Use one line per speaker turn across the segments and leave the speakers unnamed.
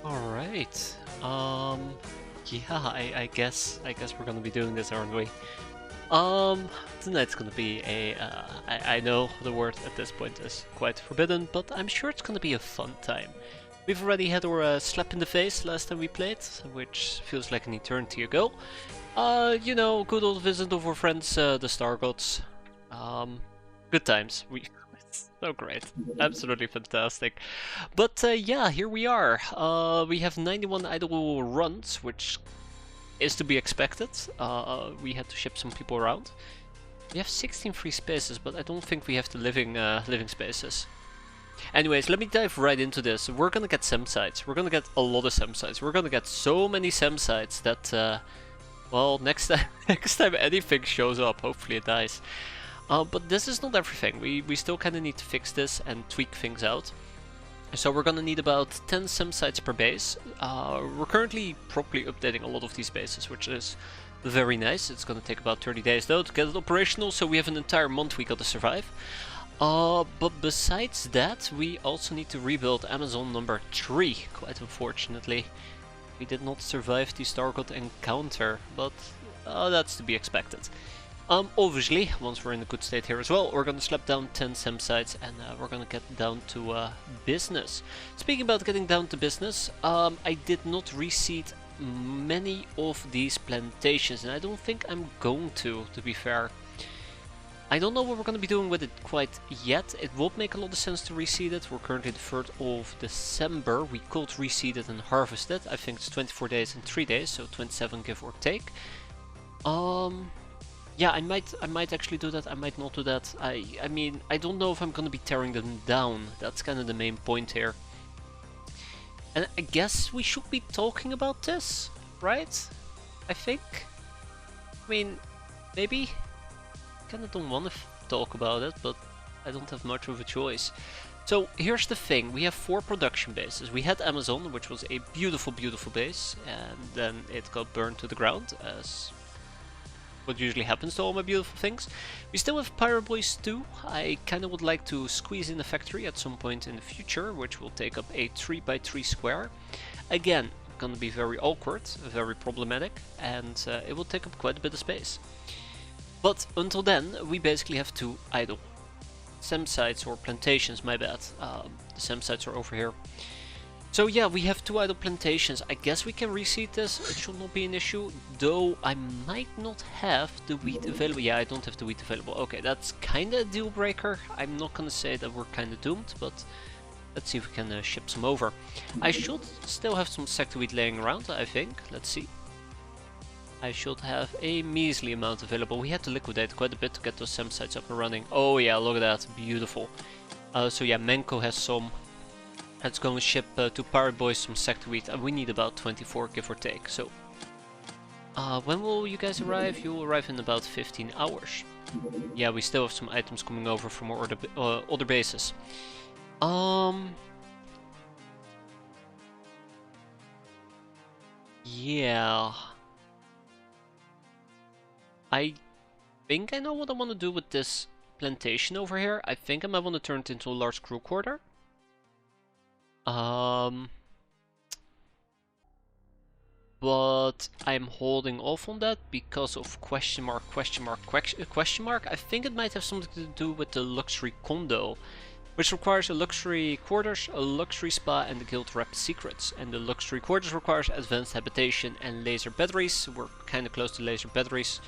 Alright. Yeah, I guess we're gonna be doing this, aren't we? Tonight's gonna be I know the word at this point is quite forbidden, but I'm sure it's gonna be a fun time. We've already had our slap in the face last time we played, which feels like an eternity ago. You know, good old visit of our friends, the Star Gods. Good times. It's so great. Absolutely fantastic. But yeah, here we are. We have 91 idle runs, which is to be expected. We had to ship some people around. We have 16 free spaces, but I don't think we have the living spaces. Anyways, let me dive right into this. We're gonna get SEM sites. We're gonna get a lot of SEM sites. We're gonna get so many SEM sites that, well, next time, next time anything shows up, hopefully it dies. But this is not everything. We still kind of need to fix this and tweak things out. So we're gonna need about 10 SEM sites per base. We're currently properly updating a lot of these bases, which is very nice. It's gonna take about 30 days though to get it operational, so we have an entire month we gotta survive. But besides that, we also need to rebuild Amazon number 3, quite unfortunately. We did not survive the Star God encounter, but that's to be expected. Obviously, once we're in a good state here as well, we're gonna slap down 10 SEM sites and we're gonna get down to business. Speaking about getting down to business, I did not reseed many of these plantations, and I don't think I'm going to be fair. I don't know what we're going to be doing with it quite yet. It would make a lot of sense to reseed it. We're currently the 3rd of December. We could reseed it and harvest it. I think it's 24 days and 3 days, so 27 give or take. Yeah, I might actually do that. I might not do that. I mean, I don't know if I'm going to be tearing them down. That's kind of the main point here. And I guess we should be talking about this, right? I think. I mean, maybe. Kinda don't want to talk about it, but I don't have much of a choice. So here's the thing, we have 4 production bases. We had Amazon, which was a beautiful, beautiful base, and then it got burned to the ground, as what usually happens to all my beautiful things. We still have Pirate Boyz 2. I kinda would like to squeeze in a factory at some point in the future, which will take up a 3x3 square. Again, gonna be very awkward, very problematic, and it will take up quite a bit of space. But until then, we basically have 2 idle SEM sites, or plantations, my bad. The SEM sites are over here. So yeah, we have 2 idle plantations. I guess we can reseed this, it should not be an issue. Though I might not have the wheat available. Yeah, I don't have the wheat available. Okay, that's kinda a deal breaker. I'm not gonna say that we're kinda doomed, but let's see if we can ship some over. I should still have some sector wheat laying around, I think. Let's see. I should have a measly amount available. We had to liquidate quite a bit to get those SEM sites up and running. Oh yeah, look at that, beautiful. So yeah, Menko has some. Let's go and ship to Pirate Boyz some sector wheat, and we need about 24, give or take. So, when will you guys arrive? You will arrive in about 15 hours. Yeah, we still have some items coming over from our other bases. Yeah. I think I know what I want to do with this plantation over here. I think I might want to turn it into a large crew quarter. But I'm holding off on that because of question mark. I think it might have something to do with the luxury condo, which requires a luxury quarters, a luxury spa, and the guild rep secrets. And the luxury quarters requires advanced habitation and laser batteries. We're kind of close to laser batteries.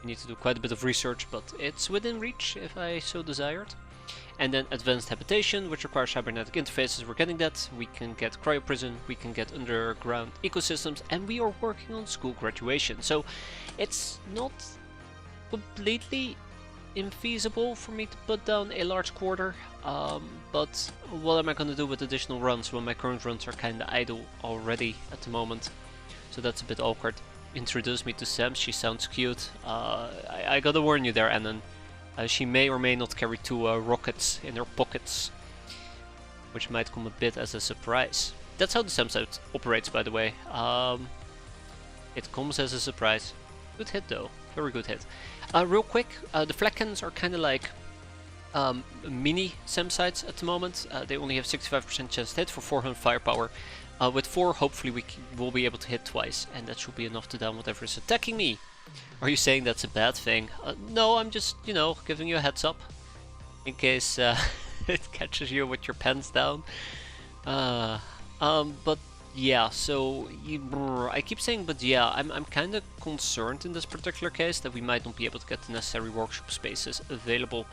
We need to do quite a bit of research, but it's within reach if I so desired. And then advanced habitation, which requires cybernetic interfaces. We're getting that. We can get cryo prison, we can get underground ecosystems, and we are working on school graduation. So it's not completely infeasible for me to put down a large quarter, but what am I going to do with additional runs when my current runs are kind of idle already at the moment? So that's a bit awkward. Introduce me to Sam, she sounds cute. I gotta warn you there, Annan. She may or may not carry 2 rockets in her pockets, which might come a bit as a surprise. That's how the SEM site operates, by the way. It comes as a surprise. Good hit though, very good hit. Real quick, the flak cannons are kind of like mini SEM sites at the moment. They only have 65% chance to hit for 400 firepower. With 4, hopefully we will be able to hit twice, and that should be enough to down whatever is attacking me. Are you saying that's a bad thing? No, I'm just, you know, giving you a heads up. In case it catches you with your pants down. But yeah, so I keep saying but yeah, I'm kind of concerned in this particular case that we might not be able to get the necessary workshop spaces available,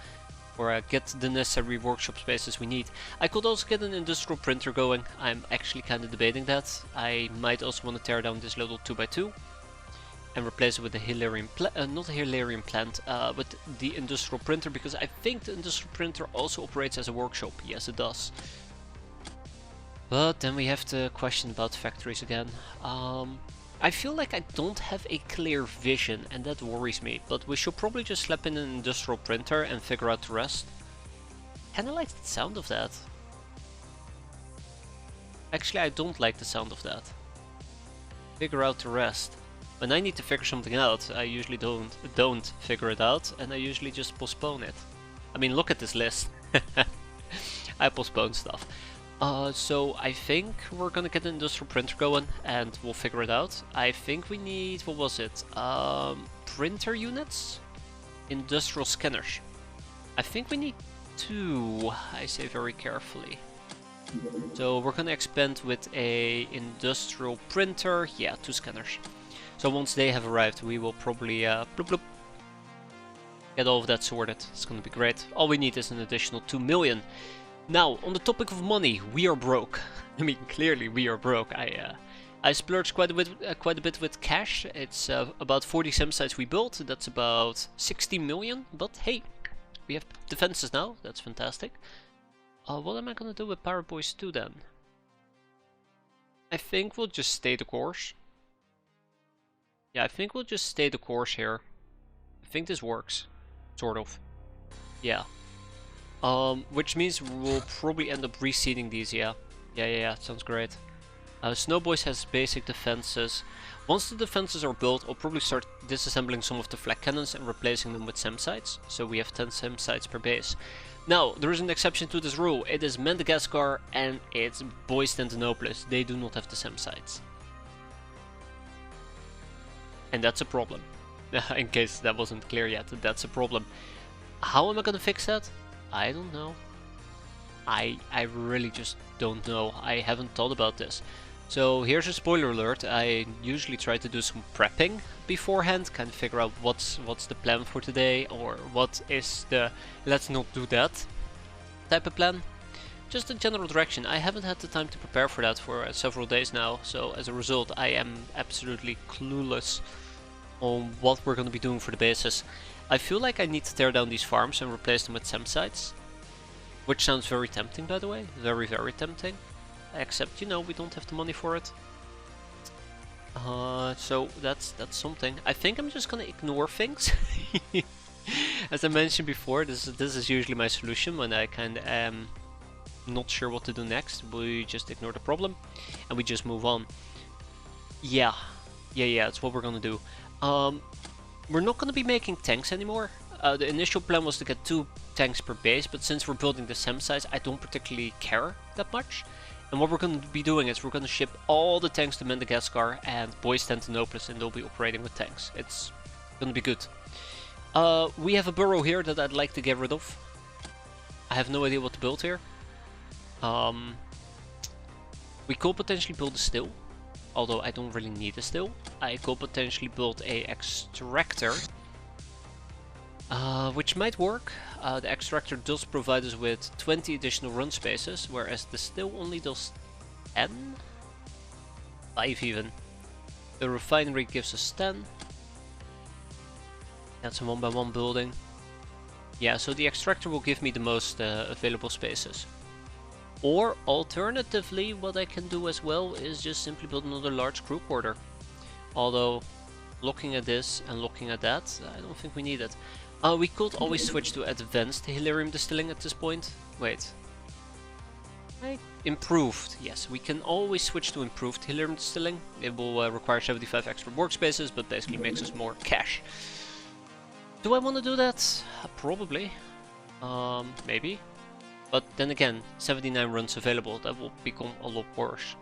or get the necessary workshop spaces we need. I could also get an industrial printer going. I'm actually kind of debating that. I might also want to tear down this little 2x2 and replace it with a Hilarion not a Hilarion plant, with the industrial printer, because I think the industrial printer also operates as a workshop. Yes, it does. But then we have to question about factories again. I feel like I don't have a clear vision, and that worries me, but we should probably just slap in an industrial printer and figure out the rest. Kinda like the sound of that. Actually, I don't like the sound of that. Figure out the rest. When I need to figure something out, I usually don't figure it out, and I usually just postpone it. I mean, look at this list. I postpone stuff. So I think we're gonna get an industrial printer going, and we'll figure it out. I think we need, what was it? Printer units? Industrial scanners. I think we need 2, I say very carefully. So we're gonna expand with a industrial printer, yeah, 2 scanners. So once they have arrived, we will probably bloop bloop, get all of that sorted. It's gonna be great. All we need is an additional 2 million. Now, on the topic of money, we are broke. I mean, clearly we are broke. I splurged quite a bit with cash. It's about 40 sim sites we built. That's about 60 million. But hey, we have defenses now. That's fantastic. What am I gonna do with Pirate Boyz 2 then? I think we'll just stay the course. Yeah, I think we'll just stay the course here. I think this works. Sort of. Yeah. Which means we'll probably end up reseeding these, yeah. Yeah, sounds great. Snowboys has basic defenses. Once the defenses are built, I'll probably start disassembling some of the flak cannons and replacing them with SEM sites. So we have 10 SEM sites per base. Now, there is an exception to this rule. It is Madagascar and it's Boyz Tentanopolis. They do not have the SEM sites. And that's a problem. In case that wasn't clear yet, that's a problem. How am I gonna fix that? I don't know. I really just don't know. I haven't thought about this. So here's a spoiler alert. I usually try to do some prepping beforehand, kind of figure out what's the plan for today, or what is the let's not do that type of plan. Just a general direction. I haven't had the time to prepare for that for several days now, so as a result I am absolutely clueless on what we're going to be doing for the bases. I feel like I need to tear down these farms and replace them with SEM sites, which sounds very tempting, by the way. Very, very tempting. Except, you know, we don't have the money for it. So that's something. I think I'm just gonna ignore things. As I mentioned before, this is usually my solution when I kind of am not sure what to do next. We just ignore the problem and we just move on. Yeah, that's what we're gonna do. We're not going to be making tanks anymore. The initial plan was to get 2 tanks per base, but since we're building the SEM sites, I don't particularly care that much. And what we're going to be doing is we're going to ship all the tanks to Madagascar and Boyz Tentanopolis, and they'll be operating with tanks. It's going to be good. We have a burrow here that I'd like to get rid of. I have no idea what to build here. We could potentially build a still. Although I don't really need a still. I could potentially build a extractor, which might work. The extractor does provide us with 20 additional run spaces, whereas the still only does 10? 5 even. The refinery gives us 10. That's a 1x1 building. Yeah, so the extractor will give me the most available spaces. Or alternatively, what I can do as well is just simply build another large crew quarter. Although, looking at this and looking at that, I don't think we need it. We could always switch to advanced Hilarium distilling at this point. Wait. Improved. Yes, we can always switch to improved Hilarium distilling. It will require 75 extra workspaces, but basically makes us more cash. Do I want to do that? Probably. Maybe. But then again, 79 runs available, that will become a lot worse.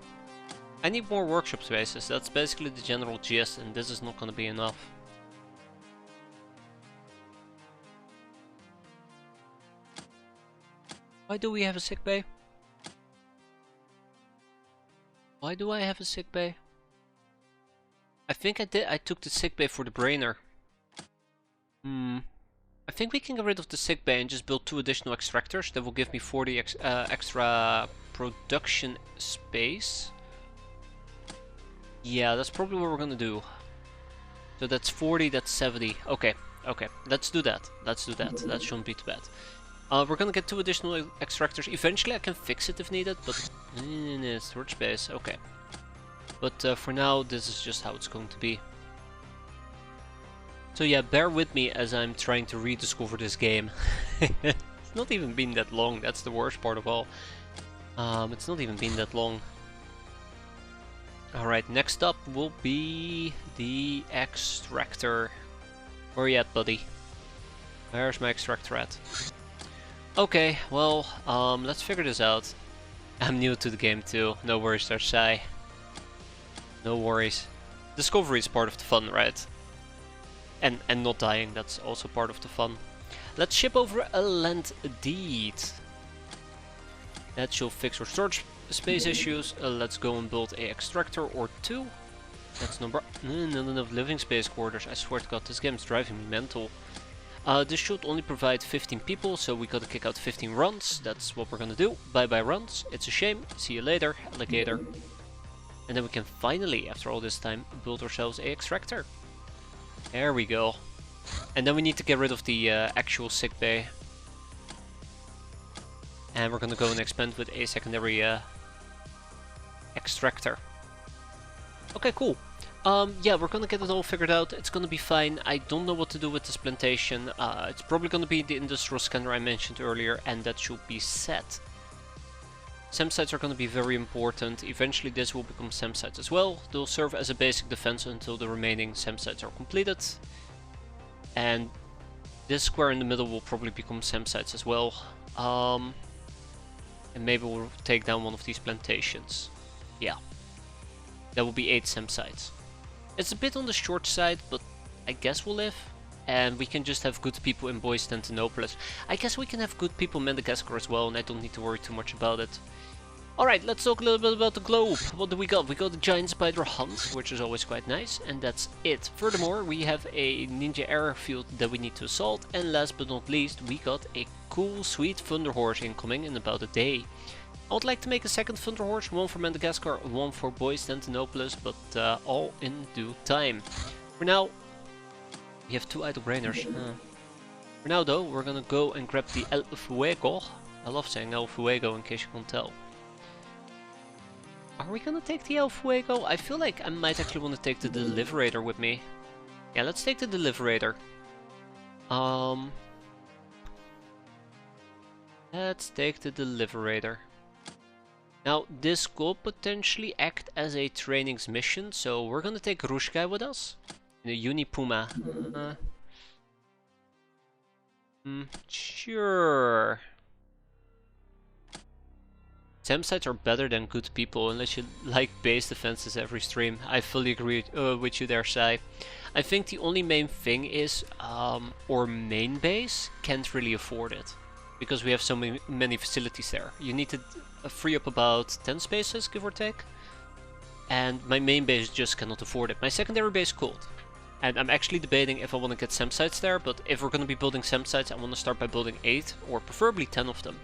I need more workshop spaces, that's basically the general gist, and this is not gonna be enough. Why do we have a sick bay? Why do I have a sick bay? I think I took the sick bay for the brainer. I think we can get rid of the sick bay and just build 2 additional extractors. That will give me 40 extra production space. Yeah, that's probably what we're gonna do. So that's 40, that's 70. Okay, let's do that. Let's do that. That shouldn't be too bad. We're gonna get 2 additional extractors. Eventually I can fix it if needed, but storage space, okay. But for now, this is just how it's going to be. So yeah, bear with me as I'm trying to rediscover this game. It's not even been that long, that's the worst part of all. It's not even been that long. Alright, next up will be the extractor. Where are you at, buddy? Where's my extractor at? Okay, well, let's figure this out. I'm new to the game too, no worries there, Sai. No worries. Discovery is part of the fun, right? And not dying, that's also part of the fun. Let's ship over a land deed. That should fix our storage space issues. Let's go and build a extractor or 2. That's not enough living space quarters. I swear to God, this game is driving me mental. This should only provide 15 people, so we gotta kick out 15 runs. That's what we're gonna do. Bye bye runs. It's a shame. See you later, alligator. And then we can finally, after all this time, build ourselves a extractor. There we go. And then we need to get rid of the actual sick bay. And we're gonna go and expand with a secondary extractor. Okay, cool. Yeah, we're gonna get it all figured out. It's gonna be fine. I don't know what to do with this plantation. It's probably gonna be the industrial scanner I mentioned earlier, and that should be set. SEM sites are going to be very important. Eventually this will become SEM sites as well. They'll serve as a basic defense until the remaining SEM sites are completed. And this square in the middle will probably become SEM sites as well. And maybe we'll take down one of these plantations. Yeah. That will be 8 SEM sites. It's a bit on the short side, but I guess we'll live. And we can just have good people in Boyz Tentinopolis. I guess we can have good people in Madagascar as well, and I don't need to worry too much about it. Alright, let's talk a little bit about the globe. What do we got? We got the giant spider hunt, which is always quite nice, and that's it. Furthermore, we have a ninja airfield that we need to assault, and last but not least, we got a cool, sweet Thunder Horse incoming in about a day. I would like to make a second Thunder Horse, one for Madagascar, one for Boyz Tentinopolis, but all in due time. For now, we have 2 idle brainers. For now though, we're gonna go and grab the El Fuego. I love saying El Fuego in case you can't tell. Are we gonna take the El Fuego? I feel like I might actually want to take the Deliberator with me. Yeah, let's take the Deliberator. Let's take the Deliberator. Now, this could potentially act as a trainings mission, so we're gonna take Rushkai with us. The Unipuma. Sure. SEM sites are better than good people, unless you like base defenses every stream. I fully agree with you there, Sai. I think the only main thing is our main base can't really afford it. Because we have so many facilities there. You need to free up about 10 spaces, give or take. And my main base just cannot afford it. My secondary base could. And I'm actually debating if I want to get SEM sites there, but if we're going to be building SEM sites, I want to start by building 8, or preferably 10 of them.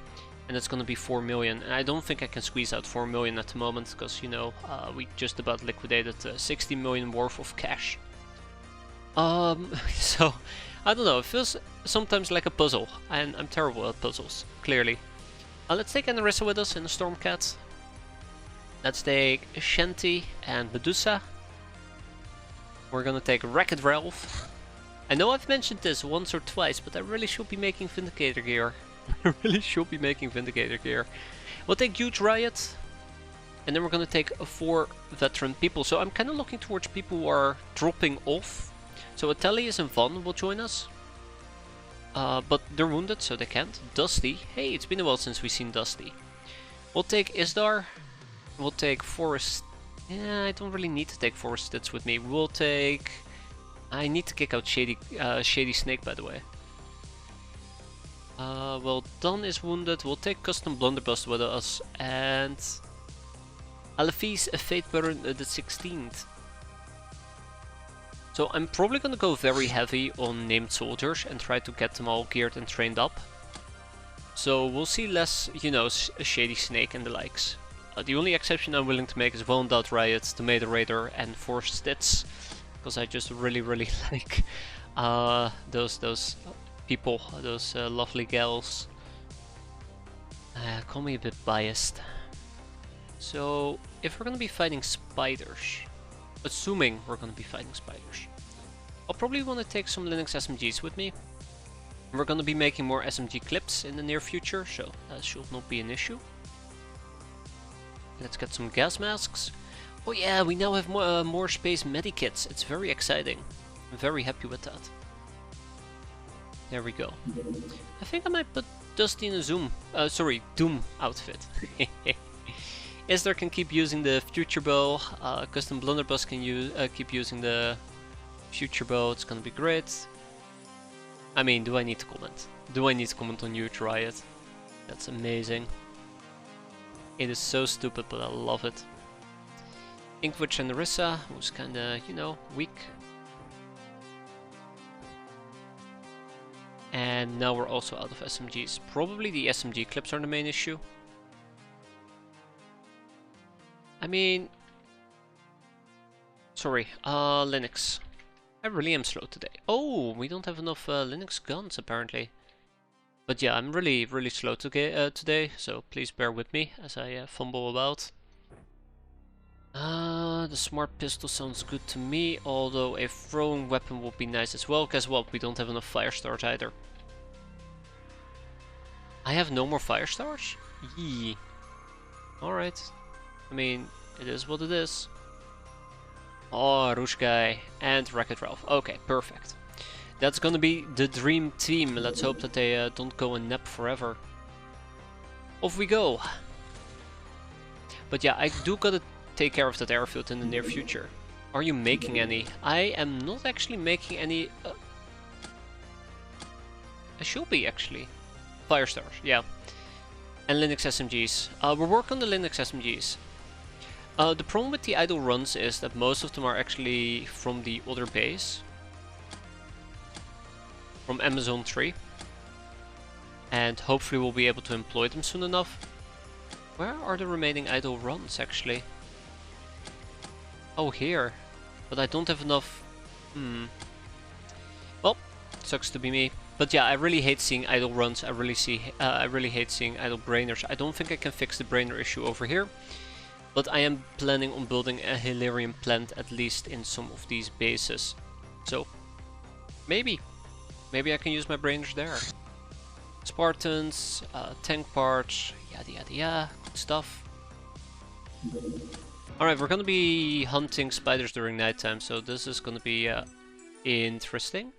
And it's going to be 4 million, and I don't think I can squeeze out 4 million at the moment, because, you know, we just about liquidated 60 million worth of cash. So, I don't know, it feels sometimes like a puzzle, and I'm terrible at puzzles, clearly. Let's take Anarissa with us in the Stormcat. Let's take Shanti and Medusa. We're gonna take Wrecked Ralph. I know I've mentioned this once or twice, but I really should be making Vindicator gear. I really should be making Vindicator gear. We'll take Huge Riot. And then we're gonna take 4 veteran people. So I'm kinda looking towards people who are dropping off. So Atelius and Van will join us. But they're wounded, so they can't. Dusty. Hey, it's been a while since we've seen Dusty. We'll take Isdar. We'll take Forest Yeah, I don't really need to take 4 stats with me. We'll take... I need to kick out Shady Snake, by the way. Well, Don is wounded. We'll take Custom Blunderbuss with us. And... Alefis, a Fate Burn the 16th. So I'm probably gonna go very heavy on named soldiers and try to get them all geared and trained up. So we'll see less, you know, Shady Snake and the likes. The only exception I'm willing to make is Well Endowed Riot, Tomato Raider, and Force Stits, because I just really like those people, those lovely gals. Call me a bit biased. So if we're gonna be fighting spiders, assuming we're gonna be fighting spiders, I'll probably want to take some Linux SMGs with me. We're gonna be making more SMG clips in the near future, so that should not be an issue. Let's get some gas masks. Oh yeah, we now have more space medikits. It's very exciting. I'm very happy with that. There we go. I think I might put Dusty in a Doom outfit. Esther can keep using the Future Bow. Custom Blunderbuss can keep using the Future Bow. It's gonna be great. I mean, do I need to comment? Do I need to comment on Huge Riot? That's amazing. It is so stupid, but I love it. Inkwitch and Narissa, who's kinda, you know, weak. And now we're also out of SMGs. Probably the SMG clips are the main issue. I mean... Sorry, Linux. I really am slow today. Oh, we don't have enough Linux guns apparently. But yeah, I'm really slow today, so please bear with me as I fumble about. The smart pistol sounds good to me, although a throwing weapon would be nice as well. Guess what? We don't have enough fire stars either. I have no more fire stars? Yee. Alright. I mean, it is what it is. Oh, Rouge Guy and Wreck-It Ralph. Okay, perfect. That's gonna be the dream team. Let's hope that they don't go and nap forever. Off we go. But yeah, I do gotta take care of that airfield in the near future. Are you making any? I am not actually making any... I should be actually. Fire stars, yeah. And Linux SMGs. We're working on the Linux SMGs. The problem with the idle runs is that most of them are actually from the other base. From Amazon 3. And hopefully we'll be able to employ them soon enough. Where are the remaining idle runs actually? Oh, here. But I don't have enough... Well, sucks to be me. But yeah, I really hate seeing idle runs. I really hate seeing idle brainers. I don't think I can fix the brainer issue over here. But I am planning on building a Hilarion plant at least in some of these bases. So, maybe I can use my brainers there. Spartans, tank parts, yada yada yada, good stuff. Alright, we're gonna be hunting spiders during nighttime, so this is gonna be interesting.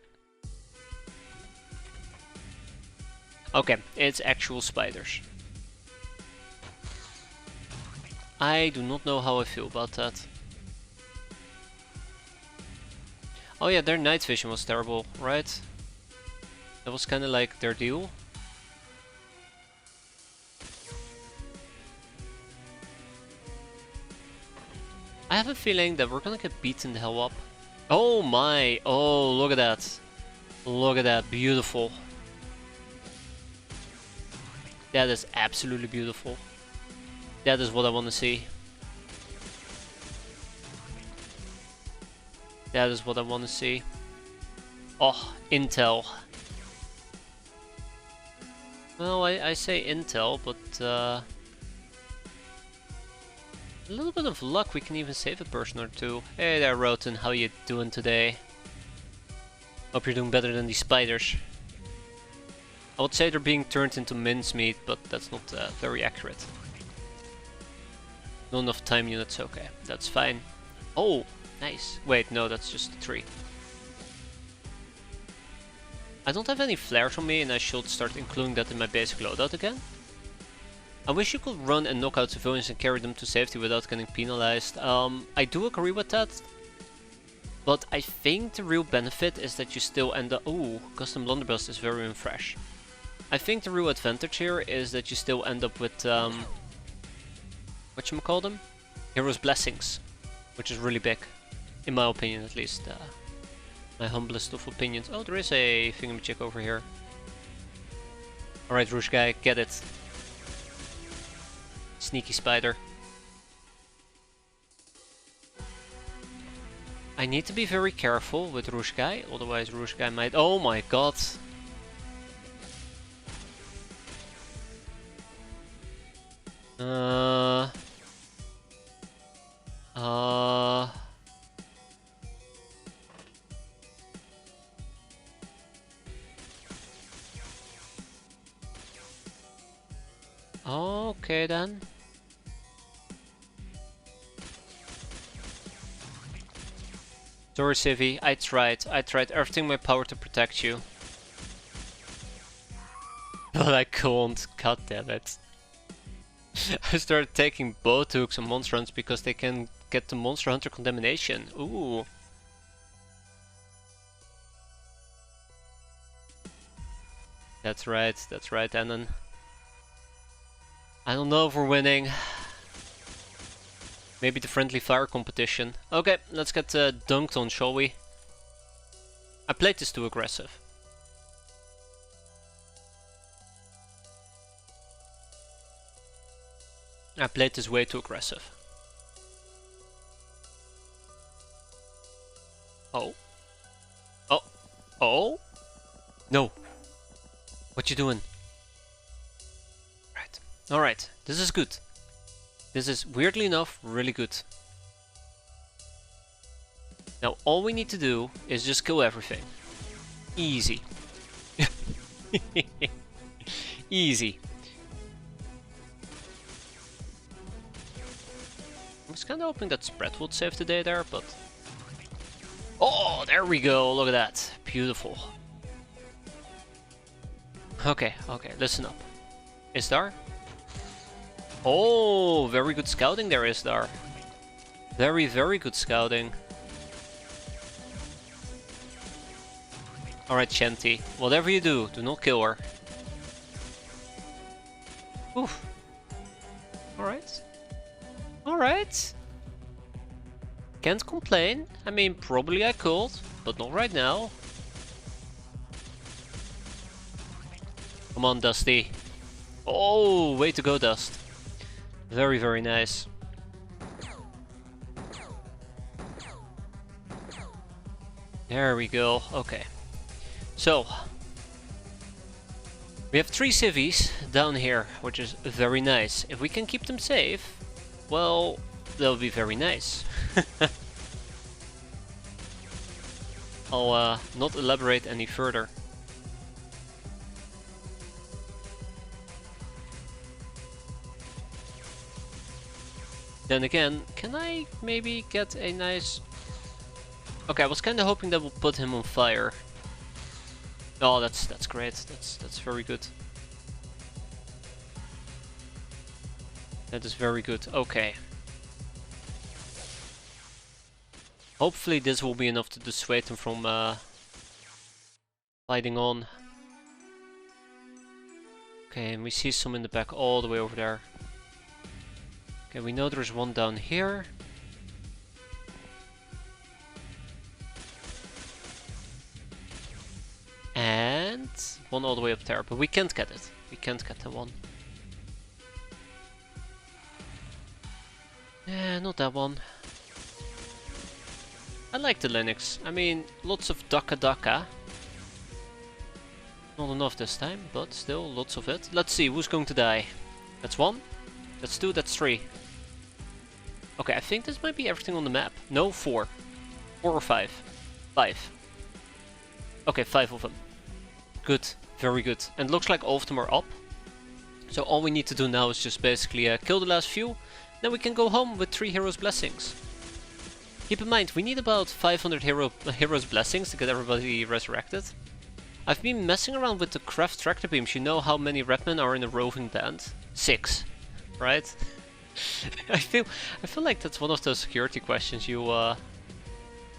Okay, it's actual spiders. I do not know how I feel about that. Oh yeah, their night vision was terrible, right? That was kinda like their deal. I have a feeling that we're gonna get beaten the hell up. Oh my! Oh, look at that! Look at that, beautiful. That is absolutely beautiful. That is what I want to see. That is what I want to see. Oh, intel. Well, I say intel, but a little bit of luck, we can even save a person or two. Hey there, Roten, how you doing today? Hope you're doing better than these spiders. I would say they're being turned into mincemeat, but that's not very accurate. Not enough time units, okay, that's fine. Oh, nice. Wait, no, that's just a tree. I don't have any flares on me and I should start including that in my basic loadout again. I wish you could run and knock out civilians and carry them to safety without getting penalized. I do agree with that. But I think the real benefit is that you still end up... Ooh, custom blunderbuss is very fresh. I think the real advantage here is that you still end up with... whatchamacallem? Hero's Blessings. Which is really big. In my opinion, at least. My humblest of opinions. Oh, there is a thingamajig over here. Alright, Rouge guy, get it. Sneaky spider. I need to be very careful with Rouge guy, otherwise Rouge guy might... Oh my god! Okay then. Sorry Civi, I tried everything in my power to protect you. But I can't, god damn it. I started taking boat hooks on monster hunts because they can get the monster hunter contamination. Ooh. That's right, Anon. I don't know if we're winning. Maybe the friendly fire competition. Okay, let's get dunked on, shall we? I played this too aggressive. I played this way too aggressive. Oh. Oh. Oh. No. What you doing? Right. Alright. This is good. This is, weirdly enough, really good. Now all we need to do is just kill everything. Easy. Easy. I was kind of hoping that spread would save the day there, but... Oh, there we go, look at that. Beautiful. Okay, listen up. Isdar? Oh, very good scouting there, Isdar. Very, very good scouting. Alright, Shanty. Whatever you do not kill her. Oof. Alright. Alright. Can't complain. I mean, probably I could, but not right now. Come on, Dusty. Oh, way to go, Dust. Very, very nice. There we go. Okay. So, we have 3 civvies down here, which is very nice. If we can keep them safe, well, that'll be very nice. I'll not elaborate any further. Then again, can I maybe get a nice... Okay, I was kind of hoping that we'll put him on fire. Oh, that's great. That's very good. That is very good. Okay. Hopefully this will be enough to dissuade him from fighting on. Okay, and we see some in the back all the way over there. Okay, we know there's one down here. And one all the way up there, but we can't get it. We can't get the one. Yeah, not that one. I like the Linux. I mean, lots of Daka Daka. Not enough this time, but still lots of it. Let's see, who's going to die? That's 1. That's 2, that's 3. Okay, I think this might be everything on the map. No, 4. 4 or 5. 5. Okay, 5 of them. Good, very good. And looks like all of them are up. So all we need to do now is just basically kill the last few. Then we can go home with 3 Heroes Blessings. Keep in mind, we need about 500 Heroes Blessings to get everybody resurrected. I've been messing around with the craft tractor beams. You know how many Redmen are in a roving band? 6. right? I feel like that's one of those security questions you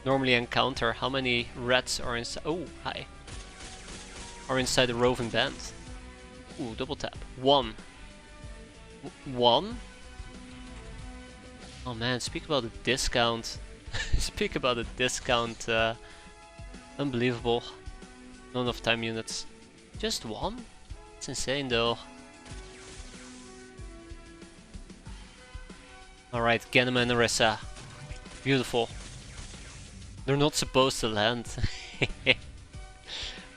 normally encounter. How many rats are inside? Oh, hi. Are inside the roving band? Ooh, double tap. One. One? Oh man, speak about a discount. Speak about a discount. Unbelievable. Not enough time units. Just one? It's insane though. Alright, Ganema and Orisa. Beautiful. They're not supposed to land.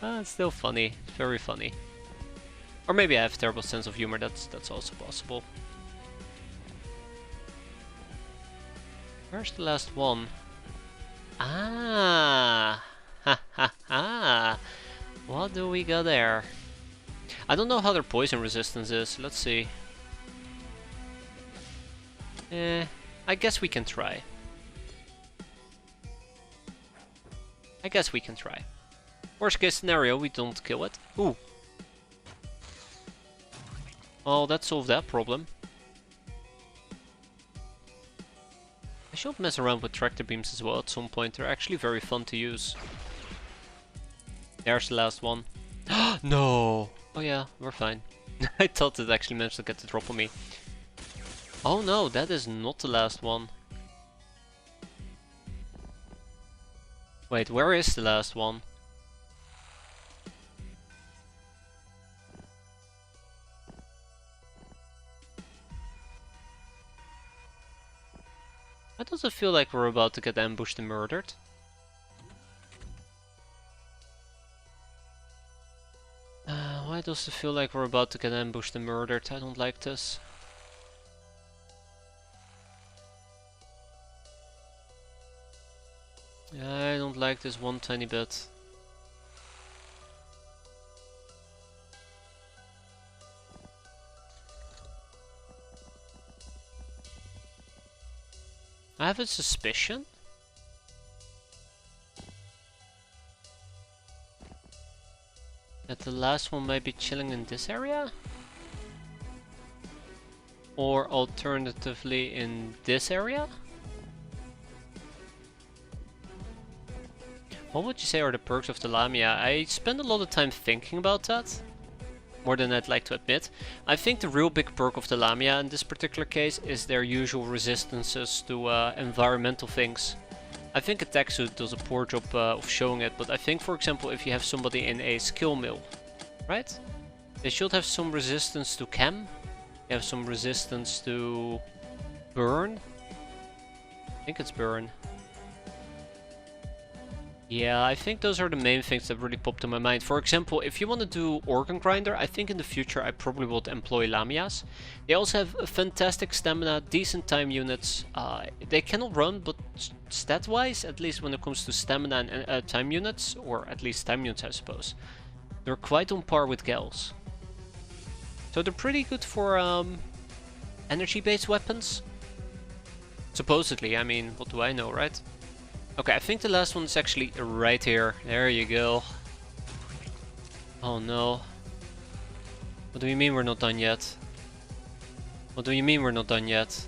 It's still funny. Very funny. Or maybe I have a terrible sense of humor, that's also possible. Where's the last one? Ah! Ha ha ha! What do we got there? I don't know how their poison resistance is. Let's see. I guess we can try. I guess we can try. Worst case scenario, we don't kill it. Ooh. Oh, that solved that problem. I should mess around with tractor beams as well at some point. They're actually very fun to use. There's the last one. No! Oh yeah, we're fine. I thought it actually managed to get the drop on me. Oh no, that is not the last one. Wait, where is the last one? Why does it feel like we're about to get ambushed and murdered? Why does it feel like we're about to get ambushed and murdered? I don't like this. I don't like this one tiny bit. I have a suspicion that the last one might be chilling in this area? Or alternatively in this area? What would you say are the perks of the Lamia? I spend a lot of time thinking about that. More than I'd like to admit. I think the real big perk of the Lamia in this particular case is their usual resistances to environmental things. I think Attack Suit does a poor job of showing it, but I think, for example, if you have somebody in a skill mill, right? They should have some resistance to chem. They have some resistance to burn. I think it's burn. Yeah, I think those are the main things that really popped in my mind. For example, if you want to do Organ Grinder, I think in the future I probably would employ Lamias. They also have a fantastic stamina, decent time units. They cannot run, but stat-wise, at least when it comes to stamina and time units, or at least time units I suppose, they're quite on par with Gals. So they're pretty good for energy-based weapons. Supposedly, I mean, what do I know, right? Okay, I think the last one is actually right here. There you go. Oh no. What do you mean we're not done yet? What do you mean we're not done yet?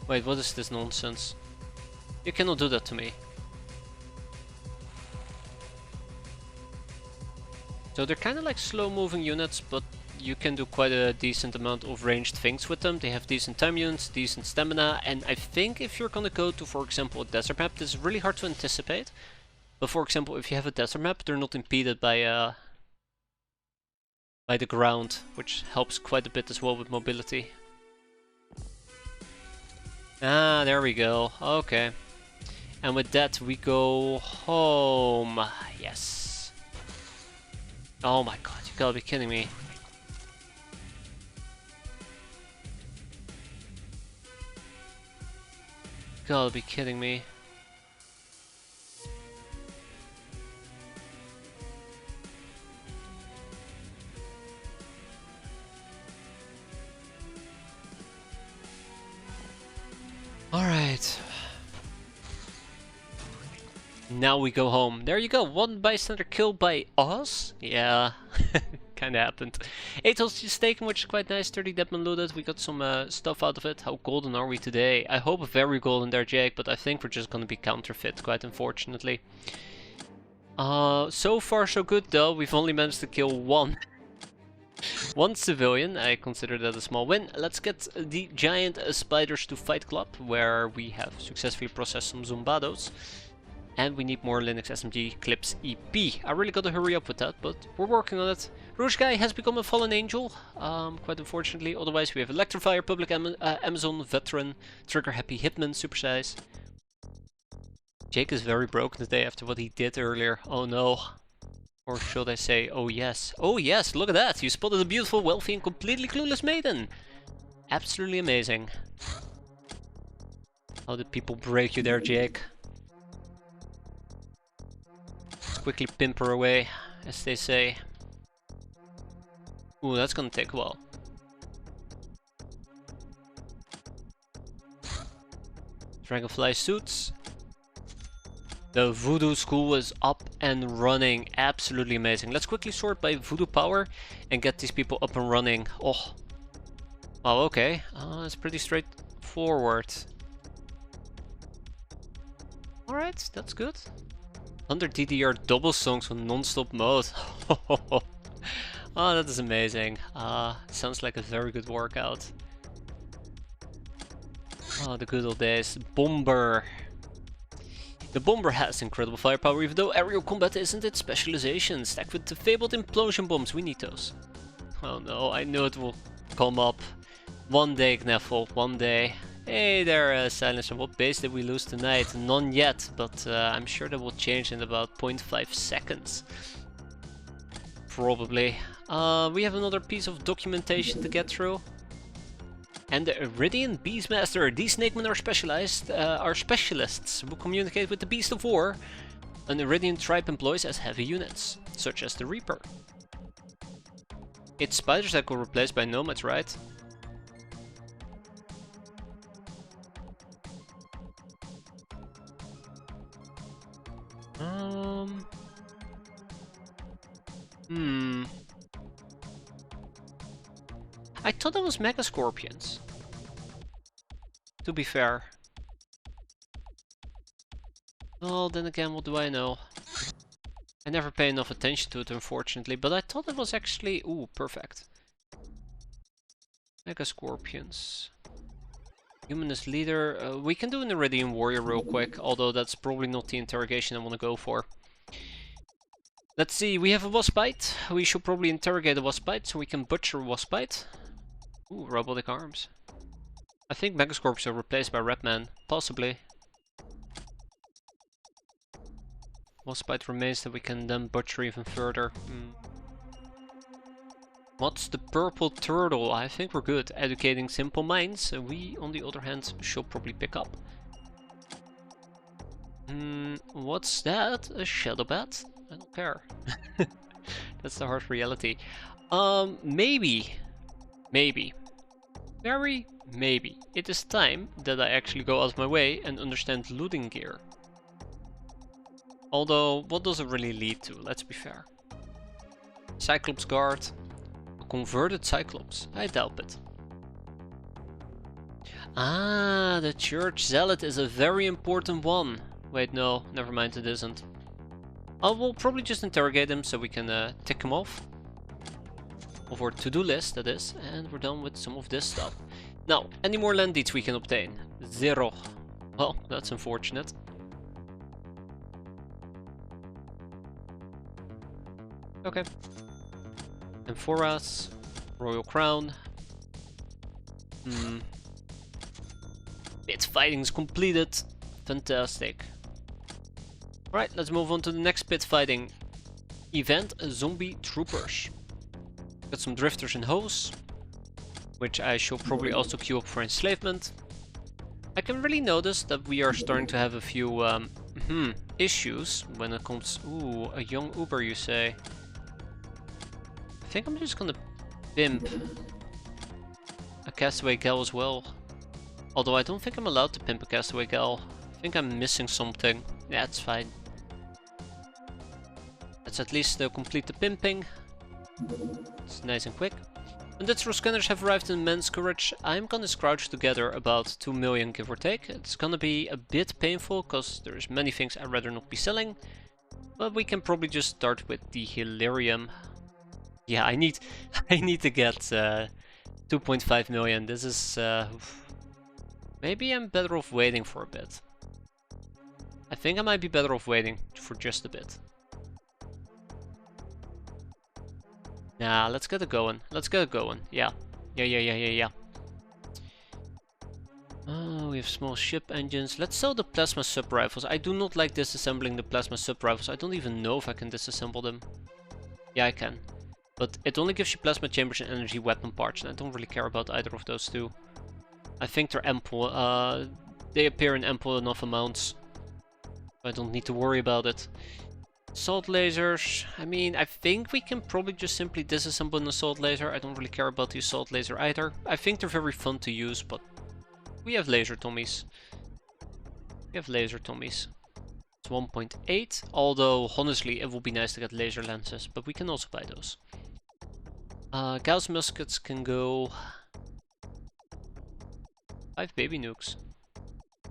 Wait, what is this nonsense? You cannot do that to me. So they're kind of like slow moving units, but you can do quite a decent amount of ranged things with them. They have decent time units, decent stamina, and I think if you're gonna go to, for example, a desert map, this is really hard to anticipate. But for example, if you have a desert map, they're not impeded by the ground, which helps quite a bit as well with mobility. Ah, there we go. Okay. And with that, we go home. Yes. Oh my god, you gotta be kidding me. Gotta be kidding me. Alright. Now we go home. There you go, one bystander killed by us? Yeah. kinda happened. 8 hostages taken, which is quite nice. 30 deadman looted. We got some stuff out of it. How golden are we today? I hope very golden there, Jake, but I think we're just gonna be counterfeit, quite unfortunately. So far so good though. We've only managed to kill one civilian. I consider that a small win. Let's get the giant spiders to Fight Club, where we have successfully processed some zombados. And we need more Linux SMG clips EP. I really gotta hurry up with that, but we're working on it. Rouge Guy has become a fallen angel, quite unfortunately. Otherwise we have Electrifier, Public Amazon, Veteran, Trigger Happy Hitman, Supersize. Jake is very broken today after what he did earlier. Oh no. Or should I say, oh yes. Oh yes, look at that! You spotted a beautiful, wealthy and completely clueless maiden! Absolutely amazing. How did people break you there, Jake? Let's quickly pimp her away, as they say. Ooh, that's gonna take a while. Dragonfly suits. The Voodoo School is up and running. Absolutely amazing. Let's quickly sort by Voodoo power and get these people up and running. Oh. Wow, okay. It's pretty straightforward. Alright, that's good. 100 DDR double songs on non-stop mode. Oh, that is amazing. Sounds like a very good workout. Oh, the good old days. Bomber. The Bomber has incredible firepower, even though aerial combat isn't its specialization. Stacked with the fabled implosion bombs, we need those. Oh no, I knew it will come up. One day, Kneffel, one day. Hey there, Silencer, what base did we lose tonight? None yet, but I'm sure that will change in about 0.5 seconds. Probably. We have another piece of documentation to get through. And the Iridian Beastmaster. These snakemen are specialists who communicate with the Beast of War. An Iridian tribe employs as heavy units, such as the Reaper. It's spiders that got replaced by nomads, right? I thought it was Mega Scorpions. To be fair. Well, then again, what do I know? I never pay enough attention to it, unfortunately, but I thought it was actually... Ooh, perfect. Mega Scorpions. Humanist Leader. We can do an Iridian Warrior real quick, although that's probably not the interrogation I want to go for. Let's see, we have a Waspite. We should probably interrogate a Waspite so we can butcher a Waspite. Ooh, robotic arms. I think Megascorps are replaced by Redman, possibly. Waspite remains that we can then butcher even further. What's the purple turtle? I think we're good. Educating simple minds. We, on the other hand, should probably pick up. What's that? A shadow bat? I don't care. That's the harsh reality. Maybe. Very maybe. It is time that I actually go out of my way and understand looting gear. Although, what does it really lead to? Let's be fair. Cyclops Guard. A converted Cyclops. I doubt it. Ah, the Church Zealot is a very important one. Wait, no, never mind, it isn't. We'll probably just interrogate him so we can tick him off. Of our to-do list, that is. And we're done with some of this stuff. Now, any more land deeds we can obtain? 0. Well, that's unfortunate. Okay. Amphoras, Royal Crown. Pit fighting is completed. Fantastic. Alright, let's move on to the next pit fighting event, Zombie Troopers. Got some drifters and hoes, which I shall probably also queue up for enslavement. I can really notice that we are starting to have a few issues when it comes... Ooh, a young Uber, you say? I think I'm just gonna pimp a Castaway Gal as well. Although I don't think I'm allowed to pimp a Castaway Gal. I think I'm missing something. Yeah, it's fine. Let's at least complete the pimping. It's nice and quick. Industrial scanners have arrived in men's courage. I'm gonna scrouge together about 2 million, give or take. It's gonna be a bit painful, because there's many things I'd rather not be selling. But we can probably just start with the Hilarium. Yeah, I need to get 2.5 million. This is... maybe I'm better off waiting for a bit. I think I might be better off waiting for just a bit. Nah, let's get it going. Let's get it going. Yeah. Yeah. Oh, we have small ship engines. Let's sell the plasma sub-rifles. I do not like disassembling the plasma sub-rifles. I don't even know if I can disassemble them. Yeah, I can. But it only gives you plasma chambers and energy weapon parts, and I don't really care about either of those two. I think they're ample. They appear in ample enough amounts. I don't need to worry about it. Assault lasers. I mean, I think we can probably just simply disassemble an assault laser. I don't really care about the assault laser either. I think they're very fun to use, but we have laser Tommies. It's 1.8, although honestly it would be nice to get laser lenses, but we can also buy those. Gauss muskets can go 5 baby nukes.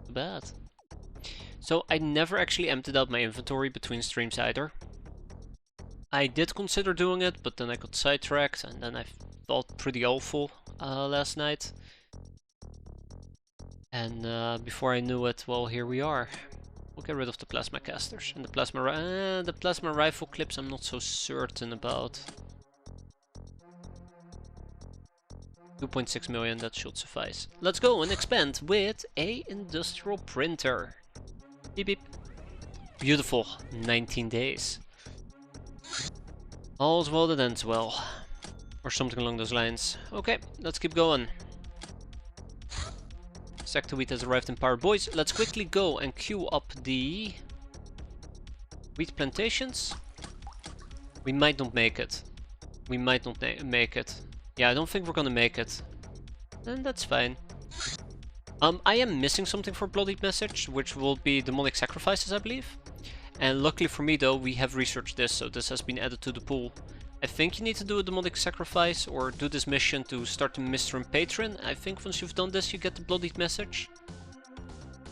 Too bad. So I never actually emptied out my inventory between streams either. I did consider doing it, but then I got sidetracked and then I felt pretty awful last night. And before I knew it, well, here we are. We'll get rid of the plasma casters. And the plasma rifle clips I'm not so certain about. 2.6 million, that should suffice. Let's go and expand with a industrial printer. Beep beep. Beautiful. 19 days. All's well that ends well. Or something along those lines. Okay, let's keep going. Sector wheat has arrived in power. Boys, let's quickly go and queue up the wheat plantations. We might not make it. We might not make it. Yeah, I don't think we're gonna make it. And that's fine. I am missing something for Bloodied Message, which will be demonic sacrifices, I believe. And luckily for me though, we have researched this, so this has been added to the pool. I think you need to do a demonic sacrifice or do this mission to start the Mr. and Patron. I think once you've done this, you get the Bloodied Message.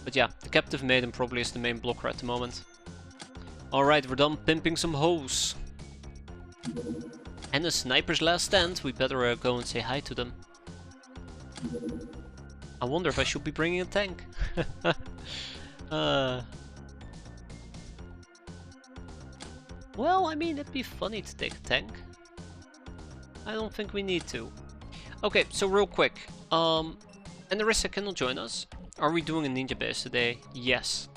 But yeah, the Captive Maiden probably is the main blocker at the moment. Alright, we're done pimping some hoes. And a sniper's last stand, we better go and say hi to them. I wonder if I should be bringing a tank. Well, I mean, it'd be funny to take a tank. I don't think we need to. Okay, so real quick. And Narissa cannot join us. Are we doing a ninja base today? Yes.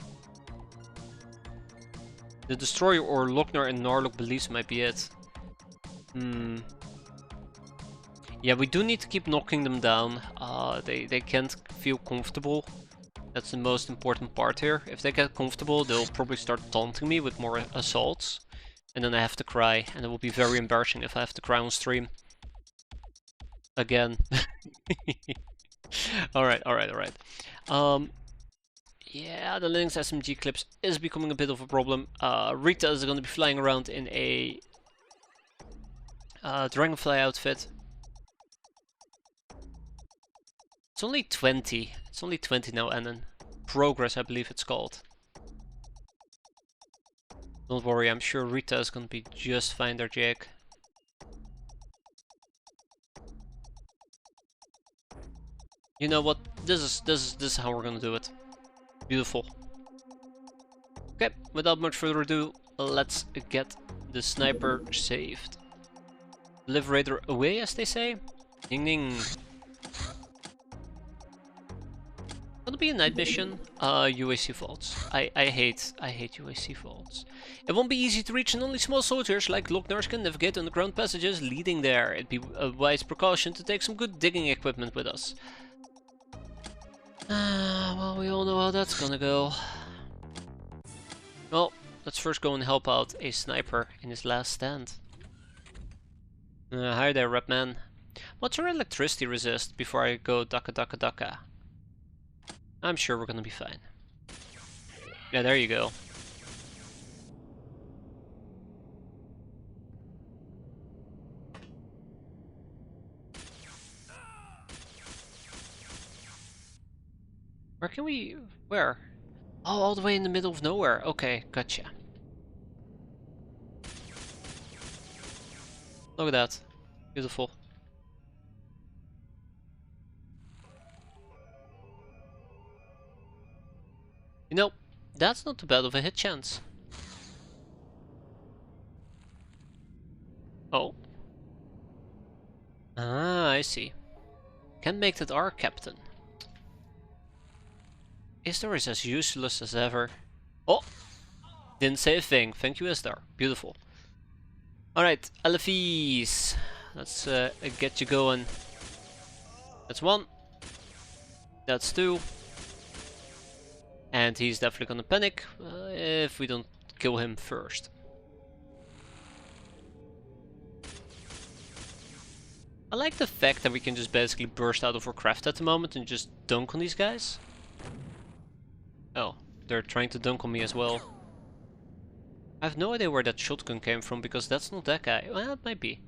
The Destroyer or Lochnar and Narlock beliefs might be it. Yeah, we do need to keep knocking them down. They can't feel comfortable. That's the most important part here. If they get comfortable, they'll probably start taunting me with more assaults. And then I have to cry, and it will be very embarrassing if I have to cry on stream. Again. Alright. Yeah, the Linux SMG clips is becoming a bit of a problem. Rita is going to be flying around in a Dragonfly outfit. It's only 20. It's only 20 now, Annan. Progress, I believe it's called. Don't worry, I'm sure Rita is gonna be just fine there, Jake. You know what? This is how we're gonna do it. Beautiful. Okay, without much further ado, let's get the sniper saved. Liberator away, as they say. Ding ding. Gonna be a night mission. UAC vaults. I hate UAC vaults. It won't be easy to reach, and only small soldiers like Lochnar can navigate underground passages leading there. It'd be a wise precaution to take some good digging equipment with us. Well, we all know how that's gonna go. Well, let's first go and help out a sniper in his last stand. Hi there, Repman. What's your electricity resist before I go daka? I'm sure we're gonna be fine. Yeah, there you go. Where can we... Where? Oh, all the way in the middle of nowhere. Okay, gotcha. Look at that. Beautiful. You know, that's not too bad of a hit chance. Oh. Ah, I see. Can't make that our captain. Istar is as useless as ever. Oh! Didn't say a thing. Thank you, Istar. Beautiful. Alright, Elephys. Let's get you going. That's one. That's two. And he's definitely gonna panic if we don't kill him first. I like the fact that we can just basically burst out of our craft at the moment and just dunk on these guys. Oh, they're trying to dunk on me as well. I have no idea where that shotgun came from because that's not that guy. Well, it might be.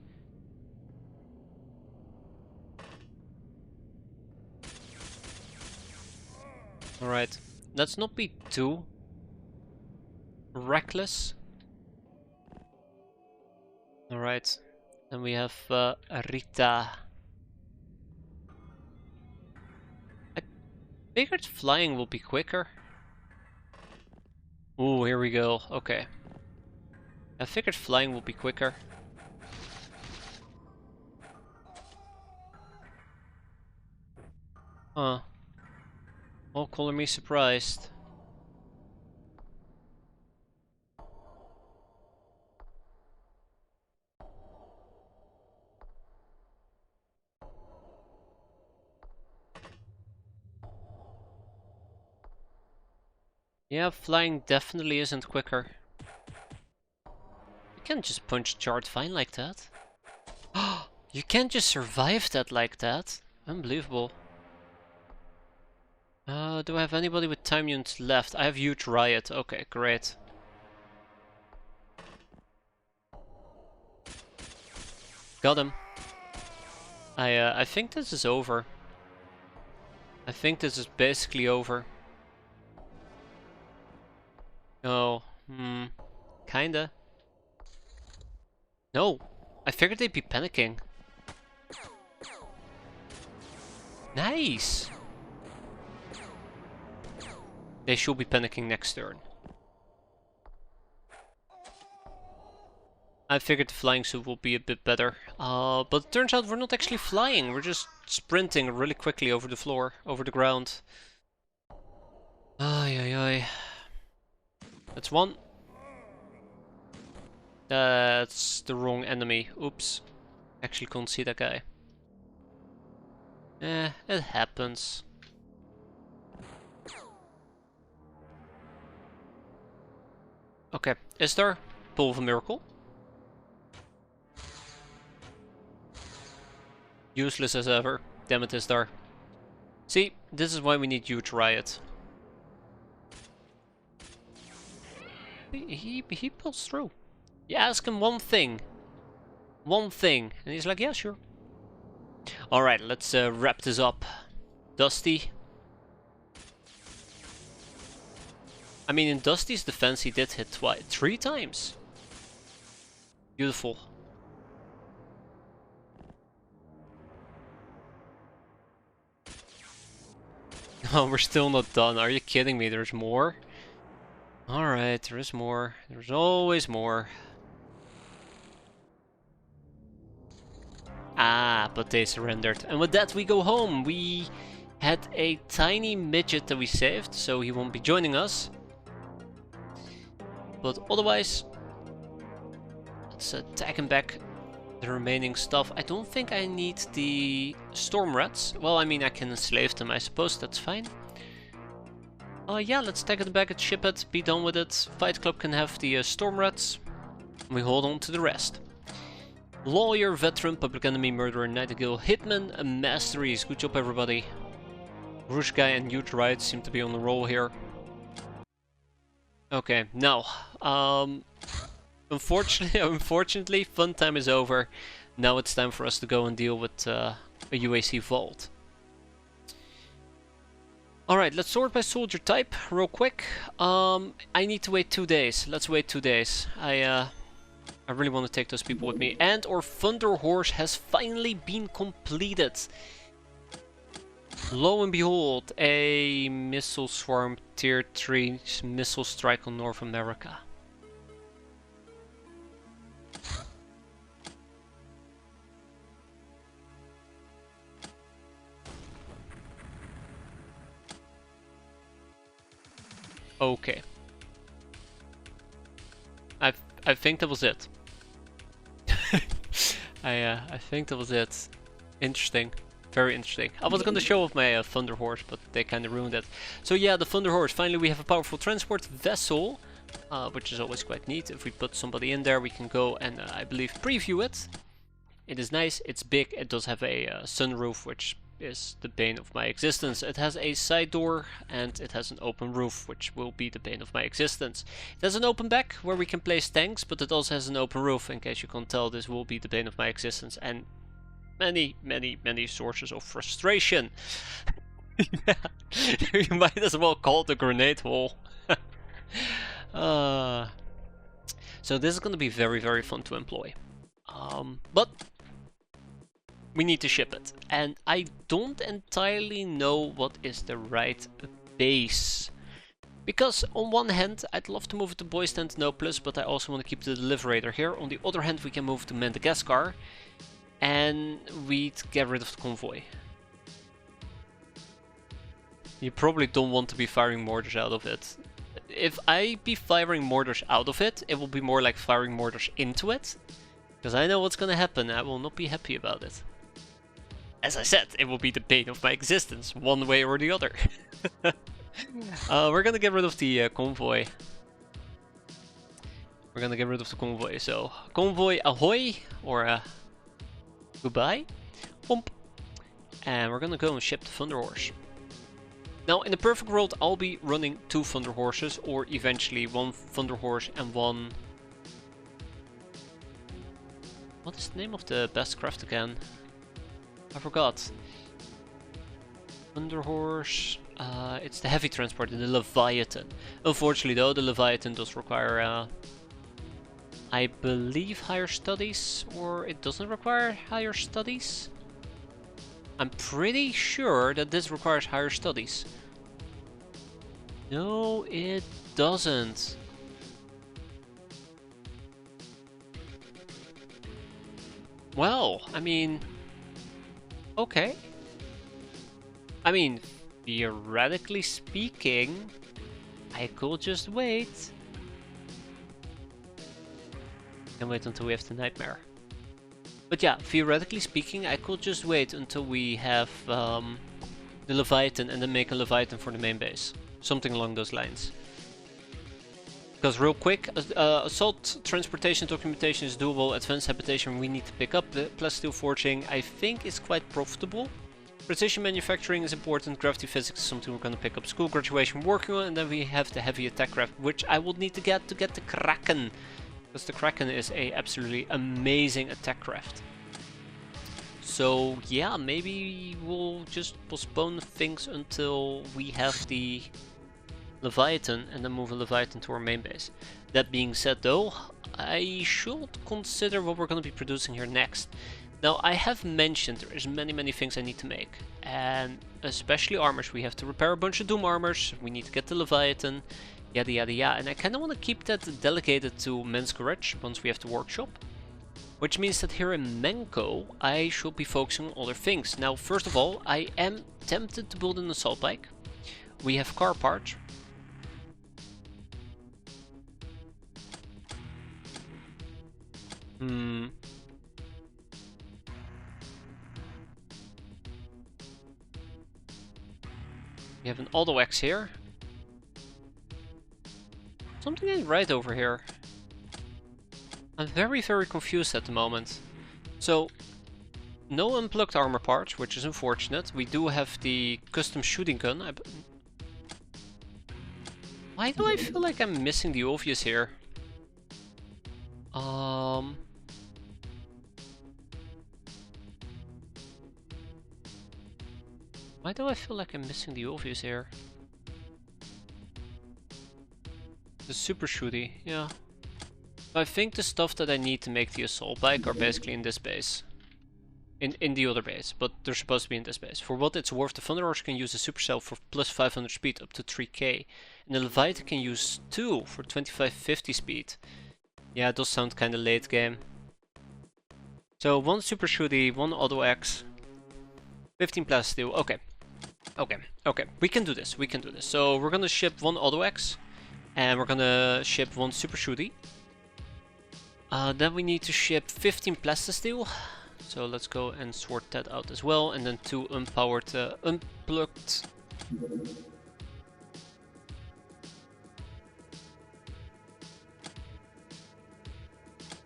Alright, let's not be too reckless. Alright, then we have Rita. I figured flying will be quicker. Ooh, here we go. Okay. I figured flying will be quicker. Huh. Oh, color me surprised. Yeah, flying definitely isn't quicker. You can't just punch Chart fine like that. You can't just survive that like that. Unbelievable. Do I have anybody with time units left? I have huge riot. Okay, great. Got him. I think this is over. I think this is basically over. Oh, kinda. No, I figured they'd be panicking. Nice! They should be panicking next turn. I figured the flying suit will be a bit better. But it turns out we're not actually flying. We're just sprinting really quickly over the floor, over the ground. Ay, ay, ay. That's one. That's the wrong enemy. Oops. Actually couldn't see that guy. It happens. Okay, is there Pull of a Miracle? Useless as ever. Damn it, Istar. See, this is why we need huge riot. He pulls through. You ask him one thing. One thing. And he's like, yeah, sure. Alright, let's wrap this up. Dusty. I mean, in Dusty's defense, he did hit 3 times. Beautiful. Oh, we're still not done. Are you kidding me? There's more? Alright, there is more. There's always more. Ah, but they surrendered. And with that, we go home. We had a tiny midget that we saved, so he won't be joining us. But otherwise, let's tag him back the remaining stuff. I don't think I need the storm rats. Well, I mean, I can enslave them, I suppose. That's fine. Yeah, let's tag it back at ship it, be done with it. Fight Club can have the storm rats. We hold on to the rest. Lawyer, veteran, public enemy, murderer, nightingale, hitman, and masteries. Good job, everybody. Rouge guy and huge riot seem to be on the roll here. Okay, now, unfortunately, fun time is over. Now it's time for us to go and deal with a UAC vault. Alright, let's sort by soldier type real quick. I need to wait 2 days. Let's wait 2 days. I really want to take those people with me. And our Thunder Horse has finally been completed. Lo and behold, a missile swarm tier 3 missile strike on North America. Okay. I think that was it. I think that was it. Interesting. Very interesting. I was gonna show off my Thunder Horse, but they kinda ruined it. So yeah, the Thunder Horse. Finally we have a powerful transport vessel, which is always quite neat. If we put somebody in there, we can go and, I believe, preview it. It is nice, it's big, it does have a sunroof, which is the bane of my existence. It has a side door and it has an open roof, which will be the bane of my existence. It has an open back where we can place tanks, but it also has an open roof. In case you can't tell, this will be the bane of my existence and many, many, many sources of frustration. Yeah, you might as well call it a grenade hole. So this is going to be very, very fun to employ. But we need to ship it, and I don't entirely know what is the right base. Because on one hand, I'd love to move it to Boyz Tantinopolis, but I also want to keep the Deliberator here. On the other hand, we can move to Madagascar, and we'd get rid of the convoy. You probably don't want to be firing mortars out of it. If I be firing mortars out of it, it will be more like firing mortars into it. Because I know what's gonna happen, I will not be happy about it. As I said, it will be the bane of my existence, one way or the other. We're gonna get rid of the convoy. We're gonna get rid of the convoy, so convoy ahoy, or goodbye. Pomp. And we're gonna go and ship the Thunder Horse. Now, in the perfect world, I'll be running 2 Thunder Horses, or eventually 1 Thunder Horse and 1... What is the name of the best craft again? I forgot. Thunder Horse. It's the heavy transporter, the Leviathan. Unfortunately though, the Leviathan does require, I believe, higher studies, or it doesn't require higher studies? I'm pretty sure that this requires higher studies. No, it doesn't. Well, I mean... Okay. I mean, theoretically speaking, I could just wait. And wait until we have the nightmare. But yeah, theoretically speaking, I could just wait until we have the Leviathan and then make a Leviathan for the main base. Something along those lines. Because real quick, assault transportation documentation is doable. Advanced habitation we need to pick up. The plasteel forging I think is quite profitable. Precision manufacturing is important. Gravity physics is something we're going to pick up. School graduation working on, and then we have the heavy attack craft, which I will need to get the Kraken. Because the Kraken is a absolutely amazing attack craft. So yeah, maybe we'll just postpone things until we have the Leviathan and then move a Leviathan to our main base. That being said though, I should consider what we're going to be producing here next. Now I have mentioned there is many things I need to make, and especially armors. We have to repair a bunch of Doom armors, we need to get the Leviathan, yada yada yada, and I kind of want to keep that delegated to Men's Garage once we have the workshop. Which means that here in Menko I should be focusing on other things. Now first of all, I am tempted to build an assault bike. We have car parts. We have an auto X here. Something ain't right over here. I'm very confused at the moment. So, no unplugged armor parts, which is unfortunate. We do have the custom shooting gun. Why do I feel like I'm missing the obvious here? Why do I feel like I'm missing the obvious here? The super shooty, yeah. I think the stuff that I need to make the assault bike are basically in this base. In the other base, but they're supposed to be in this base. For what it's worth, the Thunder Horse can use a supercell for plus 500 speed up to 3k. And the Leviathan can use 2 for 2550 speed. Yeah, it does sound kinda late game. So 1 super shooty, 1 auto X, 15 plastic steel. Okay. Okay. We can do this. So we're gonna ship 1 auto X. And we're gonna ship 1 super shooty. Then we need to ship 15 plastisteel. So let's go and sort that out as well. And then 2 unpowered, unplugged.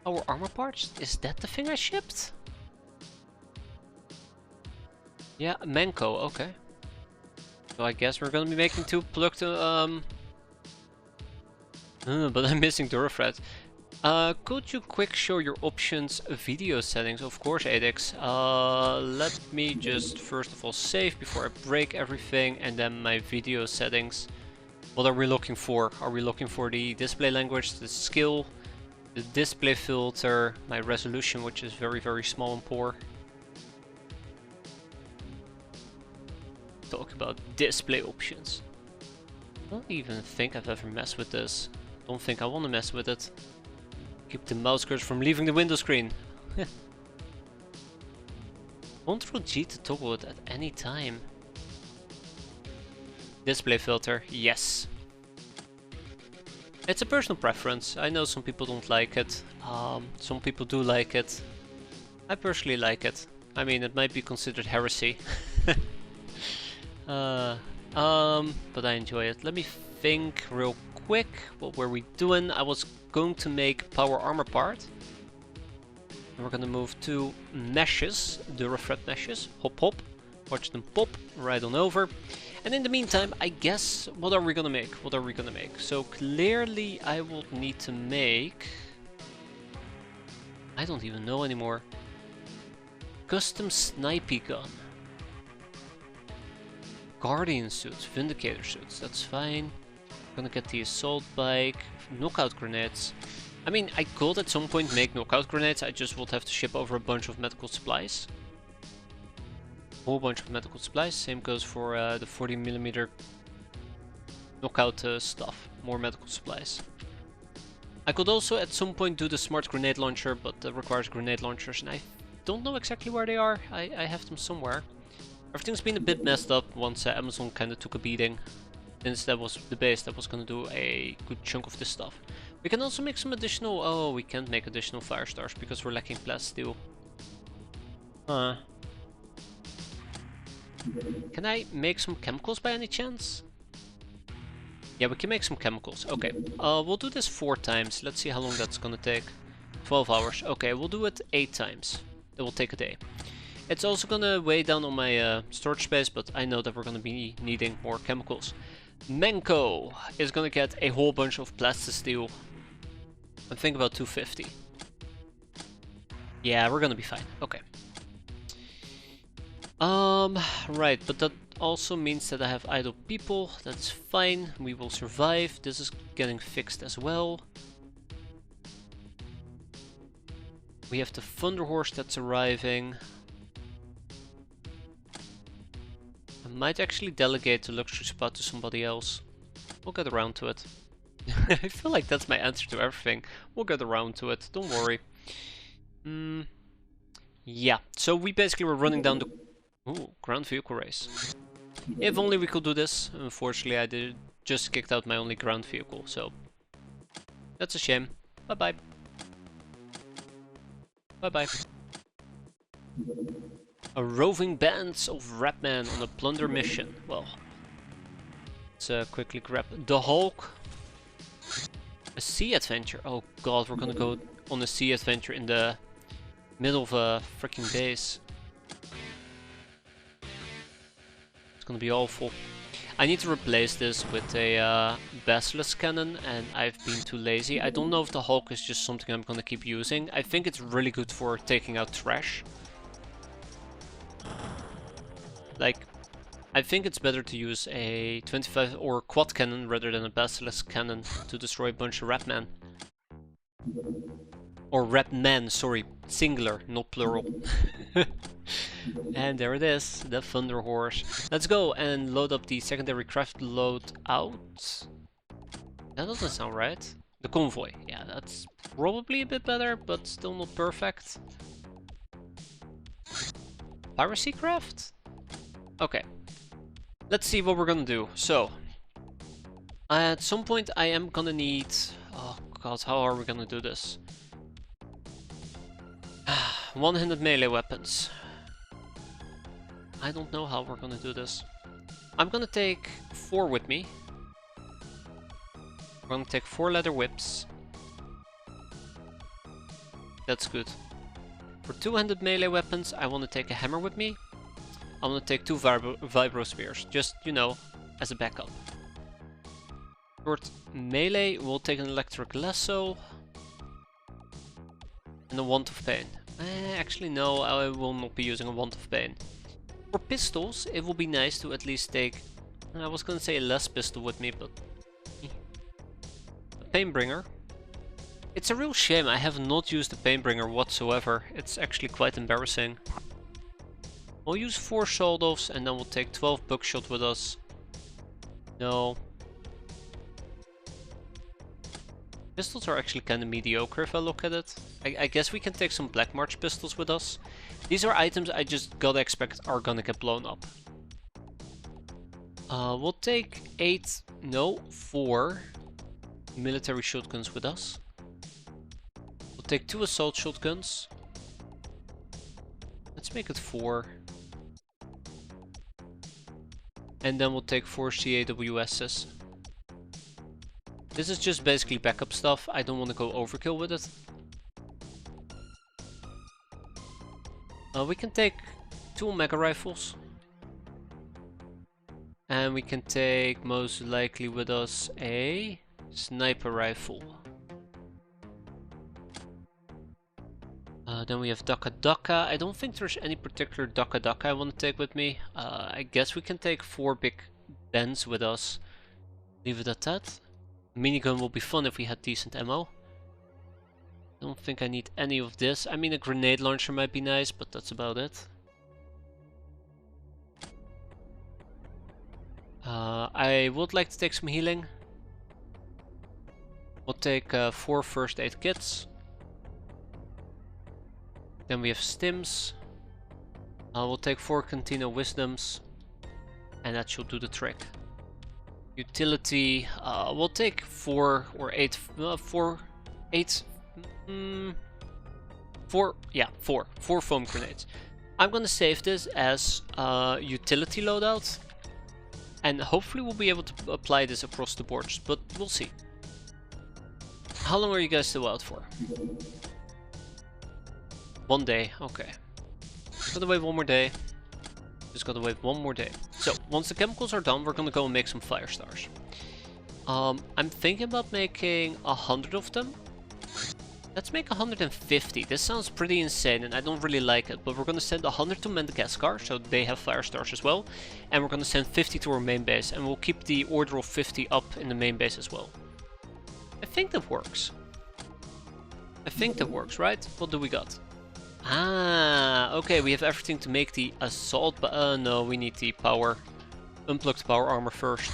Our armor parts? Is that the thing I shipped? Yeah, Manco, okay. So I guess we're gonna be making 2 plugged, but I'm missing Durafred. Could you quick show your options video settings? Of course, Adix. Let me just first of all save before I break everything, and then my video settings. What are we looking for? Are we looking for the display language, the skill, the display filter, my resolution, which is very, very small and poor? Talk about display options. I don't even think I've ever messed with this. Don't think I want to mess with it. Keep the mouse cursor from leaving the window screen. Ctrl G to toggle it at any time. Display filter, yes. It's a personal preference. I know some people don't like it. Some people do like it. I personally like it. I mean, it might be considered heresy. But I enjoy it. Let me think real quick. What were we doing? I was going to make power armor part. And we're gonna move 2 meshes, Durafred meshes. Hop hop. Watch them pop right on over. And in the meantime, I guess, what are we gonna make? So clearly I will need to make... I don't even know anymore. Custom snipey gun. Guardian suits, Vindicator suits, that's fine. Gonna get the assault bike, knockout grenades. I mean, I could at some point make knockout grenades, I just would have to ship over a bunch of medical supplies. Whole bunch of medical supplies, same goes for the 40mm knockout stuff, more medical supplies. I could also at some point do the smart grenade launcher, but that requires grenade launchers, and I don't know exactly where they are. I have them somewhere. Everything's been a bit messed up once Amazon kind of took a beating, since that was the base that was going to do a good chunk of this stuff. We can also make some additional... Oh, we can't make additional fire stars because we're lacking plasteel. Huh. Can I make some chemicals by any chance? Yeah, we can make some chemicals. Okay, we'll do this 4 times. Let's see how long that's gonna take. 12 hours. Okay, we'll do it 8 times. It will take a day. It's also gonna weigh down on my storage space, but I know that we're gonna be needing more chemicals. Menko is gonna get a whole bunch of plastisteel. I think about 250. Yeah, we're gonna be fine. Okay. Right, but that also means that I have idle people. That's fine. We will survive. This is getting fixed as well. We have the Thunder Horse that's arriving. I might actually delegate the luxury spot to somebody else. We'll get around to it. I feel like that's my answer to everything. We'll get around to it. Don't worry. Yeah, so we basically were running down the... Ooh, ground vehicle race. If only we could do this. Unfortunately, I just kicked out my only ground vehicle, so... That's a shame. Bye-bye. Bye-bye. A roving band of rapmen on a plunder mission. Well, let's quickly grab the Hulk. A sea adventure. Oh god, we're gonna go on a sea adventure in the middle of a freaking base. It's gonna be awful. I need to replace this with a basilisk cannon, and I've been too lazy. I don't know if the Hulk is just something I'm gonna keep using. I think it's really good for taking out trash. Like, I think it's better to use a 25 or quad cannon rather than a basilisk cannon to destroy a bunch of rapmen. Or rapmen, sorry, singular, not plural. And there it is, the Thunder Horse. Let's go and load up the secondary craft load out. That doesn't sound right. The convoy, yeah, that's probably a bit better, but still not perfect. Piracy craft? Okay. Let's see what we're gonna do. So, at some point I am gonna need... Oh god, how are we gonna do this? One-handed melee weapons. I don't know how we're gonna do this. I'm gonna take 4 with me. We're gonna take 4 leather whips. That's good. For 2-handed melee weapons, I want to take a hammer with me. I want to take 2 vibro spears, just, you know, as a backup. Short melee, we'll take an electric lasso. And a wand of pain. Actually no, I will not be using a wand of pain. For pistols, it will be nice to at least take... I was gonna say a less pistol with me, but... A painbringer. It's a real shame I have not used the painbringer whatsoever. It's actually quite embarrassing. We'll use 4 sawed-offs and then we'll take 12 buckshot with us. No. Pistols are actually kind of mediocre if I look at it. I guess we can take some Black March pistols with us. These are items I just gotta expect are gonna get blown up. We'll take 4 military shotguns with us. We'll take 2 assault shotguns. Let's make it 4. And then we'll take 4 CAWSs. This is just basically backup stuff. I don't want to go overkill with it. We can take 2 Omega rifles. And we can take most likely with us a sniper rifle. Then we have Daka Daka. I don't think there's any particular Daka Daka I want to take with me. I guess we can take 4 big Bens with us. Leave it at that. Minigun will be fun if we had decent ammo. I don't think I need any of this. I mean, a grenade launcher might be nice, but that's about it. I would like to take some healing. We'll take 4 first aid kits. Then we have stims. We'll take 4 Cantina Wisdoms. And that should do the trick. Utility, we'll take 4 or 8, 4 foam grenades. I'm gonna save this as utility loadout, and hopefully we'll be able to apply this across the boards, but we'll see. How long are you guys still out for? 1 day, okay. Gotta wait 1 more day. Just gotta wait 1 more day. So, once the chemicals are done, we're gonna go and make some fire stars. I'm thinking about making 100 of them. Let's make 150. This sounds pretty insane and I don't really like it, but we're gonna send 100 to Madagascar, so they have fire stars as well. And we're gonna send 50 to our main base, and we'll keep the order of 50 up in the main base as well. I think that works. I think that works, right? What do we got? Ah, okay, we have everything to make the assault, but no, we need the power, unplugged power armor first.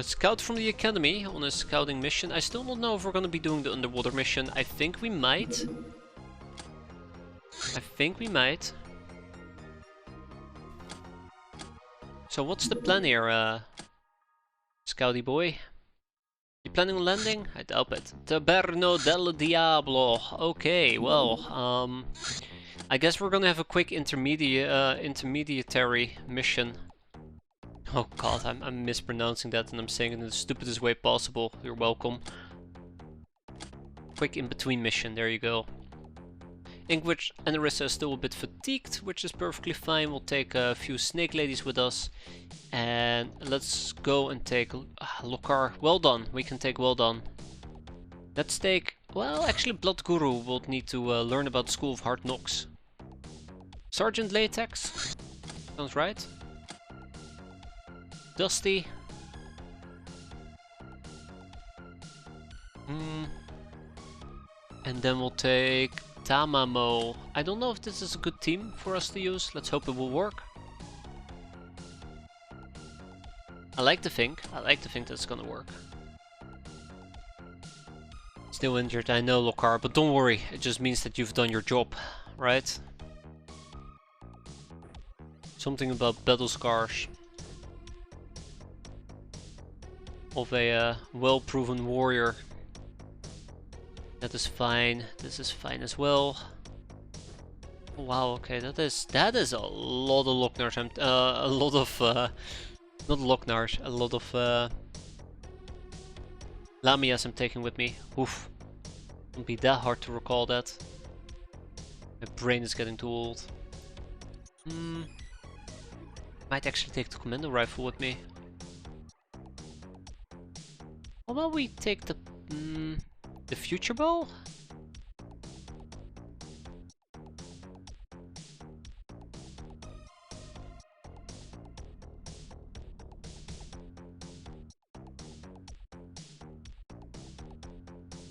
Scout from the academy on a scouting mission. I still don't know if we're gonna be doing the underwater mission. I think we might. So what's the plan here, Scouty boy? You planning on landing? I doubt it. Taberno del Diablo. Okay, well, I guess we're gonna have a quick intermediary mission. Oh god, I'm mispronouncing that and I'm saying it in the stupidest way possible. You're welcome. Quick in-between mission, there you go. Ingrid and Arissa is still a bit fatigued, which is perfectly fine. We'll take a few snake ladies with us. And let's go and take Lokar. Well done, we can take well done. Let's take, well, actually Blood Guru will need to learn about School of Hard Knocks. Sergeant Latex. Sounds right. Dusty. And then we'll take Tamamo. I don't know if this is a good team for us to use. Let's hope it will work. I like to think that's gonna work. Still injured, I know, Lokar, but don't worry. It just means that you've done your job, right? Something about battle scars of a well-proven warrior. That is fine. This is fine as well. Oh, wow. Okay, that is a lot of Locknars. A lot of not Locknars. A lot of Lamias I'm taking with me. Oof. Won't be that hard to recall that. My brain is getting too old. Might actually take the commando rifle with me. How about we take the future bow?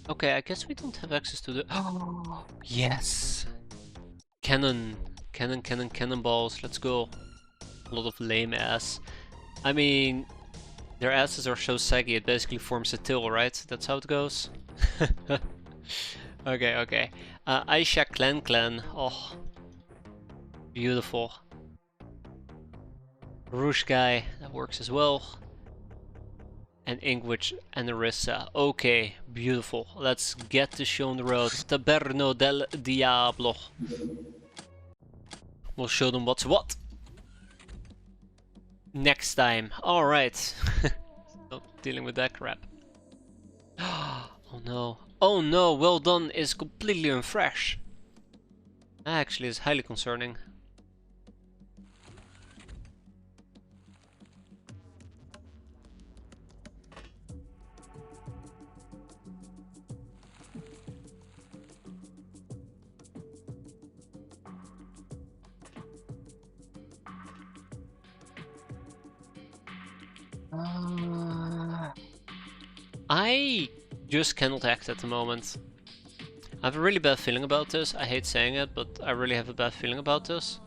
Okay, I guess we don't have access to the... Oh, yes! Cannonballs, let's go. A lot of lame ass. I mean, their asses are so saggy it basically forms a tail, right? That's how it goes. Okay. Aisha Clan. Oh, beautiful. Roosh guy, that works as well. And Ingwich and Arissa. Okay, beautiful. Let's get the show on the road. Taberno del Diablo. We'll show them what's what. Next time. Alright. Not dealing with that crap. Oh no. Oh no, well done is completely unfresh. That actually is highly concerning. I just cannot act at the moment. I have a really bad feeling about this. I hate saying it, but I really have a bad feeling about this.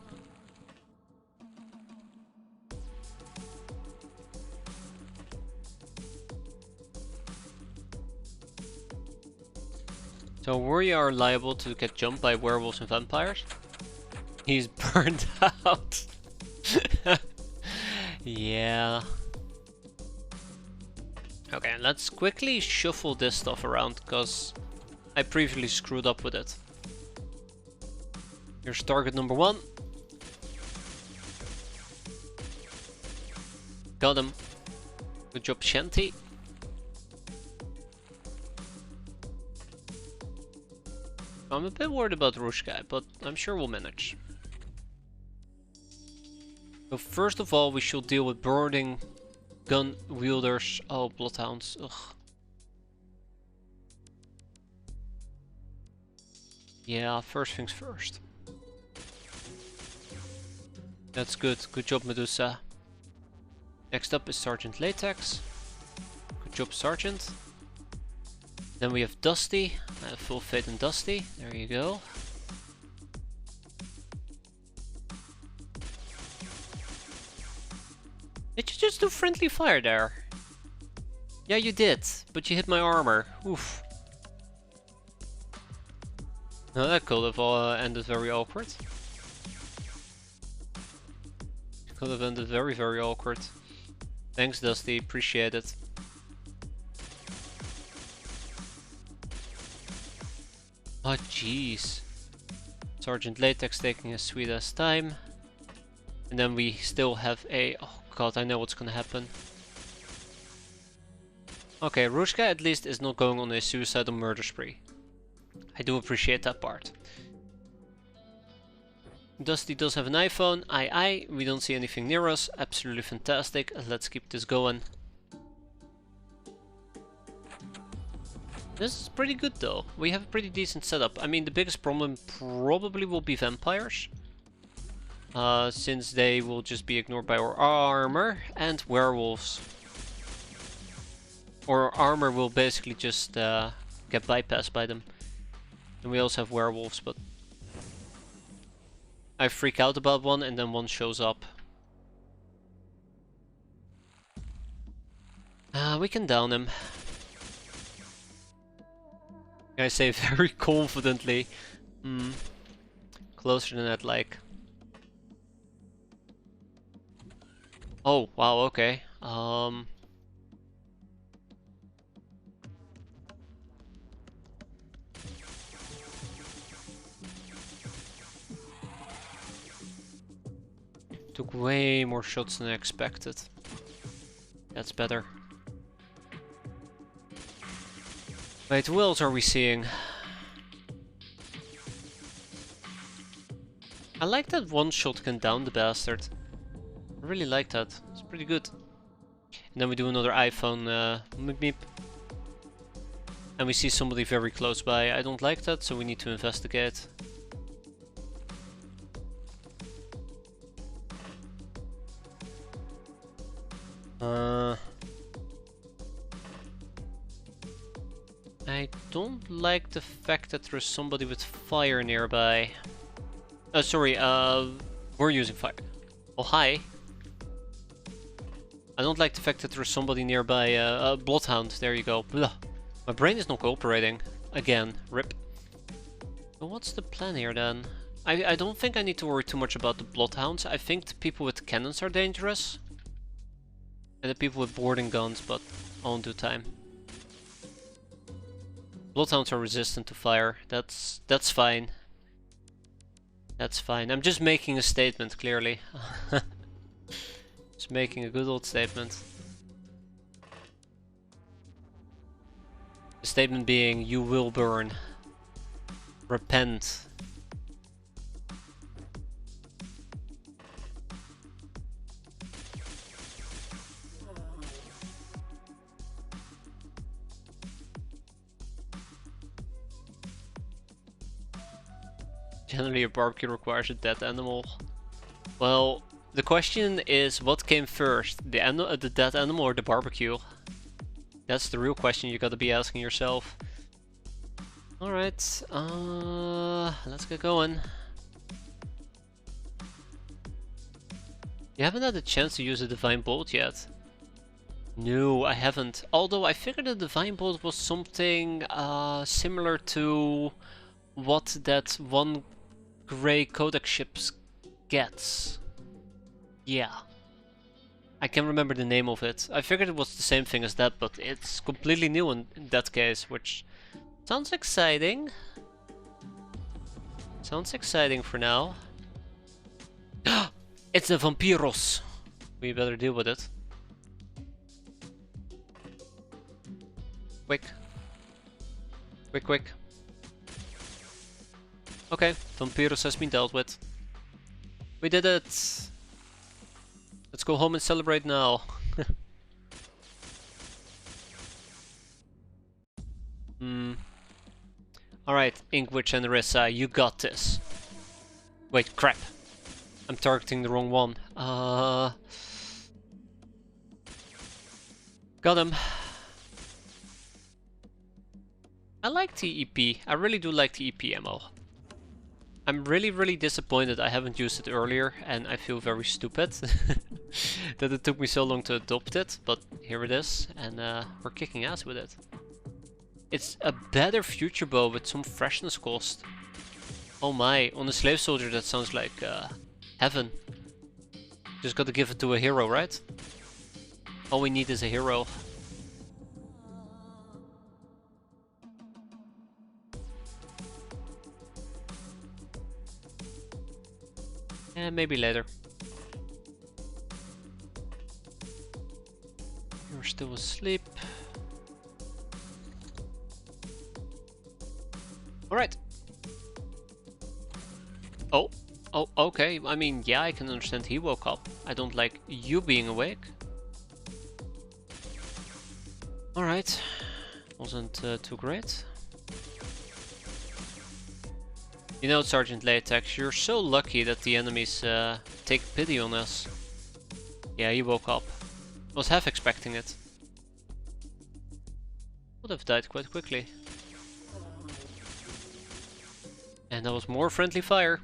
So we are liable to get jumped by werewolves and vampires. He's burned out. Yeah. Okay, let's quickly shuffle this stuff around, because I previously screwed up with it. Here's target number 1. Got him. Good job, Shanty. I'm a bit worried about Roosh guy, but I'm sure we'll manage. So first of all, we should deal with burning gun wielders. Oh, bloodhounds. Ugh. Yeah, first things first. That's good. Good job, Medusa. Next up is Sergeant Latex. Good job, Sergeant. Then we have Dusty. I have full faith in Dusty. There you go. Did you just do friendly fire there? Yeah, you did, but you hit my armor. Oof. No, that could have ended very awkward. Could have ended very, very awkward. Thanks, Dusty. Appreciate it. Oh, jeez. Sergeant Latex taking his sweet ass time. And then we still have a... Oh god, I know what's gonna happen. Okay, Rushka at least is not going on a suicidal murder spree. I do appreciate that part. Dusty does have an iPhone. Aye, we don't see anything near us. Absolutely fantastic. Let's keep this going. This is pretty good though. We have a pretty decent setup. I mean, the biggest problem probably will be vampires. since they will just be ignored by our armor and werewolves. Or armor will basically just get bypassed by them. And we also have werewolves, but I freak out about one and then one shows up. We can down him. I say very confidently. Closer than that, like. Oh, wow, okay. Took way more shots than I expected. That's better. Wait, who else are we seeing? I like that one shot can down the bastard. I really like that. It's pretty good. And then we do another iPhone meep meep. And we see somebody very close by. I don't like that, so we need to investigate. I don't like the fact that there's somebody with fire nearby. Sorry, we're using fire. Oh, hi. I don't like the fact that there's somebody nearby. A bloodhound, there you go. Blah. My brain is not cooperating. Again, rip. So what's the plan here then? I don't think I need to worry too much about the bloodhounds. I think the people with cannons are dangerous. And the people with boarding guns, but all in due time. Bloodhounds are resistant to fire. That's fine. That's fine. I'm just making a statement, clearly. Just making a good old statement. The statement being, you will burn. Repent. Generally, a barbecue requires a dead animal. Well, the question is, what came first? The dead animal or the barbecue? That's the real question you gotta be asking yourself. Alright, let's get going. You haven't had a chance to use a Divine Bolt yet. No, I haven't. Although I figured the Divine Bolt was something similar to what that one Grey Codex ships gets. Yeah. I can't remember the name of it. I figured it was the same thing as that, but it's completely new in that case, which sounds exciting. Sounds exciting for now. It's the Vampiros! We better deal with it. Quick. Quick, quick. Okay, Vampiros has been dealt with. We did it! Let's go home and celebrate now. Alright, Inkwitch and Rissa, you got this. Wait, crap. I'm targeting the wrong one. Got him. I like TEP. I really do like TEP ammo. I'm really disappointed I haven't used it earlier, and I feel very stupid that it took me so long to adopt it, but here it is, and we're kicking ass with it. It's a better future bow with some freshness cost. Oh my, on a slave soldier that sounds like heaven. Just gotta give it to a hero, right? All we need is a hero. Eh, maybe later. You're still asleep. Alright. Oh, okay. I mean, yeah, I can understand he woke up. I don't like you being awake. Alright. Wasn't too great. You know, Sergeant Latex, you're so lucky that the enemies take pity on us. Yeah, he woke up. Was half expecting it. Would have died quite quickly. And that was more friendly fire.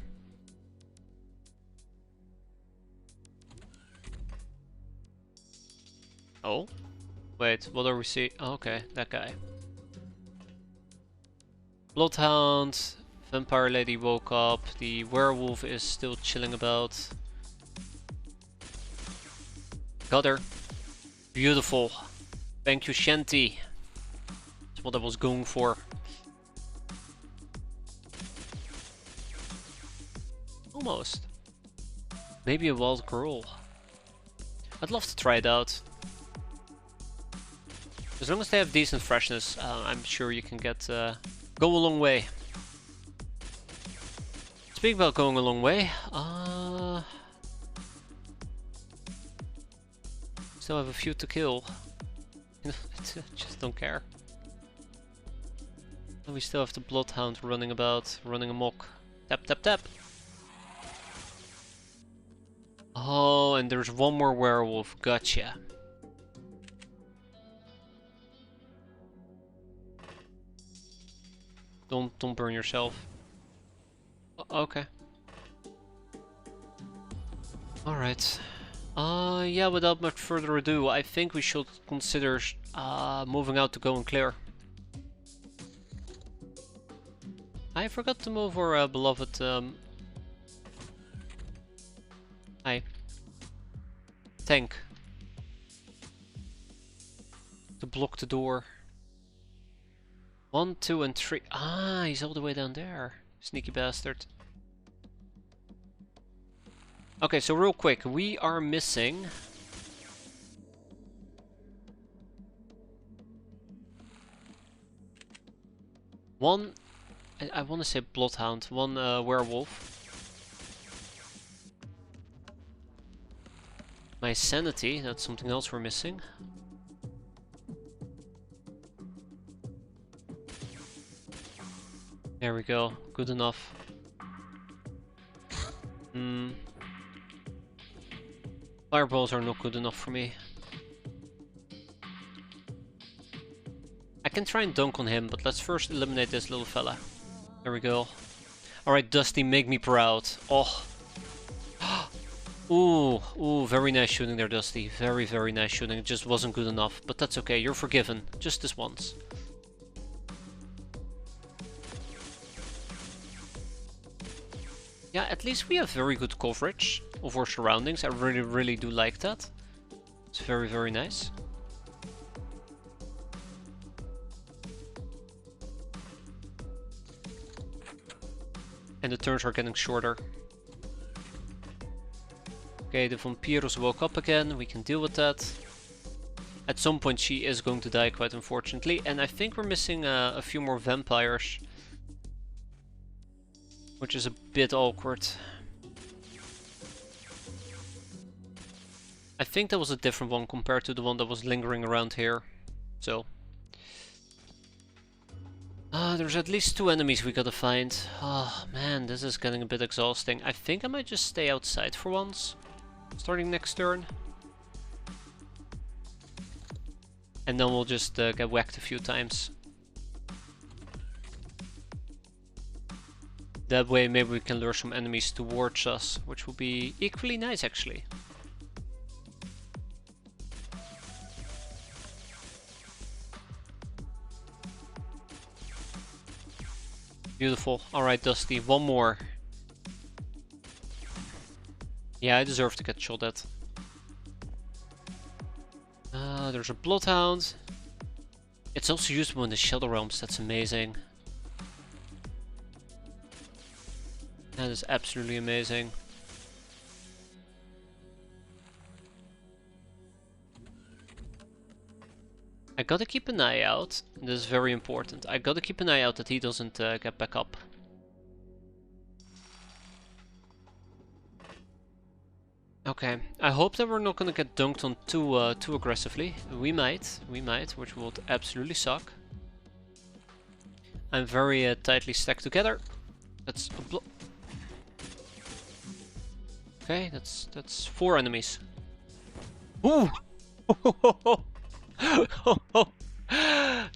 Oh? Wait, what are we seeing? Oh, okay, that guy. Bloodhound. Vampire lady woke up. The werewolf is still chilling about. Got her. Beautiful. Thank you, Shanty. That's what I was going for. Almost. Maybe a wild girl. I'd love to try it out. As long as they have decent freshness, I'm sure you can get go a long way. Speaking about going a long way, still have a few to kill. You know, I just don't care. And we still have the Bloodhound running about, running amok. Tap, tap, tap. Oh, and there's one more werewolf. Gotcha. Don't burn yourself. Okay. Alright. Yeah, without much further ado, I think we should consider moving out to go and clear. I forgot to move our beloved tank to block the door. 1, 2, and 3. Ah, he's all the way down there. Sneaky bastard. Okay, so real quick, we are missing one. I want to say Bloodhound, one werewolf. My sanity, that's something else we're missing. There we go, good enough. Fireballs are not good enough for me. I can try and dunk on him, but let's first eliminate this little fella. There we go. Alright, Dusty, make me proud. Oh. Ooh, very nice shooting there, Dusty. Very, very nice shooting. It just wasn't good enough, but that's okay. You're forgiven. Just this once. Yeah, at least we have very good coverage of our surroundings. I really, really do like that. It's very, very nice. And the turns are getting shorter. Okay, the vampiros woke up again. We can deal with that. At some point she is going to die, quite unfortunately. And I think we're missing a few more vampires. Which is a bit awkward. I think that was a different one compared to the one that was lingering around here. So. There's at least 2 enemies we gotta find. Oh man, this is getting a bit exhausting. I think I might just stay outside for once. Starting next turn. And then we'll just get whacked a few times. That way maybe we can lure some enemies towards us, which will be equally nice actually. Beautiful. Alright, Dusty, one more. Yeah, I deserve to get shot at. There's a Bloodhound. It's also usable in the Shadow Realms, that's amazing. That is absolutely amazing. I gotta keep an eye out. This is very important. I gotta keep an eye out that he doesn't get back up. Okay, I hope that we're not gonna get dunked on too aggressively. We might, which would absolutely suck. I'm very tightly stacked together. That's a block. Okay, that's 4 enemies. Ooh!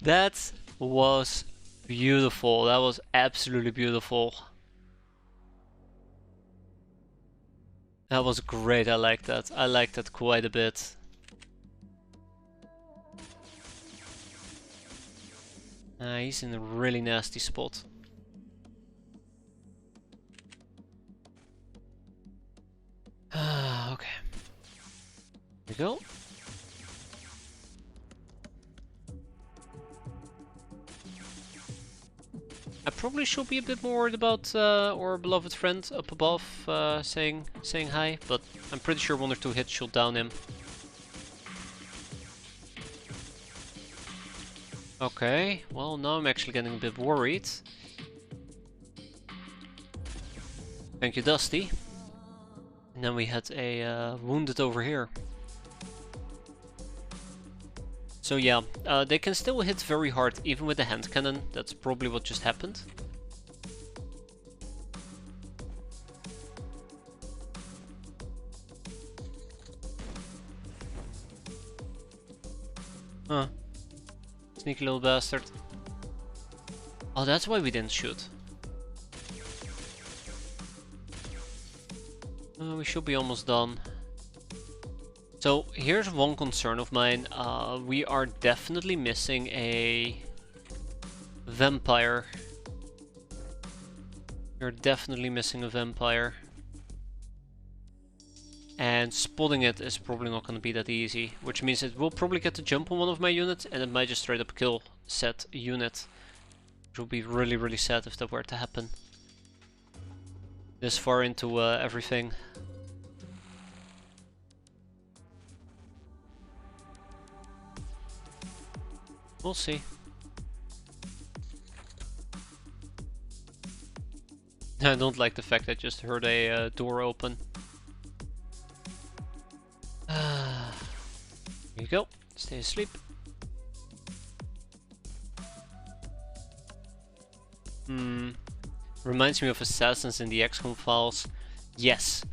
That was beautiful. That was absolutely beautiful. That was great. I like that. I like that quite a bit. He's in a really nasty spot. Okay. Here we go. I probably should be a bit more worried about our beloved friend up above saying hi, but I'm pretty sure 1 or 2 hits should down him. Okay, well now I'm actually getting a bit worried. Thank you, Dusty. And then we had a wounded over here. So yeah, they can still hit very hard, even with the hand cannon. That's probably what just happened. Huh. Sneaky little bastard. Oh, that's why we didn't shoot. We should be almost done. So here's one concern of mine. We are definitely missing a vampire. We're definitely missing a vampire. And spotting it is probably not going to be that easy, which means it will probably get the jump on one of my units and it might just straight up kill said unit. Which would be really, really sad if that were to happen. This far into everything. We'll see. I don't like the fact I just heard a door open. Here you go. Stay asleep. Reminds me of Assassins in the XCOM files. Yes.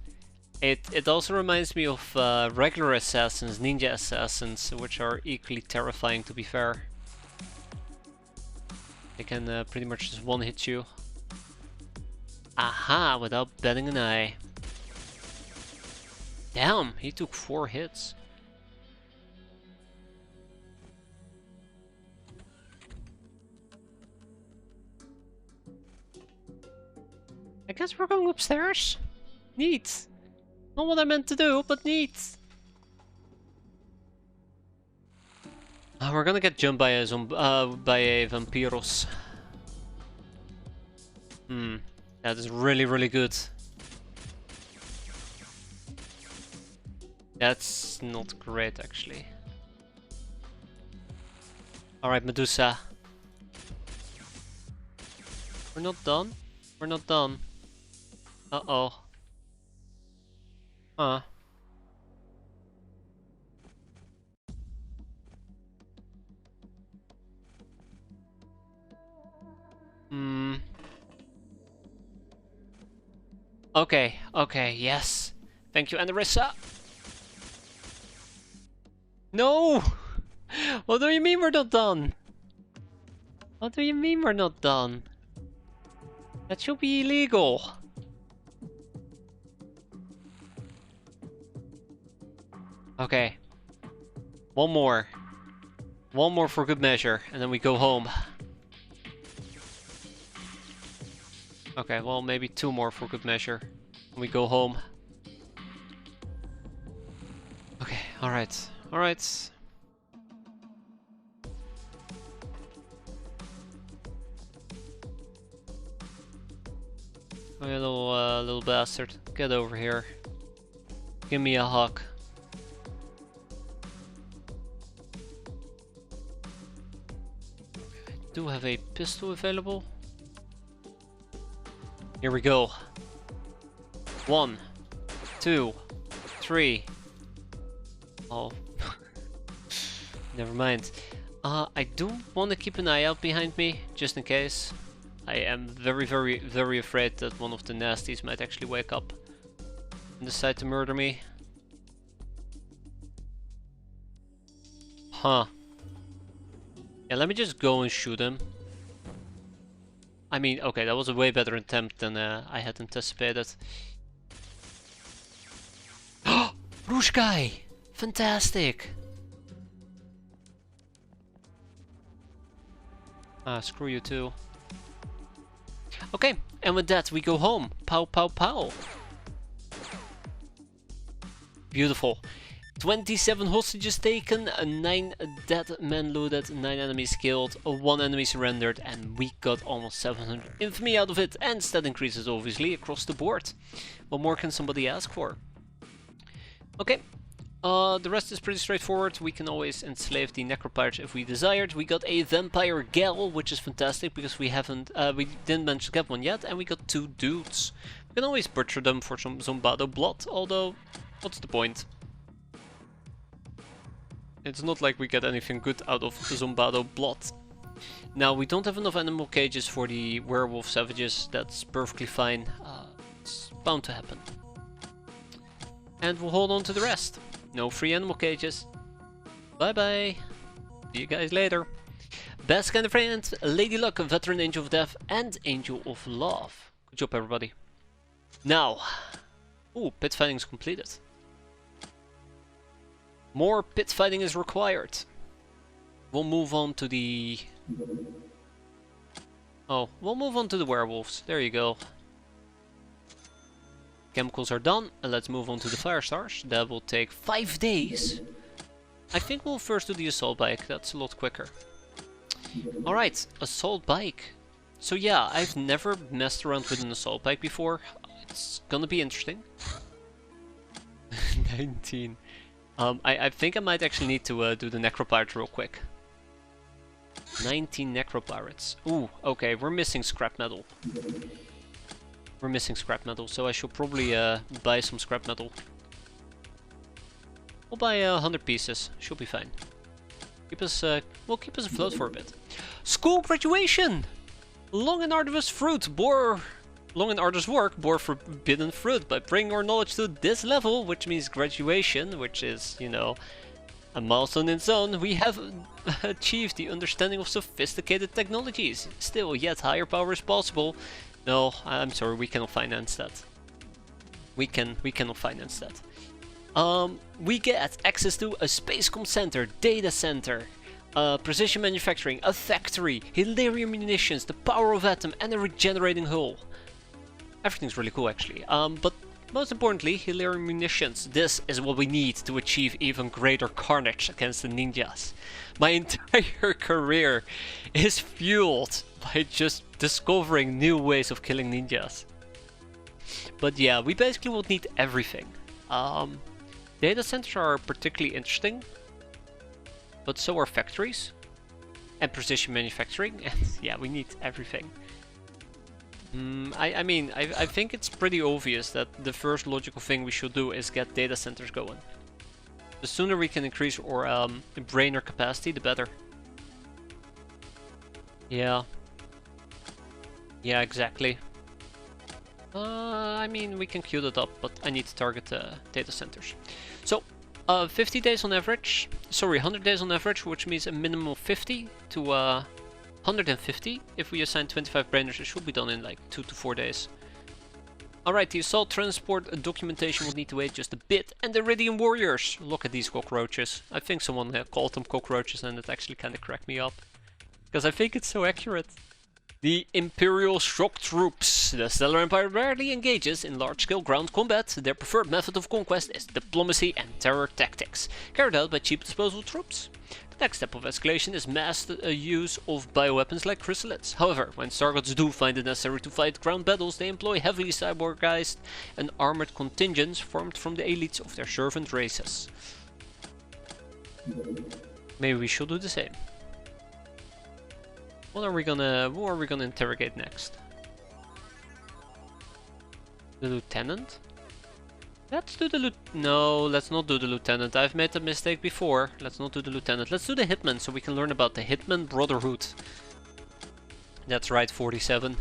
It also reminds me of regular assassins, ninja assassins, which are equally terrifying to be fair. They can pretty much just one-hit you. Aha, without batting an eye. Damn, he took 4 hits. I guess we're going upstairs. Neat. Not what I meant to do, but neat. We're gonna get jumped by a vampiros. That is really, really good. That's not great, actually. Alright, Medusa. We're not done? We're not done. Uh-oh. Huh. Okay, okay, yes. Thank you, Anarissa. No! What do you mean we're not done? What do you mean we're not done? That should be illegal. Okay. One more. One more for good measure, and then we go home. Okay, well, maybe 2 more for good measure. And we go home. Okay, alright. Alright. Oh, you little bastard. Get over here. Give me a hug. I do have a pistol available. Here we go. 1, 2, 3. Oh. Never mind. I do want to keep an eye out behind me, just in case. I am very, very, very afraid that one of the nasties might actually wake up and decide to murder me. Huh. Yeah, let me just go and shoot him. I mean, okay, that was a way better attempt than I had anticipated. Rouge guy! Fantastic! Ah, screw you too. Okay, and with that we go home. Pow, pow, pow. Beautiful. 27 hostages taken, 9 dead men looted, 9 enemies killed, 1 enemy surrendered, and we got almost 700 infamy out of it, and stat increases obviously across the board. What more can somebody ask for? Okay, the rest is pretty straightforward. We can always enslave the necropirates if we desired. We got a vampire gal, which is fantastic because we didn't manage to get one yet, and we got 2 dudes. We can always butcher them for some Zombado blood, although what's the point? It's not like we get anything good out of Zombado blood. Now, we don't have enough animal cages for the werewolf savages. That's perfectly fine. It's bound to happen. And we'll hold on to the rest. No free animal cages. Bye bye. See you guys later. Best kind of friend, Lady Luck, Veteran Angel of Death, and Angel of Love. Good job, everybody. Now, ooh, pit fighting is completed. More pit fighting is required. We'll move on to the... Oh, we'll move on to the werewolves. There you go. Chemicals are done, and let's move on to the fire stars. That will take 5 days. I think we'll first do the assault bike. That's a lot quicker. Alright, assault bike. So yeah, I've never messed around with an assault bike before. It's gonna be interesting. 19. I think I might actually need to do the necropirates real quick. 19 necropirates. Ooh, okay, we're missing scrap metal. We're missing scrap metal, so I should probably buy some scrap metal. We'll buy 100 pieces, should be fine. Keep us, will keep us afloat for a bit. School graduation! Long and arduous work bore forbidden fruit by bringing our knowledge to this level, which means graduation, which is, you know, a milestone in its own. We have achieved the understanding of sophisticated technologies. Still, yet higher power is possible. No, I'm sorry, we cannot finance that. We cannot finance that. We get access to a Spacecom center, data center, precision manufacturing, a factory, Hilarium munitions, the power of atom, and a regenerating hull. Everything's really cool actually, but most importantly, Hilarium munitions. This is what we need to achieve even greater carnage against the ninjas. My entire career is fueled by just discovering new ways of killing ninjas. But yeah, we basically will need everything. Data centers are particularly interesting, but so are factories and precision manufacturing, and yeah, we need everything. I mean, I think it's pretty obvious that the first logical thing we should do is get data centers going. The sooner we can increase our brainer capacity, the better. Yeah. Yeah, exactly. I mean, we can queue that up, but I need to target data centers. So, 50 days on average. Sorry, 100 days on average, which means a minimum of 50 to 150. If we assign 25 brainers, it should be done in like 2 to 4 days. Alright, the assault transport documentation will need to wait just a bit. And the Iridium warriors. Look at these cockroaches. I think someone called them cockroaches and it actually kind of cracked me up. Because I think it's so accurate. The Imperial Shock Troops. The Stellar Empire rarely engages in large-scale ground combat. Their preferred method of conquest is diplomacy and terror tactics, carried out by cheap disposable troops. The next step of escalation is mass use of bioweapons like chrysalids. However, when Stargods do find it necessary to fight ground battles, they employ heavily cyborgized and armored contingents formed from the elites of their servant races. Maybe we should do the same. What are we gonna interrogate next? The lieutenant? Let's do the No, let's not do the lieutenant. I've made a mistake before. Let's not do the lieutenant. Let's do the hitman so we can learn about the Hitman Brotherhood. That's right, 47.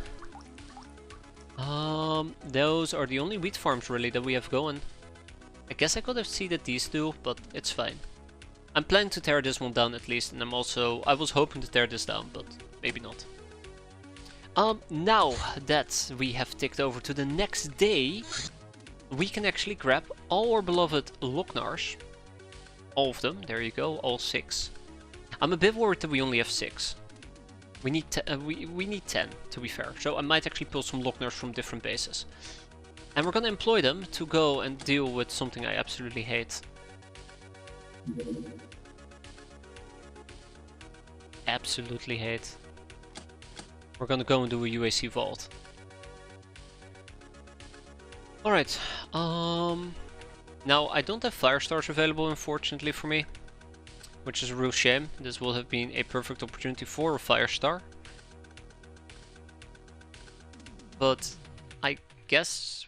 Those are the only wheat farms really that we have going. I guess I could have seeded these two, but it's fine. I'm planning to tear this one down at least, and I was hoping to tear this down, but maybe not. Now that we have ticked over to the next day, we can actually grab all our beloved Locknars. All of them, there you go, all 6. I'm a bit worried that we only have 6. We need we need 10, to be fair, so I might actually pull some Locknars from different bases. And we're gonna employ them to go and deal with something I absolutely hate. Absolutely hate. We're gonna go and do a UAC vault. Alright, now I don't have fire stars available unfortunately for me, which is a real shame. This will have been a perfect opportunity for a fire star. But I guess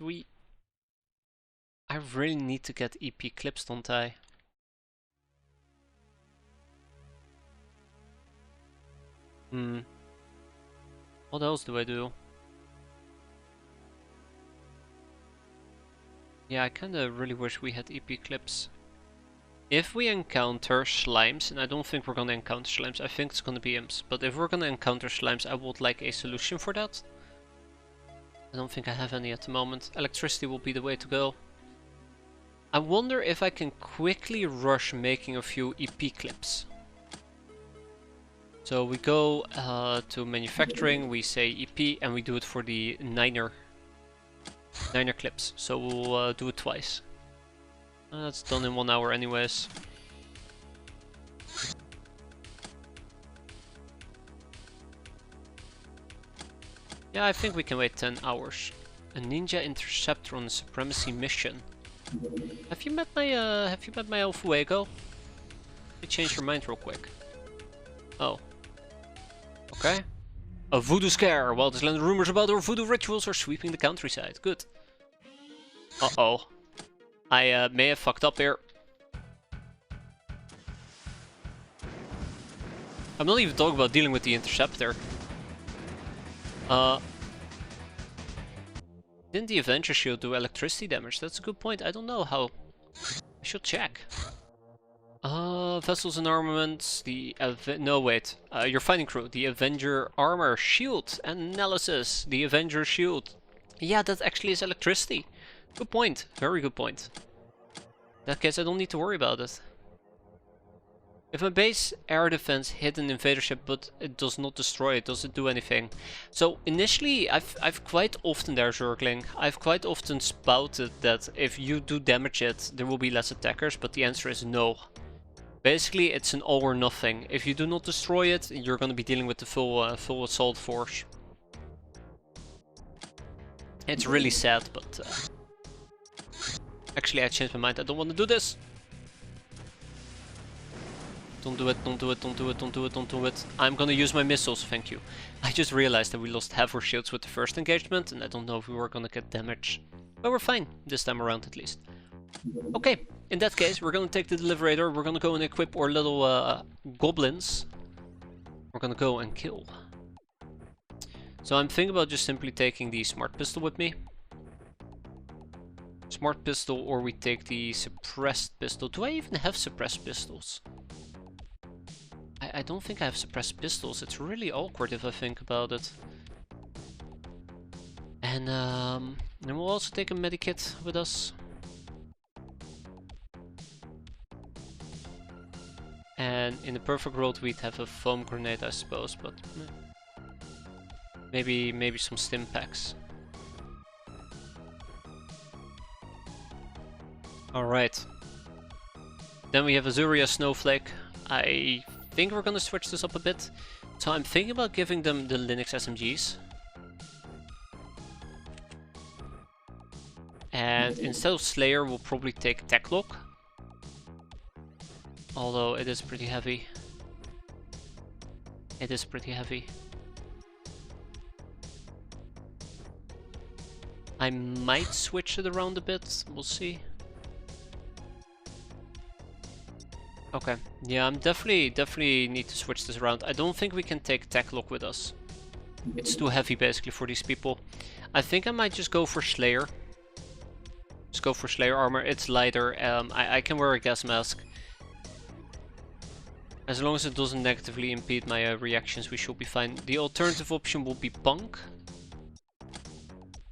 I really need to get EP clips, don't I? What else do I do? Yeah, I kinda really wish we had EP clips. If we encounter slimes, and I don't think we're gonna encounter slimes, I think it's gonna be imps, but if we're gonna encounter slimes, I would like a solution for that. I don't think I have any at the moment. Electricity will be the way to go. I wonder if I can quickly rush making a few EP clips. So we go to manufacturing, we say EP, and we do it for the 9er clips. So we'll do it twice. That's done in 1 hour anyways. Yeah, I think we can wait 10 hours. A ninja interceptor on a supremacy mission. Have you met my El Fuego? Let me change your mind real quick. Oh. Okay. A voodoo scare. Wildest rumors about our voodoo rituals are sweeping the countryside. Good. Uh-oh. I may have fucked up here. I'm not even talking about dealing with the interceptor. Didn't the Avenger shield do electricity damage? That's a good point. I don't know how. I should check. Vessels and armaments. No, wait. Your fighting crew. The Avenger armor shield analysis. The Avenger shield. Yeah, that actually is electricity. Good point. Very good point. In that case, I don't need to worry about it. If my base air defense hit an invader ship but it does not destroy it, does it do anything? So initially, I've quite often there, Zergling, I've quite often spouted that if you do damage it, there will be less attackers, but the answer is no. Basically, it's an all or nothing. If you do not destroy it, you're going to be dealing with the full assault force. It's really sad, but actually I changed my mind. I don't want to do this. Don't do it, don't do it, don't do it, don't do it, don't do it. I'm gonna use my missiles, thank you. I just realized that we lost half our shields with the first engagement, and I don't know if we were gonna get damage. But we're fine, this time around at least. Okay, in that case, we're gonna take the Deliberator, we're gonna go and equip our little goblins. We're gonna go and kill. So I'm thinking about just simply taking the Smart Pistol with me. Smart Pistol, or we take the Suppressed Pistol. Do I even have Suppressed Pistols? I don't think I have suppressed pistols. It's really awkward if I think about it. And then we'll also take a medikit with us. And in the perfect world we'd have a foam grenade, I suppose, but maybe some stim packs. Alright. Then we have Azuria Snowflake. I think we're gonna switch this up a bit. So I'm thinking about giving them the Linux SMGs. And instead of Slayer, we'll probably take Techlock. Although it is pretty heavy. It is pretty heavy. I might switch it around a bit, we'll see. Okay, yeah, I'm definitely need to switch this around. I don't think we can take Techlock with us. It's too heavy basically for these people. I think I might just go for Slayer. Just go for Slayer armor. It's lighter. I can wear a gas mask. As long as it doesn't negatively impede my reactions, we should be fine. The alternative option will be Punk.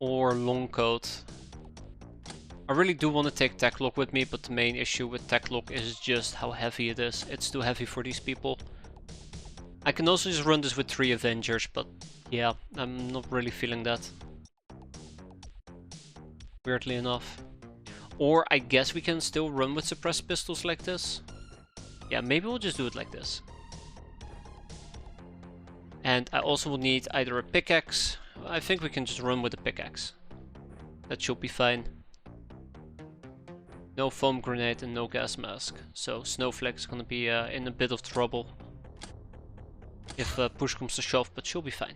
Or Long Coat. I really do want to take Tech Lock with me, but the main issue with Tech Lock is just how heavy it is. It's too heavy for these people. I can also just run this with 3 Avengers, but yeah, I'm not really feeling that. Weirdly enough. Or I guess we can still run with suppressed pistols like this. Yeah, maybe we'll just do it like this. And I also will need either a pickaxe. I think we can just run with a pickaxe. That should be fine. No foam grenade and no gas mask. So Snowflake is gonna be in a bit of trouble. If push comes to shove, but she'll be fine.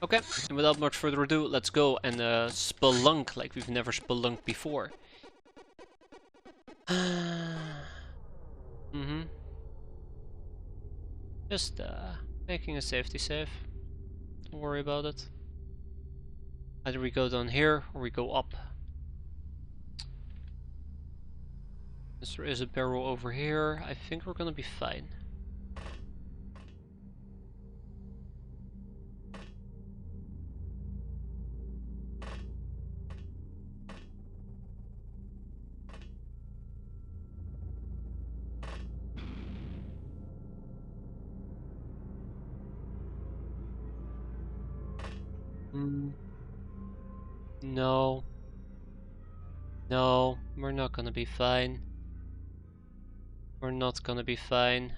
Okay, and without much further ado, let's go and spelunk like we've never spelunked before. Just making a safety save. Don't worry about it. Either we go down here or we go up. Since there is a barrel over here, I think we're gonna be fine. No. No, we're not gonna be fine. We're not gonna be fine.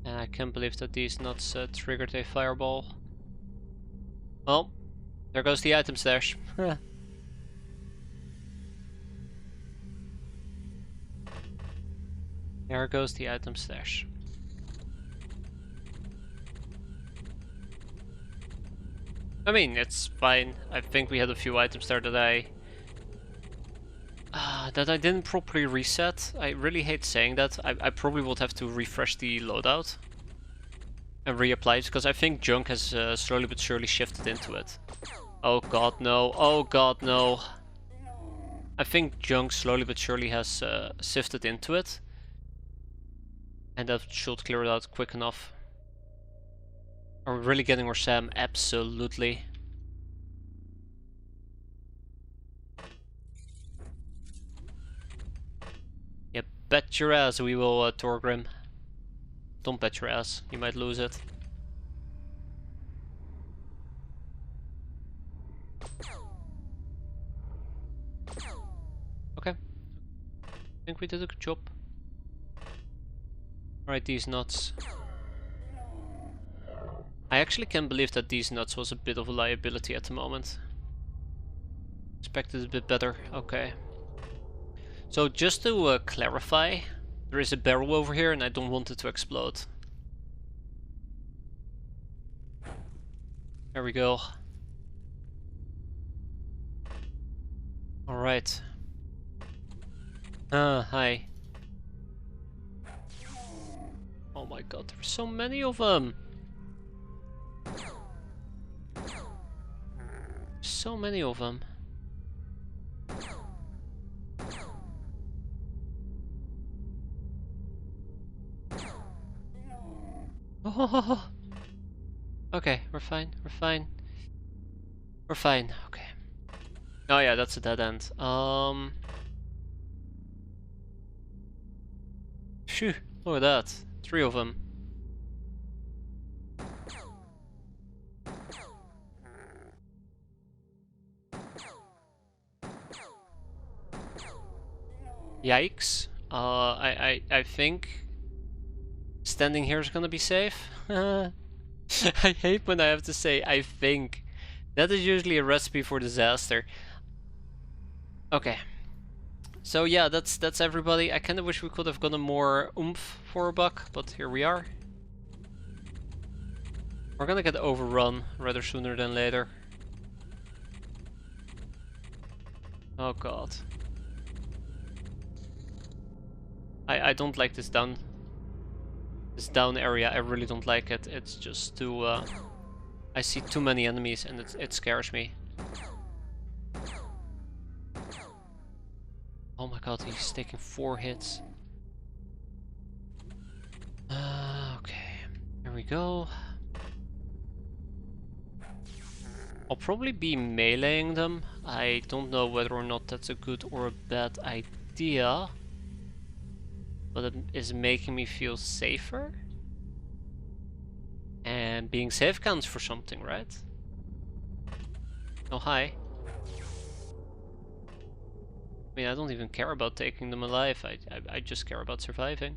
And I can't believe that these nuts triggered a fireball. Well, there goes the item stash. There goes the item stash. I mean, it's fine. I think we had a few items there that I didn't properly reset. I really hate saying that. I probably would have to refresh the loadout and reapply it, because I think junk has slowly but surely shifted into it. Oh god no, oh god no. I think junk slowly but surely has sifted into it. And that should clear it out quick enough. Are we really getting our Sam? Absolutely. Yeah, bet your ass we will, Torgrim. Don't bet your ass, you might lose it. Okay. I think we did a good job. Alright, these nuts. I actually can't believe that these nuts was a bit of a liability at the moment. Expected a bit better. Okay. So just to clarify, there is a barrel over here and I don't want it to explode. There we go. Alright. Hi. Oh my god, there's so many of them! So many of them. Oh. Okay, we're fine, we're fine. We're fine, okay. Oh yeah, that's a dead end. Phew, look at that. 3 of them. Yikes. I think standing here is gonna be safe. I hate when I have to say I think. That is usually a recipe for disaster. Okay. So yeah, that's everybody. I kinda wish we could have gotten more oomph for a buck, but here we are. We're gonna get overrun rather sooner than later. Oh god. I don't like this done. This down area, I really don't like it. It's just too... I see too many enemies and it scares me. Oh my god, he's taking 4 hits. Okay, here we go. I'll probably be meleeing them. I don't know whether or not that's a good or a bad idea. But it is making me feel safer. And being safe counts for something, right? Oh, hi. I mean, I don't even care about taking them alive. I just care about surviving.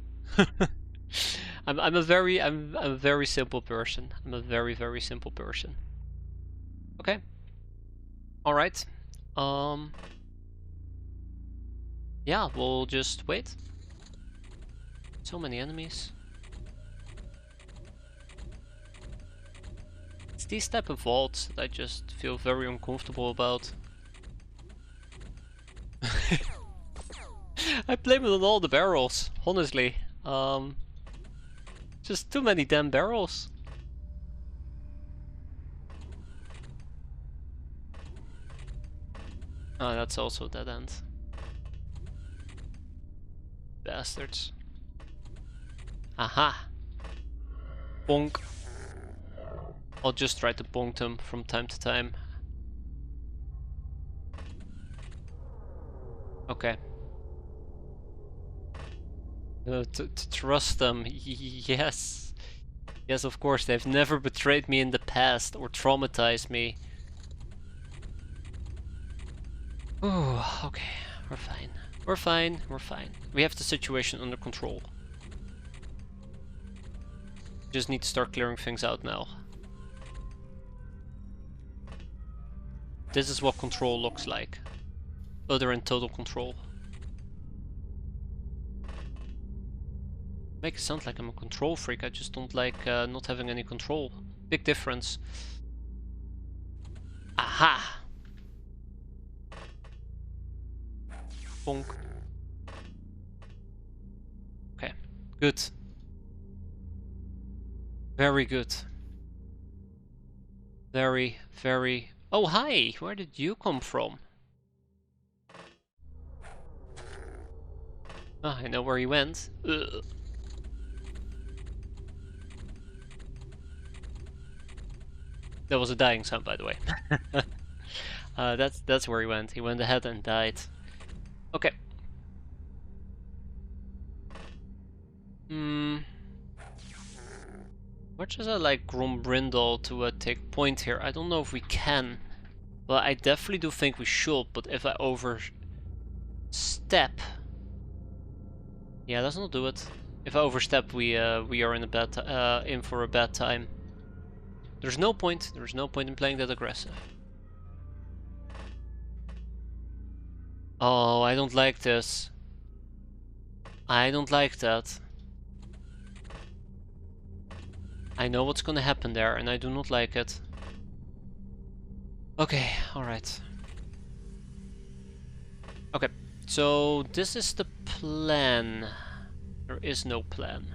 I'm a very simple person. I'm a very simple person. Okay. All right. Yeah, we'll just wait. So many enemies. It's these type of vaults that I just feel very uncomfortable about. I blame it on all the barrels, honestly. Just too many damn barrels. Oh, that's also a dead end. Bastards. Aha! Bonk. I'll just try to bonk them from time to time. Okay. To trust them, yes. Yes, of course, they've never betrayed me in the past or traumatized me. Ooh, okay, we're fine. We're fine, we're fine. We have the situation under control. Just need to start clearing things out now. This is what control looks like. Other in total control. Make it sound like I'm a control freak, I just don't like not having any control. Big difference. Aha! Bonk. Okay, good. Very good. Very... Oh, hi! Where did you come from? Oh, I know where he went. Ugh. That was a dying sound, by the way. That's where he went. He went ahead and died. Okay. Much as I like Grombrindal to take point here, I don't know if we can. Well, I definitely do think we should, but if I overstep... Yeah, let's not do it. If I overstep, we are in a bad in for a bad time. There's no point in playing that aggressive. Oh, I don't like this. I don't like that. I know what's gonna happen there, and I do not like it. Okay, alright. Okay, so this is the plan. There is no plan.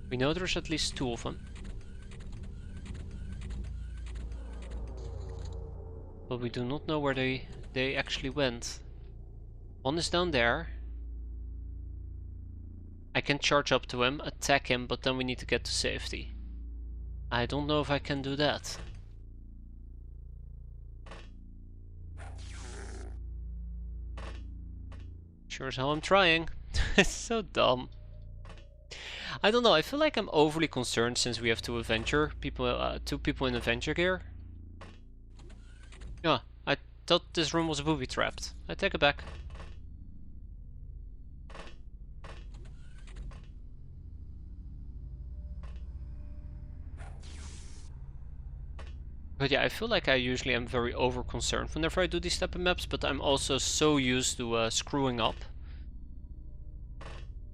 We know there's at least 2 of them. But we do not know where they actually went. One is down there. I can charge up to him, attack him, but then we need to get to safety. I don't know if I can do that. Sure as hell I'm trying. It's so dumb. I don't know, I feel like I'm overly concerned since we have 2 people, 2 people in adventure gear. Yeah, I thought this room was booby trapped. I take it back. But yeah, I feel like I usually am very over concerned whenever I do these type of maps, but I'm also so used to screwing up.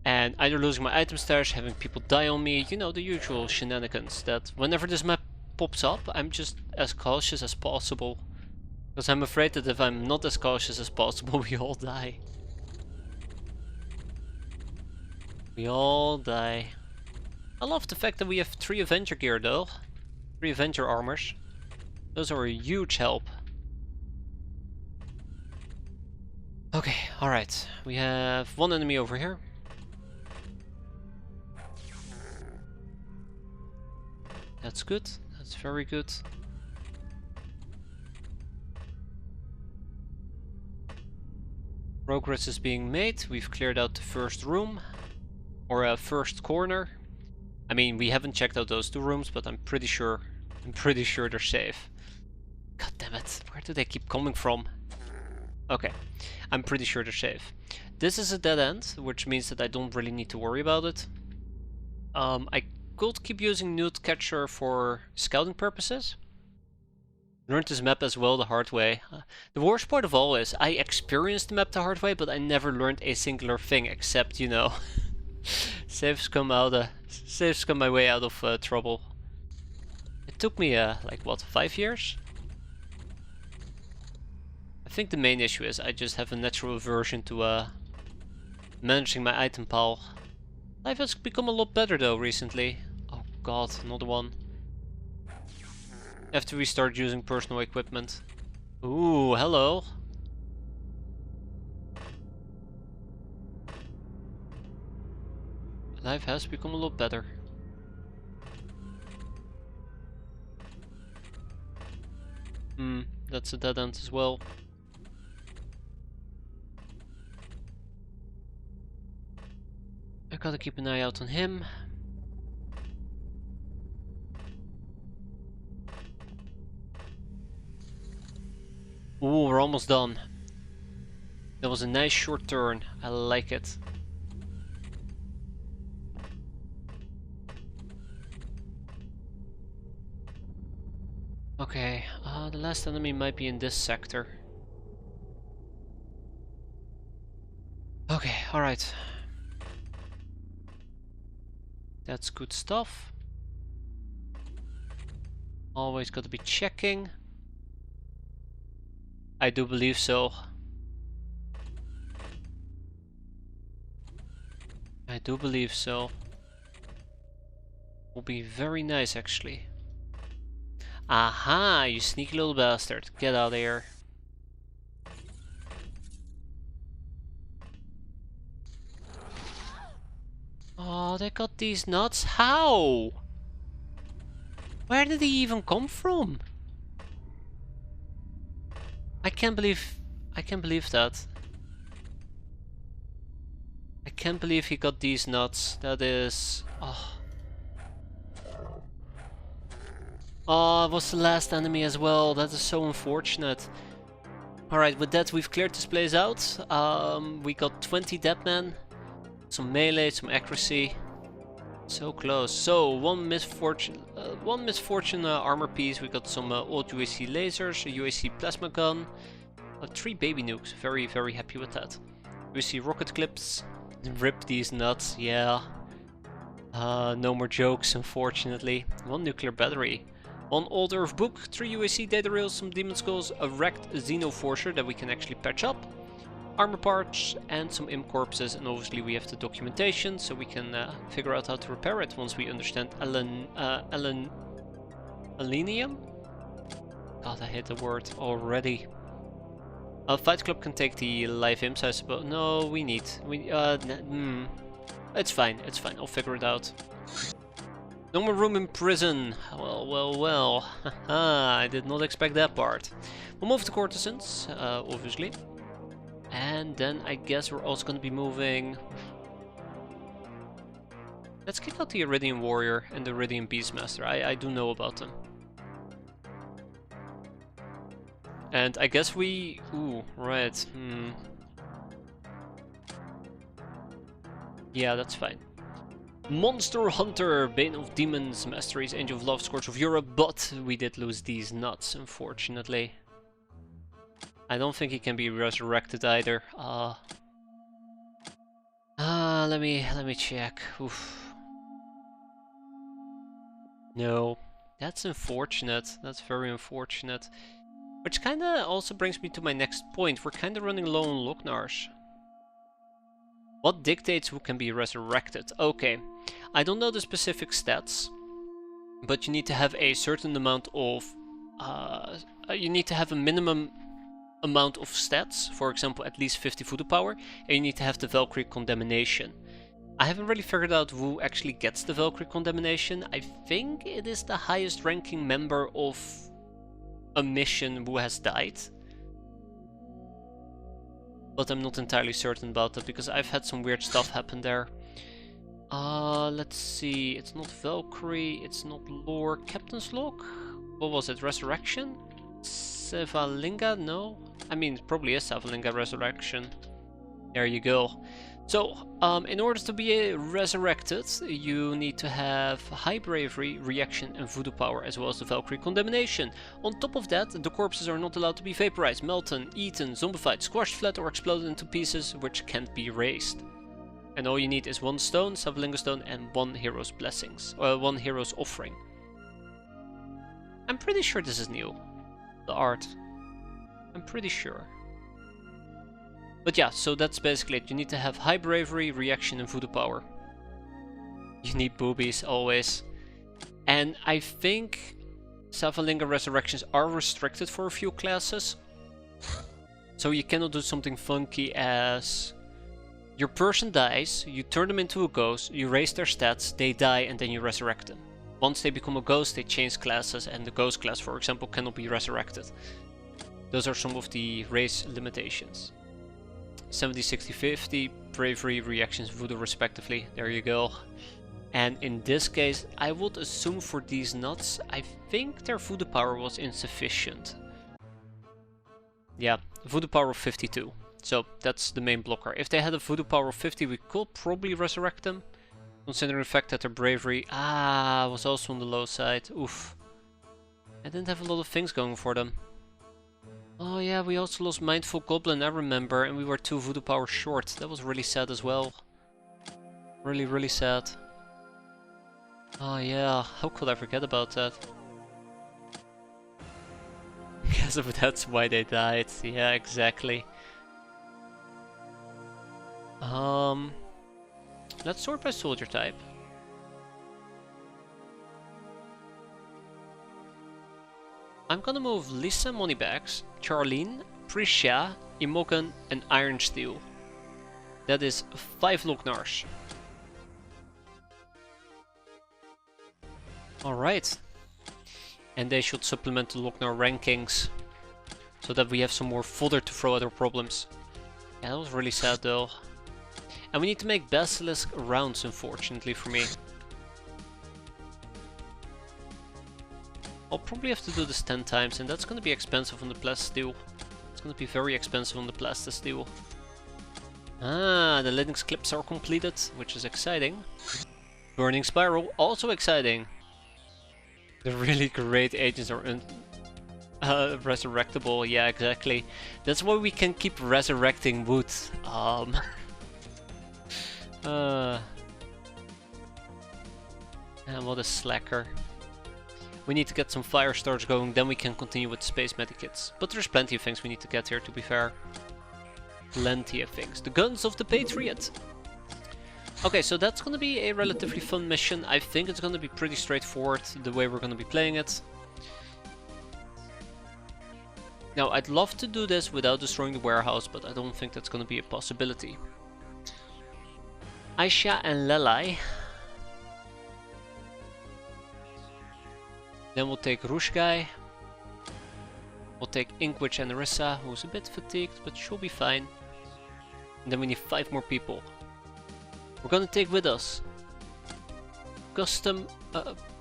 And either losing my item stash, having people die on me, you know, the usual shenanigans that whenever this map pops up, I'm just as cautious as possible. Because I'm afraid that if I'm not as cautious as possible, we all die. We all die. I love the fact that we have 3 Avenger gear though. 3 Avenger armors. Those are a huge help. Okay, alright. We have 1 enemy over here. That's good. That's very good. Progress is being made. We've cleared out the first room. Or a first corner. I mean, we haven't checked out those 2 rooms, but I'm pretty sure they're safe. God damn it, where do they keep coming from? Okay, I'm pretty sure they're safe. This is a dead end, which means that I don't really need to worry about it. I could keep using Newt Catcher for scouting purposes. Learned this map as well the hard way. The worst part of all is I experienced the map the hard way, but I never learned a singular thing except, you know, saves come my way out of trouble. It took me like what, 5 years? I think the main issue is I just have a natural aversion to managing my item pile. Life has become a lot better though recently. Oh god, another one. After we start using personal equipment. Ooh, hello. Life has become a lot better. That's a dead end as well. I gotta keep an eye out on him. Ooh, we're almost done. That was a nice short turn. I like it. Okay, the last enemy might be in this sector. Okay, alright. That's good stuff. Always got to be checking. I do believe so. I do believe so. Will be very nice actually. Aha, you sneaky little bastard. Get out of here. Oh, they got these nuts. How? Where did he even come from? I can't believe that. I can't believe he got these nuts. That is... Oh. Oh, it was the last enemy as well. That is so unfortunate. Alright, with that we've cleared this place out. We got 20 dead men. Some melee, some accuracy. So close. So, one misfortune armor piece. We got some old UAC lasers, a UAC plasma gun. 3 baby nukes. Very, very happy with that. UAC rocket clips. Rip these nuts, yeah. No more jokes, unfortunately. 1 nuclear battery. 1 old Earth book, 3 UAC data rails, some demon skulls, a wrecked Xenoforcer that we can actually patch up. Armor parts and some imp corpses, and obviously we have the documentation so we can figure out how to repair it once we understand Alenium? God, I hate the word already. Fight Club can take the live imps, I suppose. No, it's fine, I'll figure it out. No more room in prison. Well. Haha, I did not expect that part. We'll move to courtesans, obviously. And then I guess we're also going to be moving... Let's kick out the Iridian Warrior and the Iridian Beastmaster. I do know about them. And I guess we... Ooh, right. Yeah, that's fine. Monster Hunter, Bane of Demons, Master Race, Angel of Love, Scourge of Europe, but we did lose these nuts, unfortunately. I don't think he can be resurrected either. Let me check. Oof. No, that's unfortunate. That's very unfortunate. Which kinda also brings me to my next point. We're kinda running low on Lognars. What dictates who can be resurrected? Okay, I don't know the specific stats, but you need to have a certain amount of... you need to have a minimum amount of stats, for example at least 50 voodoo power, and you need to have the Valkyrie Condemnation. I haven't really figured out who actually gets the Valkyrie Condemnation. I think it is the highest ranking member of a mission who has died. But I'm not entirely certain about that because I've had some weird stuff happen there. Let's see, it's not Valkyrie, it's not Lore, Captain's Log? What was it, Resurrection? Sevalinga? No? I mean, it probably is Sevalinga Resurrection. There you go. So, in order to be resurrected, you need to have high bravery, reaction and voodoo power, as well as the Valkyrie Condemnation. On top of that, the corpses are not allowed to be vaporized, melted, eaten, zombified, squashed flat or exploded into pieces, which can't be raised. And all you need is 1 stone, Sevalinga stone, and 1 hero's blessings, or 1 hero's offering. I'm pretty sure this is new, the art. I'm pretty sure. But yeah, so that's basically it. You need to have high bravery, reaction and voodoo power. You need boobies, always. And I think Sevalinga resurrections are restricted for a few classes. So you cannot do something funky as... your person dies, you turn them into a ghost, you raise their stats, they die and then you resurrect them. Once they become a ghost, they change classes and the ghost class, for example, cannot be resurrected. Those are some of the race limitations. 70, 60, 50, bravery, reactions, voodoo respectively. There you go. And in this case, I would assume for these nuts, I think their voodoo power was insufficient. Yeah, voodoo power of 52. So that's the main blocker. If they had a voodoo power of 50, we could probably resurrect them. Considering the fact that their bravery was also on the low side. Oof. I didn't have a lot of things going for them. Oh yeah, we also lost Mindful Goblin, I remember, and we were 2 voodoo power short. That was really sad as well. Really, really sad. Oh yeah, how could I forget about that? Guess if that's why they died. Yeah, exactly. Let's sort by soldier type. I'm gonna move Lisa Moneybags, Charlene, Prisha, Imogen and Iron Steel. That is 5 Lognars. Alright. And they should supplement the Lognar rankings so that we have some more fodder to throw at our problems. Yeah, that was really sad though. And we need to make Basilisk rounds, unfortunately for me. I'll probably have to do this 10 times, and that's going to be expensive on the plasteel. It's going to be very expensive on the plasteel. Ah, the Linux clips are completed, which is exciting. Burning Spiral, also exciting. The really great agents are resurrectable, yeah, exactly. That's why we can keep resurrecting wood. And what a slacker. We need to get some fire starts going, then we can continue with space medikits. But there's plenty of things we need to get here, to be fair. Plenty of things. The Guns of the Patriot. Okay, so that's gonna be a relatively fun mission. I think it's gonna be pretty straightforward, the way we're gonna be playing it. Now, I'd love to do this without destroying the warehouse, but I don't think that's gonna be a possibility. Aisha and Lelai. Then we'll take Rushgai. We'll take Inkwitch and Narissa, who's a bit fatigued, but she'll be fine. And then we need 5 more people. We're gonna take with us Custom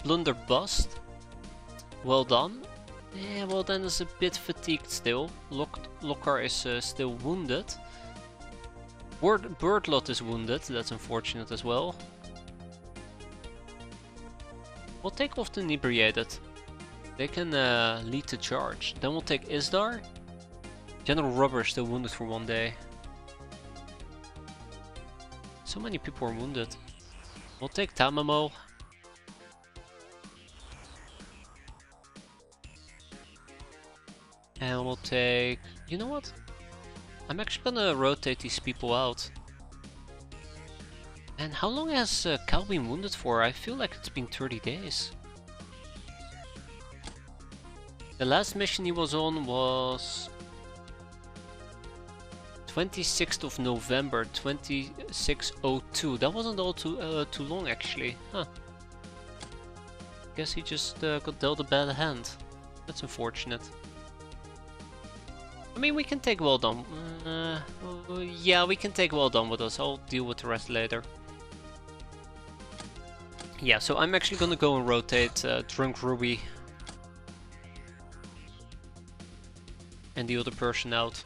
Blunderbust. Well done. Yeah, well then is a bit fatigued still. Lockar is still wounded. Birdlot is wounded, that's unfortunate as well. We'll take off the Inebriated. They can lead the charge. Then we'll take Isdar. General Rubber is still wounded for 1 day. So many people are wounded. We'll take Tamamo. And we'll take... You know what? I'm actually gonna rotate these people out. And how long has Cal been wounded for? I feel like it's been 30 days. The last mission he was on was 26th of November 2602. That wasn't all too long actually. Huh. Guess he just got dealt a bad hand. That's unfortunate. I mean, we can take well done. Yeah, we can take well done with us. I'll deal with the rest later. Yeah, so I'm actually gonna go and rotate Drunk Ruby and the other person out.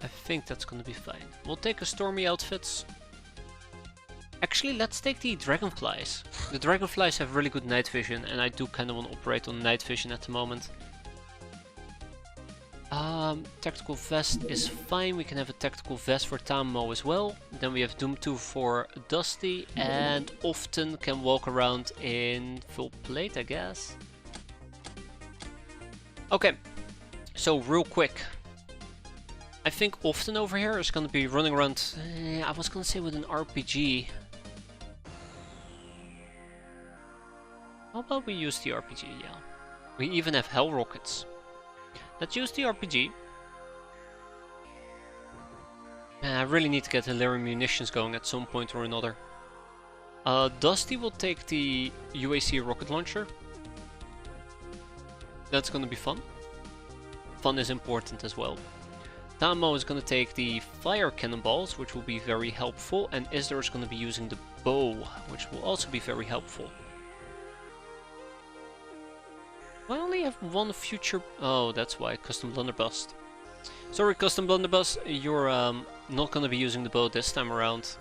I think that's gonna be fine. We'll take a Stormy outfits. Actually, let's take the Dragonflies. The Dragonflies have really good night vision, and I do kind of want to operate on night vision at the moment. Tactical vest is fine. We can have a tactical vest for Tammo as well. Then we have Doom 2 for Dusty, and often can walk around in full plate, I guess. Okay, so real quick. I think often over here is going to be running around, I was going to say with an RPG. How about we use the RPG, yeah. We even have Hell Rockets. Let's use the RPG. I really need to get Hilarious Munitions going at some point or another. Dusty will take the UAC rocket launcher. That's gonna be fun. Fun is important as well. Tammo is gonna take the fire cannonballs, which will be very helpful, and Isdar is gonna be using the bow, which will also be very helpful. I only have one future... Oh, that's why. Custom Blunderbuss. Sorry, Custom Blunderbuss. You're not going to be using the bow this time around.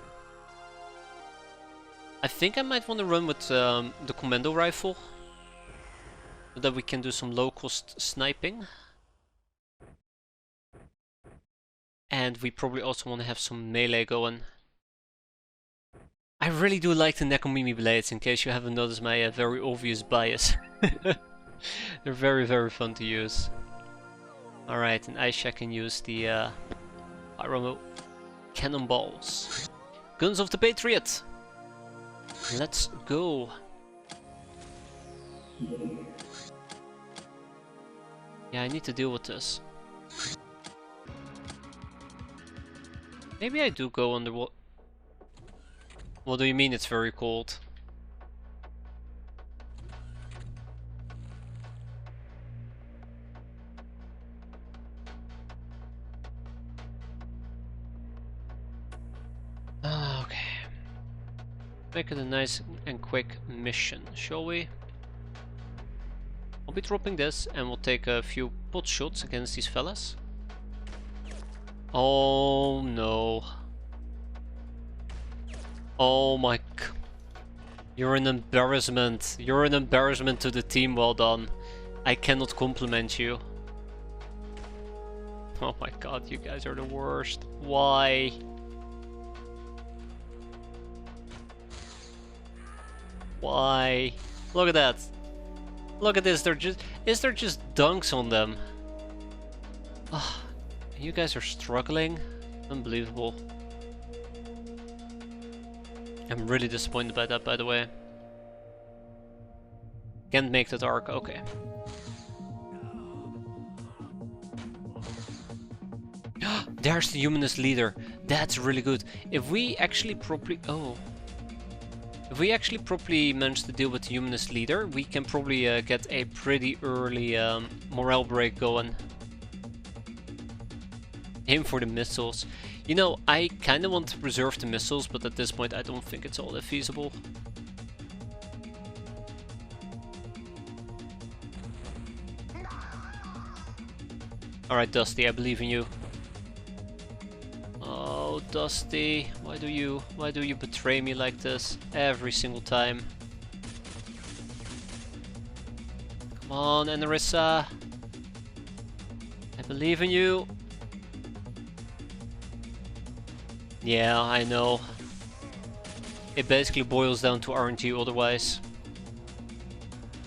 I think I might want to run with the Commando Rifle. So that we can do some low-cost sniping. And we probably also want to have some melee going. I really do like the Nekomimi Blades, in case you haven't noticed my very obvious bias. They're very, very fun to use. Alright, and Aisha can use the Pyro Cannonballs. Guns of the Patriot! Let's go! Yeah, I need to deal with this. Maybe I do go underwater. What do you mean it's very cold? Okay. Make it a nice and quick mission, shall we? I'll be dropping this and we'll take a few pot shots against these fellas. Oh no. Oh my god. You're an embarrassment. You're an embarrassment to the team, well done. I cannot compliment you. Oh my god, you guys are the worst. Why? Why? Look at that. Look at this, is there just dunks on them? Oh, you guys are struggling? Unbelievable. I'm really disappointed by that, by the way. Can't make that arc, okay. There's the Humanist leader. That's really good. If we actually properly... Oh. If we actually properly manage to deal with the Humanist leader, we can probably get a pretty early morale break going. Aim for the missiles. You know, I kind of want to preserve the missiles, but at this point I don't think it's all that feasible. Alright, Dusty, I believe in you. Oh, Dusty, why do you betray me like this every single time? Come on, Anarissa. I believe in you. Yeah, I know. It basically boils down to RNG otherwise.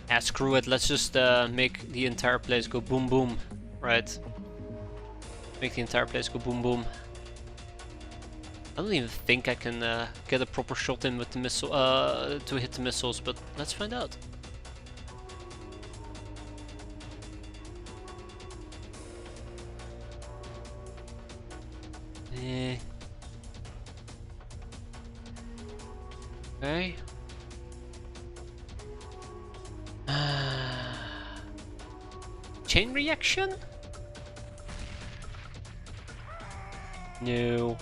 Ah, screw it, let's just make the entire place go boom boom. Right. Make the entire place go boom boom. I don't even think I can get a proper shot in with the missile to hit the missiles, but let's find out. Okay. Chain reaction? No.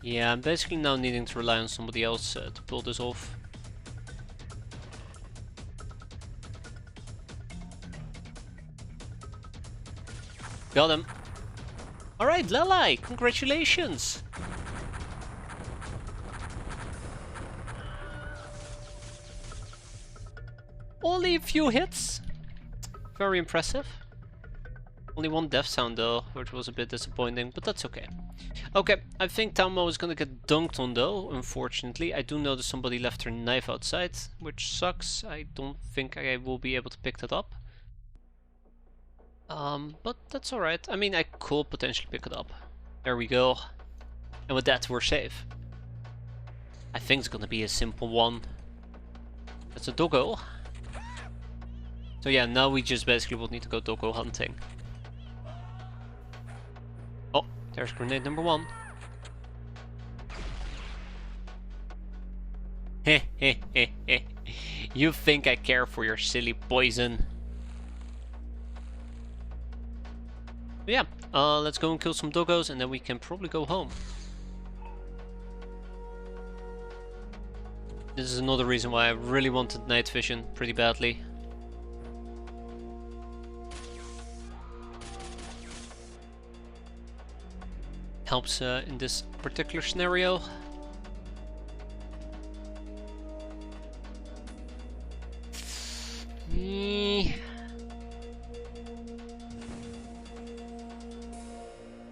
Yeah, I'm basically now needing to rely on somebody else to pull this off. Got him. Alright, Lelai, congratulations! Only a few hits. Very impressive. Only one death sound though, which was a bit disappointing, but that's okay. Okay, I think Tamo is gonna get dunked on though, unfortunately. I do notice somebody left her knife outside, which sucks. I don't think I will be able to pick that up. But that's alright. I mean, I could potentially pick it up. There we go. And with that, we're safe. I think it's gonna be a simple one. That's a doggo. So yeah, now we just basically will need to go doggo hunting. Oh, there's grenade number 1. Heh heh heh heh. You think I care for your silly poison? But yeah, let's go and kill some doggos and then we can probably go home. This is another reason why I really wanted night vision pretty badly. Helps in this particular scenario.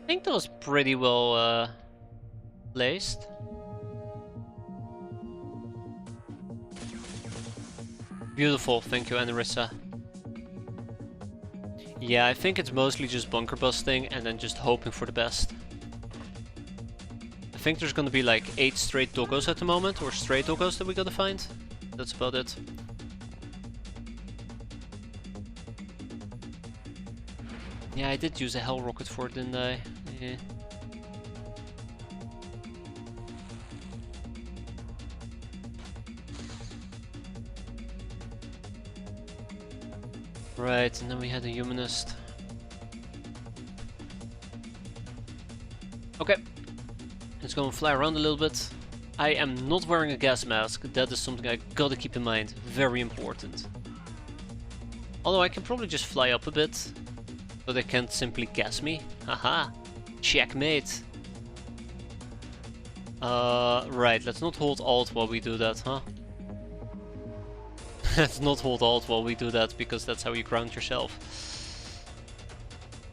I think that was pretty well placed. Beautiful, thank you, Anarissa. Yeah, I think it's mostly just bunker busting and then just hoping for the best. I think there's gonna be like 8 straight doggos at the moment, or stray doggos that we gotta find. That's about it. Yeah, I did use a hell rocket for it, didn't I? Yeah. Right, and then we had a humanist. Okay, let's go and fly around a little bit. I am not wearing a gas mask, that is something I gotta keep in mind, very important. Although I can probably just fly up a bit, so they can't simply gas me. Haha, checkmate. Right, let's not hold alt while we do that, huh? Let's not hold alt while we do that, because that's how you ground yourself.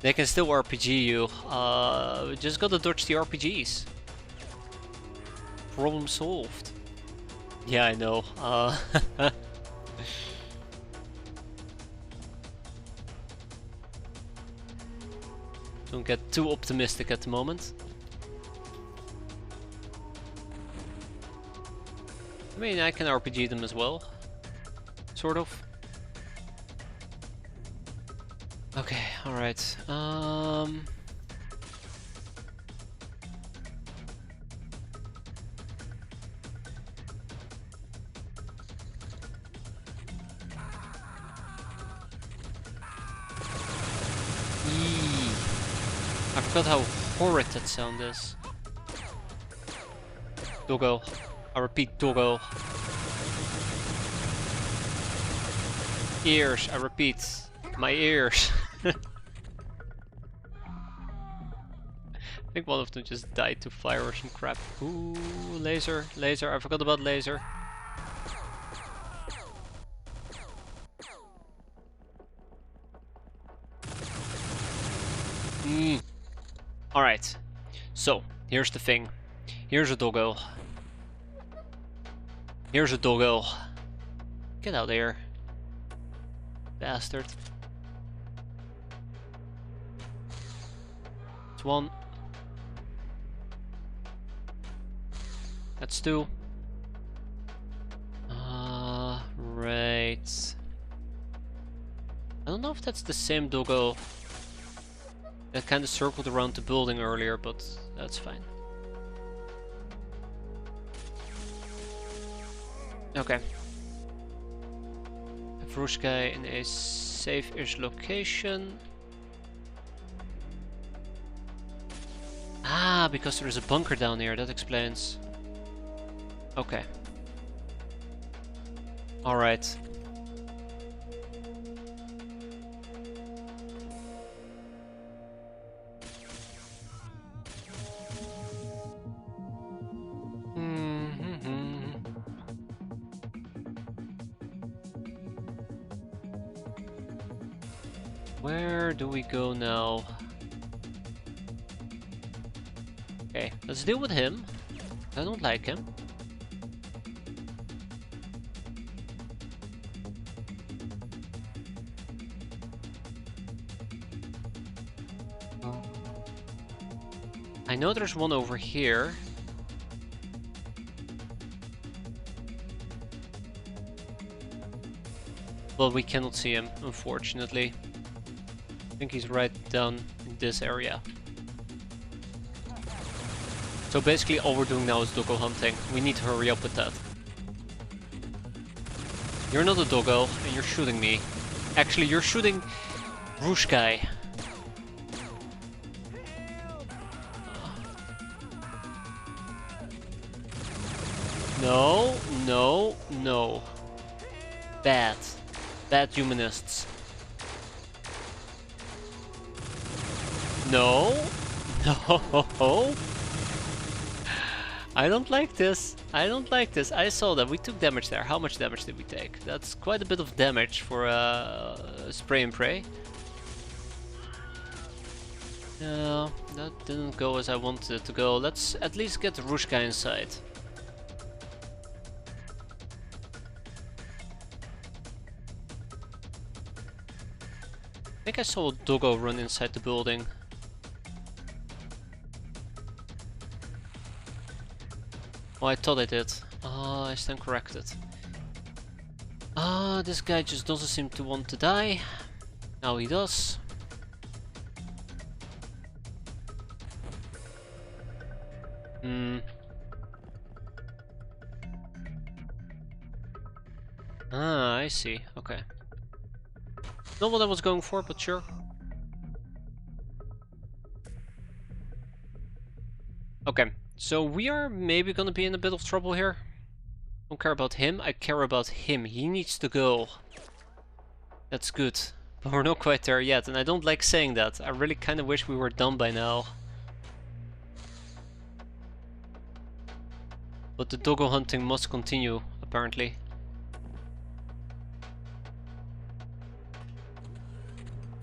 They can still RPG you, just gotta dodge the RPGs. Problem solved. Yeah, I know. Don't get too optimistic at the moment. I mean, I can RPG them as well. Sort of. Okay, alright. I forgot how horrid that sound is. Doggo. I repeat, doggo. Ears, I repeat. My ears. I think one of them just died to fire or some crap. Ooh, laser, laser. I forgot about laser. Alright, so here's the thing. Here's a doggo. Here's a doggo. Get out of here, bastard. That's one. That's two. Right. I don't know if that's the same doggo that kind of circled around the building earlier, but that's fine. Okay. Vrushkai in a safe-ish location. Ah, because there is a bunker down here, that explains. Okay. Alright. Where do we go now? Okay, let's deal with him. I don't like him. I know there's one over here. But we cannot see him, unfortunately. I think he's right down in this area. So basically all we're doing now is doggo hunting. We need to hurry up with that. You're not a doggo, and you're shooting me. Actually, you're shooting Vrushkai. No, no, no. Bad. Bad humanists. No. No. I don't like this. I don't like this. I saw that. We took damage there. How much damage did we take? That's quite a bit of damage for spray and pray. No, that didn't go as I wanted it to go. Let's at least get the Vrushkai inside. I think I saw a doggo run inside the building. Oh, I thought I did. I stand corrected. This guy just doesn't seem to want to die. Now he does. Ah, I see. Okay. Not what I was going for, but sure. Okay, so we are maybe gonna be in a bit of trouble here. Don't care about him, I care about him. He needs to go. That's good. But we're not quite there yet, and I don't like saying that. I really kind of wish we were done by now. But the doggo hunting must continue, apparently.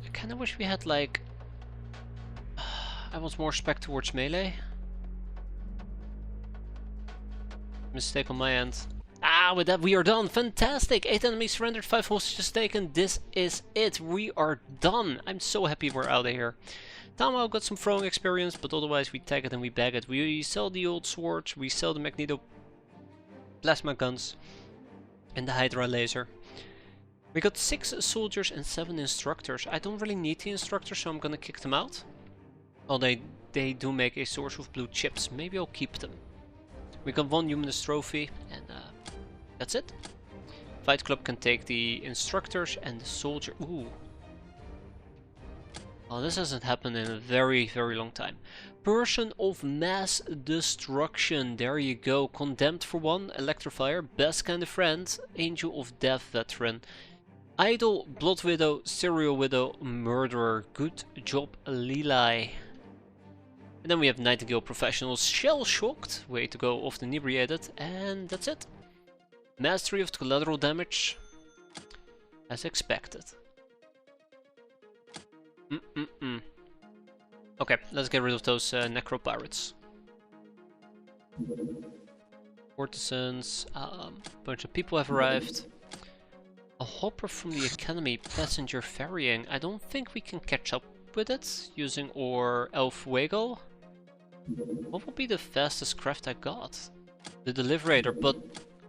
I kind of wish we had, like... I was more spec towards melee. Mistake on my end. Ah, with that we are done. Fantastic! 8 enemies surrendered, 5 hostages taken. This is it. We are done. I'm so happy we're out of here. Tamo got some throwing experience, but otherwise we tag it and we bag it. We sell the old swords, we sell the magneto plasma guns, and the Hydra laser. We got 6 soldiers and 7 instructors. I don't really need the instructors, so I'm gonna kick them out. Oh, they do make a source of blue chips. Maybe I'll keep them. We got 1 humanist trophy, and that's it. Fight Club can take the instructors and the soldier. Ooh. Oh, this hasn't happened in a very, very long time. Person of mass destruction. There you go. Condemned for 1. Electrifier. Best kind of friend. Angel of death veteran. Idol. Blood widow. Serial widow. Murderer. Good job, Lili. And then we have Nightingale Professionals, Shell Shocked, way to go, often inebriated, and that's it. Mastery of collateral damage, as expected. Okay, let's get rid of those Necro Pirates. Courtesans, a bunch of people have arrived. A hopper from the Academy, passenger ferrying. I don't think we can catch up with it using our elf Waggle. What would be the fastest craft I got? The Deliberator, but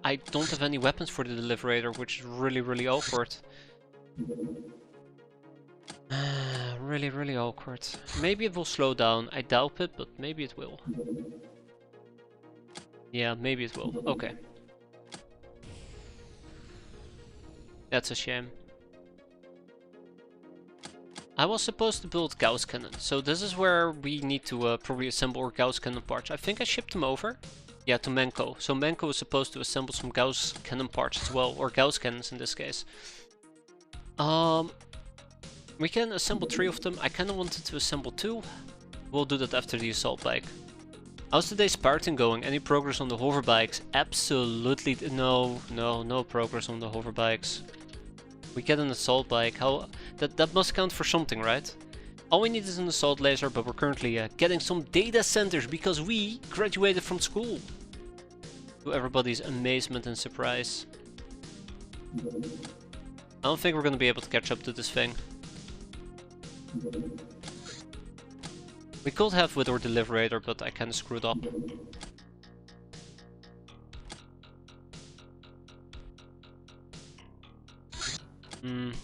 I don't have any weapons for the Deliberator, which is really awkward. Really awkward. Maybe it will slow down. I doubt it, but maybe it will. Yeah, maybe it will. Okay. That's a shame. I was supposed to build Gauss Cannon, so this is where we need to probably assemble our Gauss Cannon parts. I think I shipped them over. Yeah, to Menko. So Menko is supposed to assemble some Gauss Cannon parts as well, or Gauss Cannons in this case. We can assemble 3 of them. I kind of wanted to assemble 2. We'll do that after the assault bike. How's today's Spartan going? Any progress on the hover bikes? Absolutely no progress on the hover bikes. We get an assault bike. How that must count for something, right? All we need is an assault laser, but we're currently getting some data centers because we graduated from school. To everybody's amazement and surprise. I don't think we're gonna be able to catch up to this thing. We could have with our Deliberator, but I kinda screwed up.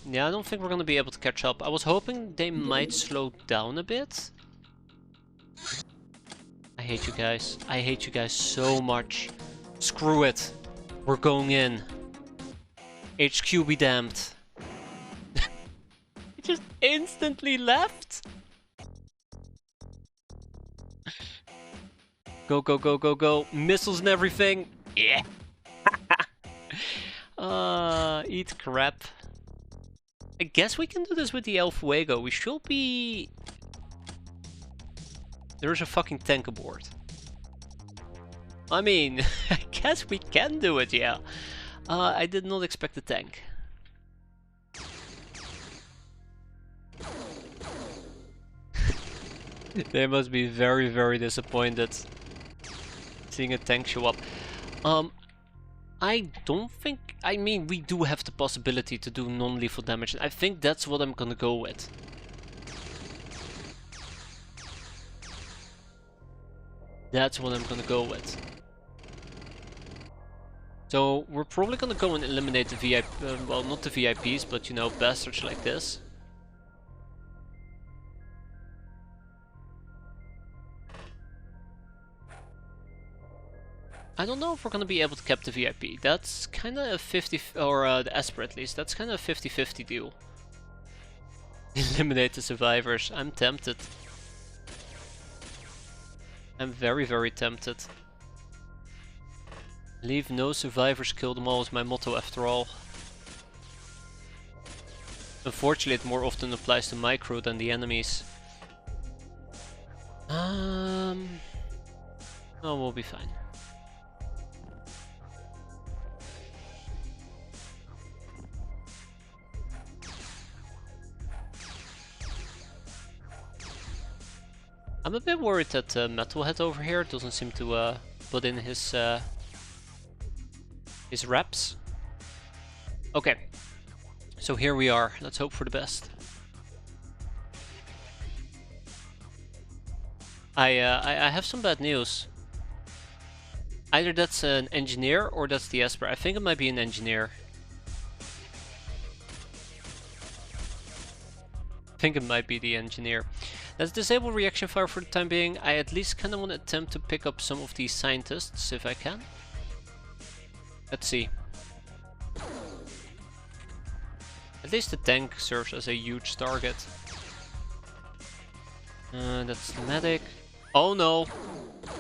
Yeah, I don't think we're gonna be able to catch up. I was hoping they might slow down a bit. I hate you guys. I hate you guys so much. Screw it. We're going in. HQ be damned. It just instantly left. Go, go, go, go, go. Missiles and everything. Yeah. Eat crap. I guess we can do this with the Elf Fuego. We should be... There's a fucking tank aboard. I mean, I guess we can do it, yeah. I did not expect a tank. They must be very disappointed seeing a tank show up. I don't think... I mean, we do have the possibility to do non-lethal damage. I think that's what I'm gonna go with. That's what I'm gonna go with. So, we're probably gonna go and eliminate the VIP... well, not the VIPs, but you know, bastards like this. I don't know if we're gonna be able to cap the VIP. That's kind of a 50, or the Esper at least. That's kind of a 50-50 deal. Eliminate the survivors. I'm tempted. I'm very tempted. Leave no survivors, kill them all is my motto after all. Unfortunately, it more often applies to my crew than the enemies. Oh, we'll be fine. I'm a bit worried that Metalhead over here doesn't seem to put in his reps. Okay, so here we are. Let's hope for the best. I have some bad news. Either that's an engineer or that's the Esper. I think it might be an engineer. I think it might be the engineer. Let's disable reaction fire for the time being. I at least kind of want to attempt to pick up some of these scientists if I can. Let's see. At least the tank serves as a huge target. That's the medic. Oh no!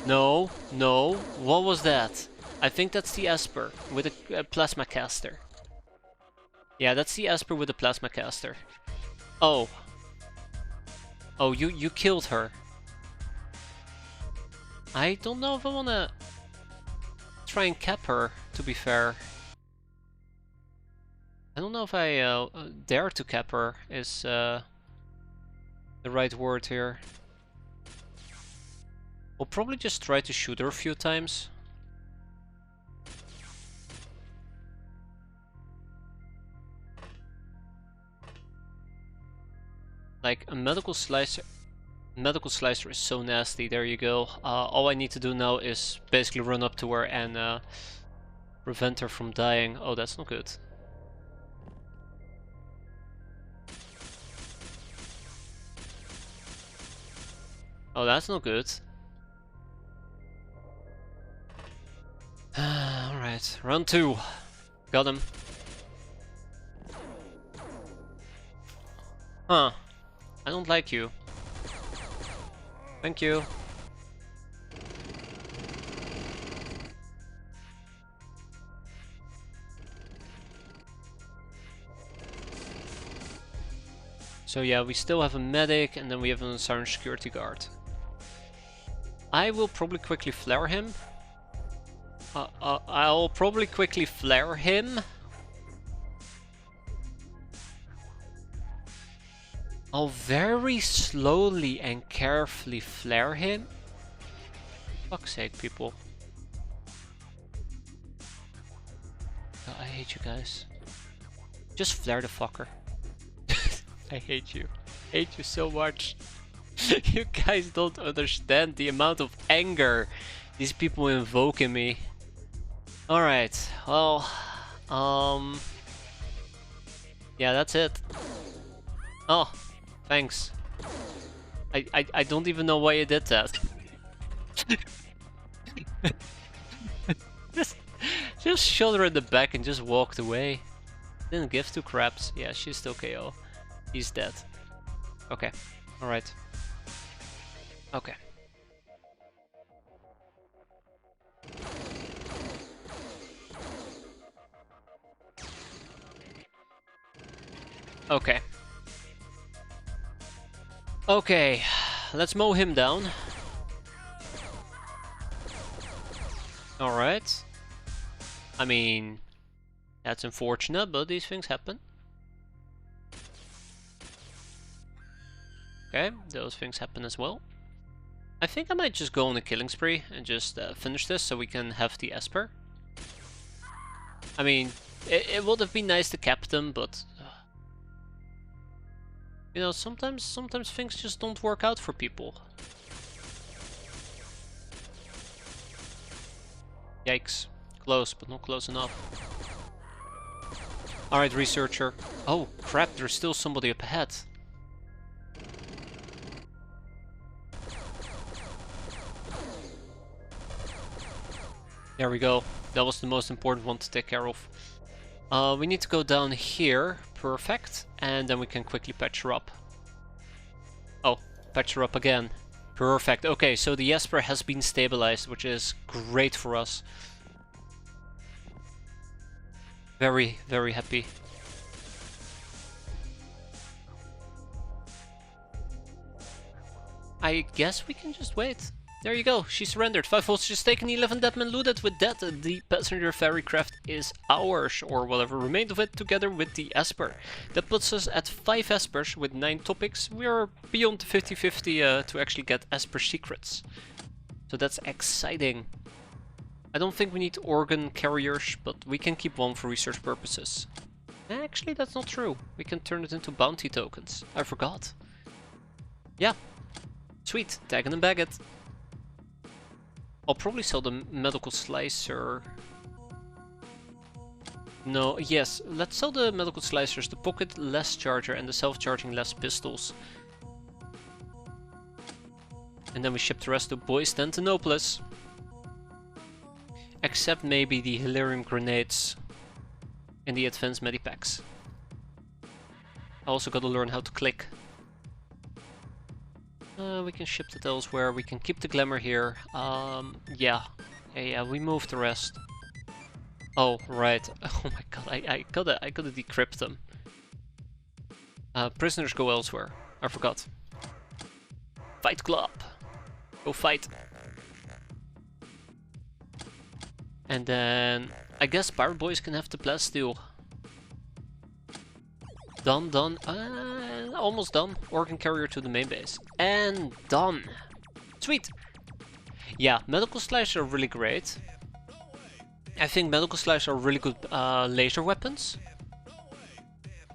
No, no. What was that? I think that's the Esper with a plasma caster. Yeah, that's the Esper with a plasma caster. Oh. Oh, you killed her. I don't know if I wanna try and cap her, to be fair. I don't know if I dare to cap her is the right word here. We'll probably just try to shoot her a few times. Like a medical slicer. Medical slicer is so nasty. There you go. All I need to do now is basically run up to her and prevent her from dying. Oh, that's not good. Oh, that's not good. Alright, round 2. Got him. Huh. I don't like you. Thank you. So yeah, we still have a medic and then we have an assigned security guard. I will probably quickly flare him. I'll probably quickly flare him. I'll very slowly and carefully flare him. Fuck's sake, people. Oh, I hate you guys. Just flare the fucker. I hate you. Hate you so much. You guys don't understand the amount of anger these people invoke in me. Alright, well, yeah, that's it. Oh, thanks. I don't even know why you did that. just shot her in the back and just walked away. Didn't give two craps. Yeah, she's still KO. He's dead. Okay, alright. Okay. Okay. Okay, let's mow him down. Alright. I mean, that's unfortunate, but these things happen. Okay, those things happen as well. I think I might just go on a killing spree and just finish this so we can have the Esper. I mean, it would have been nice to cap them, but you know, sometimes things just don't work out for people. Yikes. Close, but not close enough. Alright, researcher. Oh, crap, there's still somebody up ahead. There we go. That was the most important one to take care of. We need to go down here. Perfect. And then we can quickly patch her up. Oh, patch her up again. Perfect. Okay, so the Esper has been stabilized, which is great for us. Very, very happy. I guess we can just wait. There you go, she surrendered. 5 hostages taken, 11 dead men looted. With that, the passenger ferry craft is ours, or whatever remained of it, together with the Esper. That puts us at 5 Espers with 9 topics. We are beyond the 50-50 to actually get Esper secrets. So that's exciting. I don't think we need organ carriers, but we can keep one for research purposes. Actually, that's not true. We can turn it into bounty tokens. I forgot. Yeah. Sweet, tag it and bag it. I'll probably sell the medical slicer. No, yes, let's sell the medical slicers, the pocket less charger and the self-charging less pistols. And then we ship the rest to Boyz Tentanopolis. Except maybe the Hilarium grenades and the advanced medipacks. I also gotta learn how to click. We can ship it elsewhere, we can keep the glamour here. Yeah, we move the rest. Oh, right. Oh my god, I gotta decrypt them. Prisoners go elsewhere. I forgot. Fight Club! Go fight! And then I guess Pirate Boys can have the plasteel. Done. Almost done. Organ carrier to the main base. And done. Sweet. Yeah, medical slicers are really great. I think medical slicers are really good laser weapons.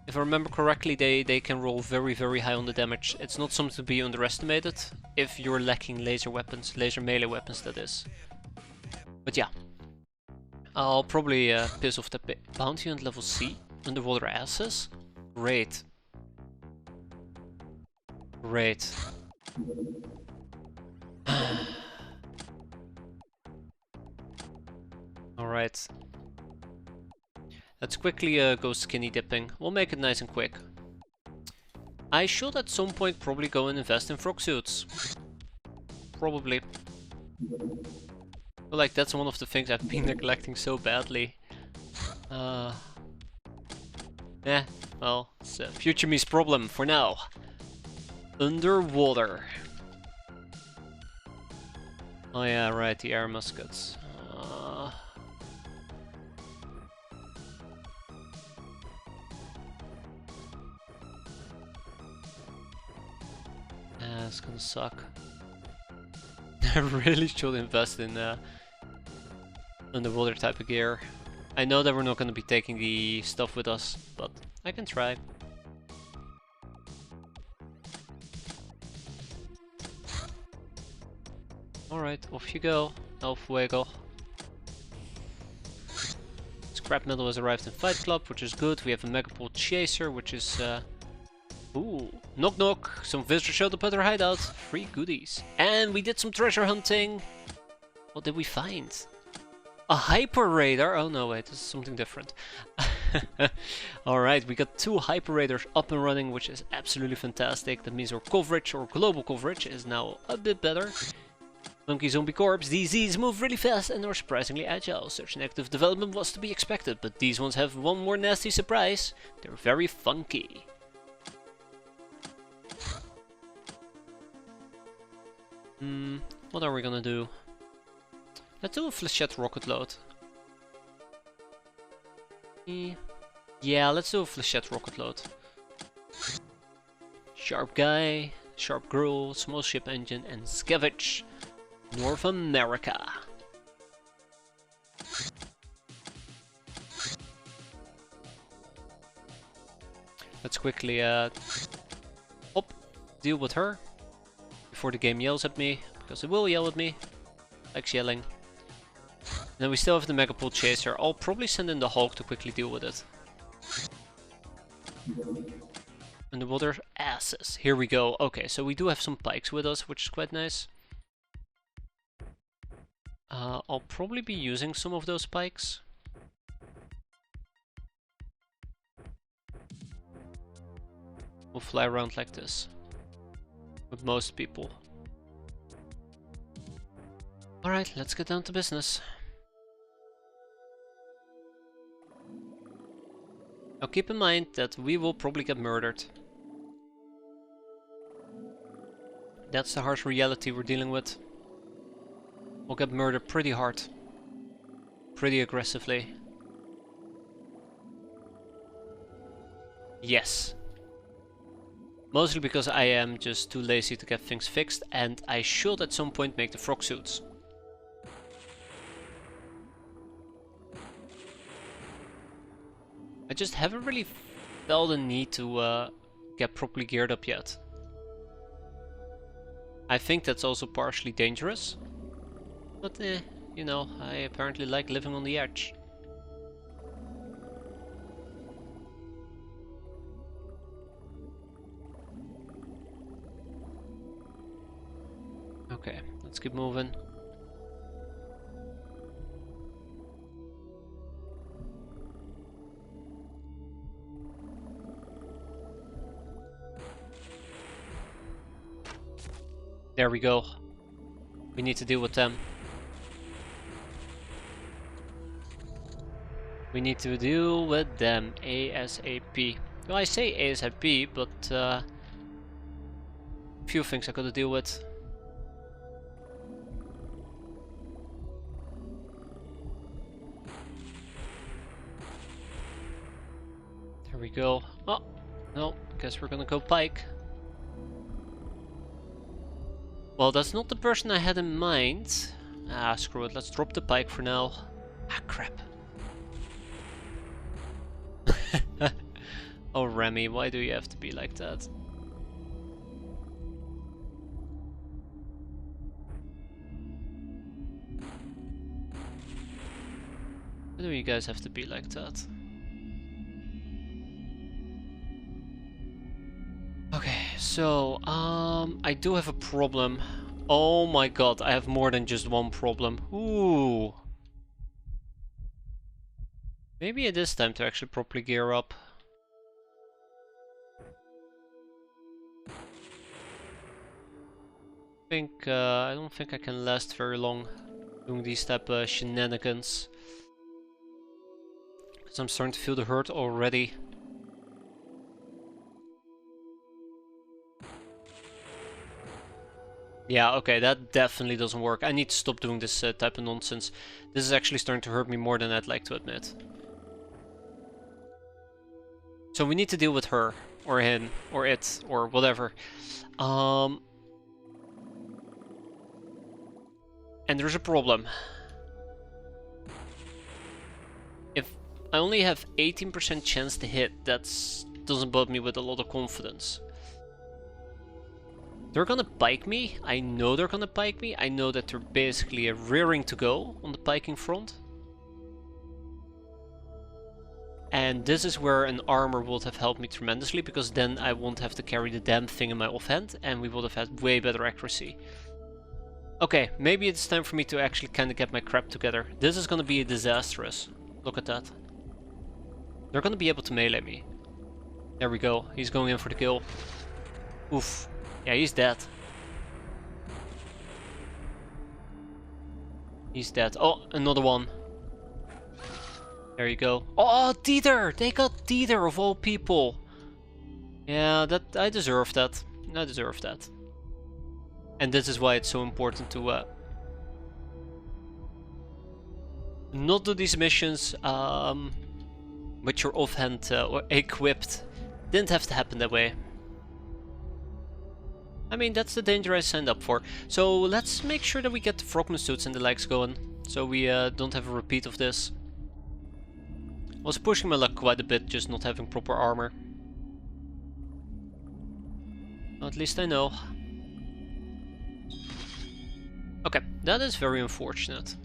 If I remember correctly, they can roll very, very high on the damage. It's not something to be underestimated if you're lacking laser weapons, laser melee weapons that is. But yeah, I'll probably piss off the bounty on level C. Underwater asses. Great. Great. Alright. Let's quickly go skinny dipping. We'll make it nice and quick. I should at some point probably go and invest in frog suits. Probably. But like that's one of the things I've been neglecting so badly. Yeah, well, it's future me's problem for now. Underwater. Oh yeah, right, the air muskets. It's gonna suck. I really should invest in underwater type of gear. I know that we're not gonna be taking the stuff with us, but I can try. Alright, off you go. El fuego. Scrap metal has arrived in Fight Club, which is good. We have a Megapole Chaser, which is ooh, knock knock, some visitors showed up at our hideout. Free goodies. And we did some treasure hunting. What did we find? A hyper radar. Oh no, wait, this is something different. Alright, we got 2 hyper radars up and running, which is absolutely fantastic. That means our coverage, or global coverage, is now a bit better. Monkey Zombie Corps, these move really fast and are surprisingly agile. Such an active development was to be expected, but these ones have one more nasty surprise. They're very funky. What are we gonna do? Let's do a flechette rocket load. Yeah, let's do a flechette rocket load. Sharp guy, sharp girl, small ship engine, and scavenge. North America. Let's quickly deal with her before the game yells at me, because it will yell at me. Likes yelling. And then we still have the Megapole Chaser. I'll probably send in the Hulk to quickly deal with it. Underwater asses. Here we go. Okay, so we do have some pikes with us, which is quite nice. I'll probably be using some of those pikes. We'll fly around like this. With most people. Alright, let's get down to business. Now keep in mind that we will probably get murdered. That's the harsh reality we're dealing with. We'll get murdered pretty hard. Pretty aggressively. Yes. Mostly because I am just too lazy to get things fixed, and I should at some point make the frog suits. I just haven't really felt the need to get properly geared up yet. I think that's also partially dangerous. But you know, I apparently like living on the edge. Okay, let's keep moving. There we go. We need to deal with them. We need to deal with them ASAP. Well, I say ASAP, but a few things I gotta deal with. There we go. Oh, no, guess we're gonna go pike. Well, that's not the person I had in mind. Ah, screw it, let's drop the pike for now. Ah, crap. Oh, Remy, why do you have to be like that? Why do you guys have to be like that? Okay, so, I do have a problem. Oh my god, I have more than just one problem. Ooh. Maybe it is time to actually properly gear up. I don't think I can last very long doing these type of shenanigans. Because I'm starting to feel the hurt already. Yeah, okay, that definitely doesn't work. I need to stop doing this type of nonsense. This is actually starting to hurt me more than I'd like to admit. So we need to deal with her, or him, or it, or whatever. And there's a problem. If I only have 18% chance to hit, that doesn't bode me with a lot of confidence. They're gonna pike me. I know they're gonna pike me. I know that they're basically rearing to go on the piking front. And this is where an armor would have helped me tremendously, because then I won't have to carry the damn thing in my offhand, and we would have had way better accuracy. Okay, maybe it's time for me to actually kind of get my crap together. This is gonna be disastrous. Look at that. They're gonna be able to melee me. There we go. He's going in for the kill. Oof. Yeah, he's dead. He's dead. Oh, another one. There you go. Oh, Dieter! They got Dieter of all people. Yeah, that I deserve that. I deserve that. And this is why it's so important to not do these missions with your offhand or equipped. Didn't have to happen that way. I mean, that's the danger I signed up for. So let's make sure that we get the frogman suits and the likes going, so we don't have a repeat of this. I was pushing my luck quite a bit, just not having proper armor. At least I know. Okay, that is very unfortunate.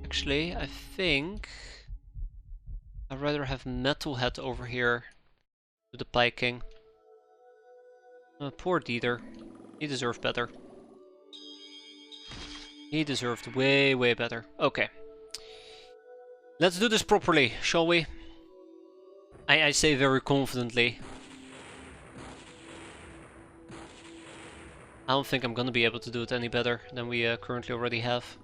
Actually, I think I'd rather have Metalhead over here to the piking. Poor Dieter. He deserved better. He deserved way, way better. Okay. Let's do this properly, shall we? I say very confidently. I don't think I'm gonna be able to do it any better than we currently already have.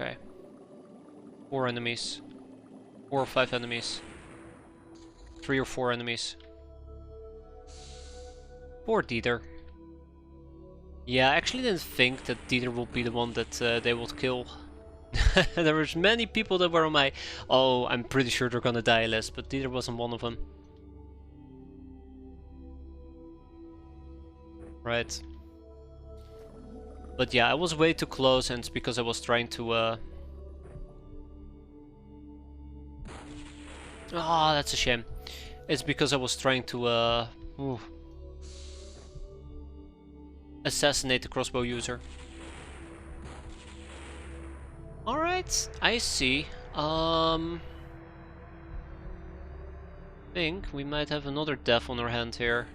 Okay. 4 enemies. 4 or 5 enemies. 3 or 4 enemies. Poor Dieter. Yeah, I actually didn't think that Dieter would be the one that they would kill. There was many people that were on my, oh, I'm pretty sure they're gonna die list, but Dieter wasn't one of them. Right. But yeah, I was way too close, and it's because I was trying to oh, that's a shame. It's because I was trying to assassinate the crossbow user. Alright, I see. Think we might have another death on our hand here.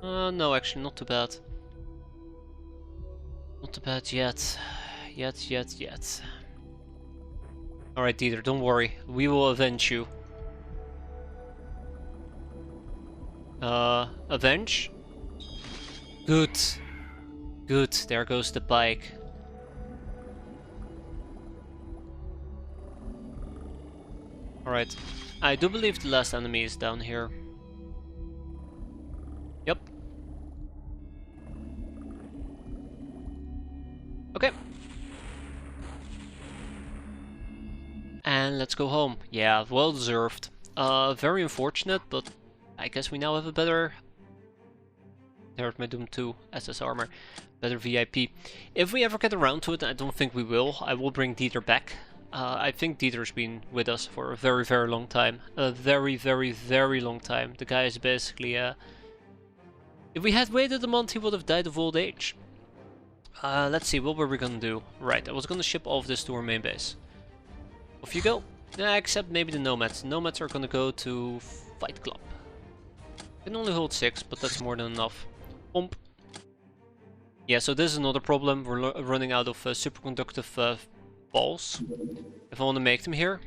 No, actually not too bad. Not too bad yet. Yet. Alright, Dieter, don't worry. We will avenge you. Avenge? Good. Good, there goes the bike. Alright. I do believe the last enemy is down here. Yep. Okay. And let's go home. Yeah, well deserved. Very unfortunate, but I guess we now have a better Here's my Doom 2 SS armor. Better VIP. If we ever get around to it, I don't think we will, I will bring Dieter back. I think Dieter's been with us for a very, very long time. A very, very, very long time. The guy is basically... if we had waited a month, he would have died of old age. Let's see, what were we gonna do? Right, I was gonna ship all of this to our main base. Off you go. Yeah, except maybe the Nomads. Nomads are gonna go to Fight Club. Can only hold 6, but that's more than enough. Pump. Yeah, so this is another problem. We're running out of superconductive balls. If I want to make them here.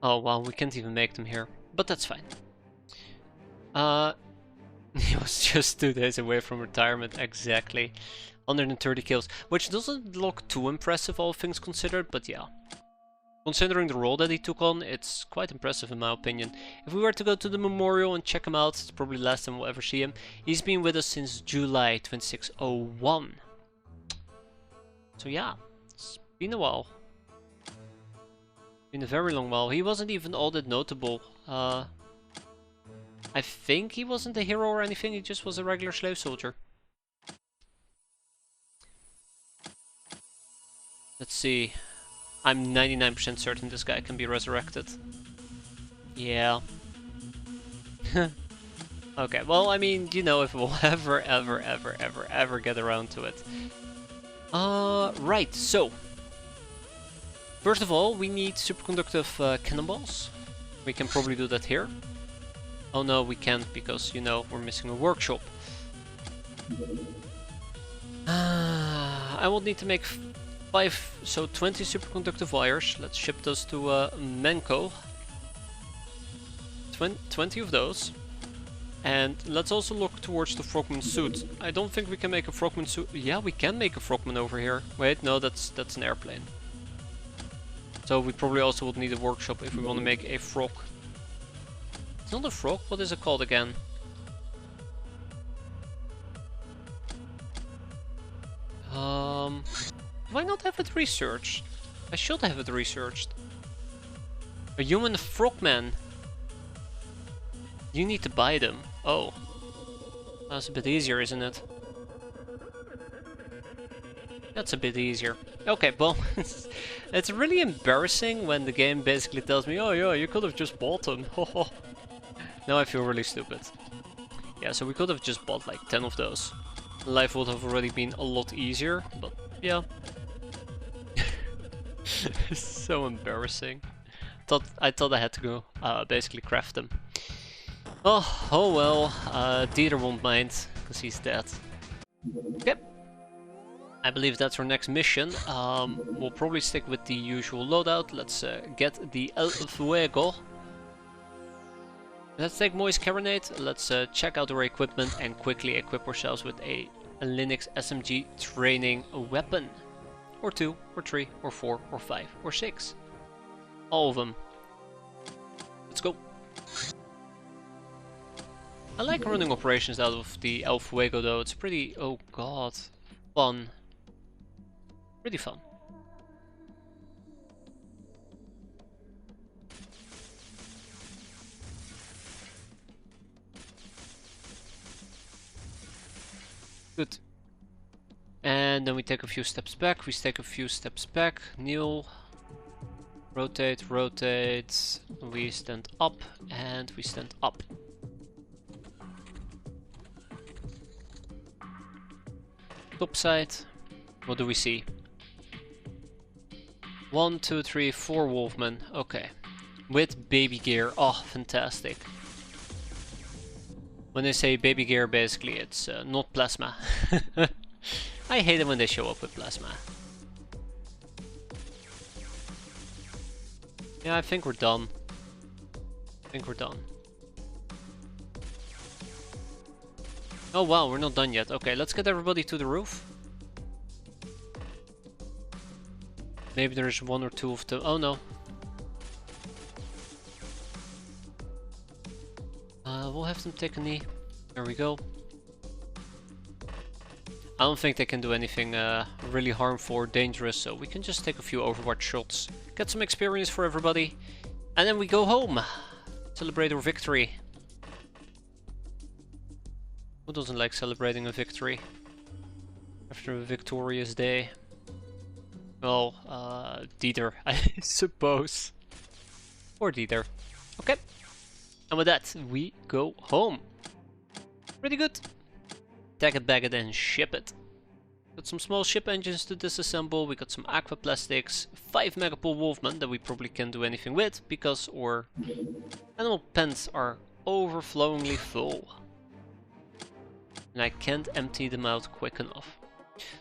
Oh, well, we can't even make them here. But that's fine. He was just 2 days away from retirement, exactly. 130 kills, which doesn't look too impressive, all things considered, but yeah. Considering the role that he took on, it's quite impressive in my opinion. If we were to go to the memorial and check him out, it's probably the last time we'll ever see him. He's been with us since July 2601. So yeah, it's been a while. Been a very long while. He wasn't even all that notable. I think he wasn't a hero or anything, he just was a regular slave soldier. Let's see. I'm 99% certain this guy can be resurrected. Yeah. Okay, well, I mean, you know, if we'll ever get around to it. Right, so. First of all, we need superconductive cannonballs. We can probably do that here. Oh no, we can't, because, you know, we're missing a workshop. I will need to make 5, so 20 superconductive wires. Let's ship those to Menko. 20 of those. And let's also look towards the frogman suit. I don't think we can make a frogman suit. Yeah, we can make a frogman over here. Wait, no, that's an airplane. So we probably also would need a workshop if we want to make a frog. It's not a frog, what is it called again? Do I not have it researched? I should have it researched. A human frogman. You need to buy them. Oh. That's a bit easier, isn't it? That's a bit easier. Okay, well, it's really embarrassing when the game basically tells me, oh yeah, you could have just bought them. Now I feel really stupid. Yeah, so we could have just bought like 10 of those. Life would have already been a lot easier, but yeah. It's so embarrassing. I thought I had to go basically craft them. Oh well, Dieter won't mind, because he's dead. Okay. I believe that's our next mission. We'll probably stick with the usual loadout. Let's get the El Fuego. Let's take Moist Carronade. Let's check out our equipment and quickly equip ourselves with a Linux SMG training weapon. Or 2, or 3, or 4, or 5, or 6. All of them. Let's go. I like running operations out of the El Fuego though. It's pretty, oh god, fun. Pretty fun. Good. And then we take a few steps back. We take a few steps back. Kneel. Rotate, rotate. We stand up and we stand up. Top side. What do we see? 1, 2, 3, 4 wolfmen. Okay. With baby gear. Oh, fantastic. When they say baby gear, basically it's not plasma. I hate it when they show up with plasma. Yeah, I think we're done. Oh wow, we're not done yet. Okay, let's get everybody to the roof. Maybe there's 1 or 2 of them. Oh no. We'll have them take a knee. There we go. I don't think they can do anything really harmful or dangerous, so we can just take a few Overwatch shots, get some experience for everybody, and then we go home Celebrate our victory. Who doesn't like celebrating a victory after a victorious day? Well, Dieter, I suppose. Or Dieter. Okay. And with that, we go home. Pretty good. Tag it, bag it, and ship it. Got some small ship engines to disassemble. We got some aqua plastics, 5 megapole wolfmen that we probably can't do anything with because our animal pens are overflowingly full. And I can't empty them out quick enough.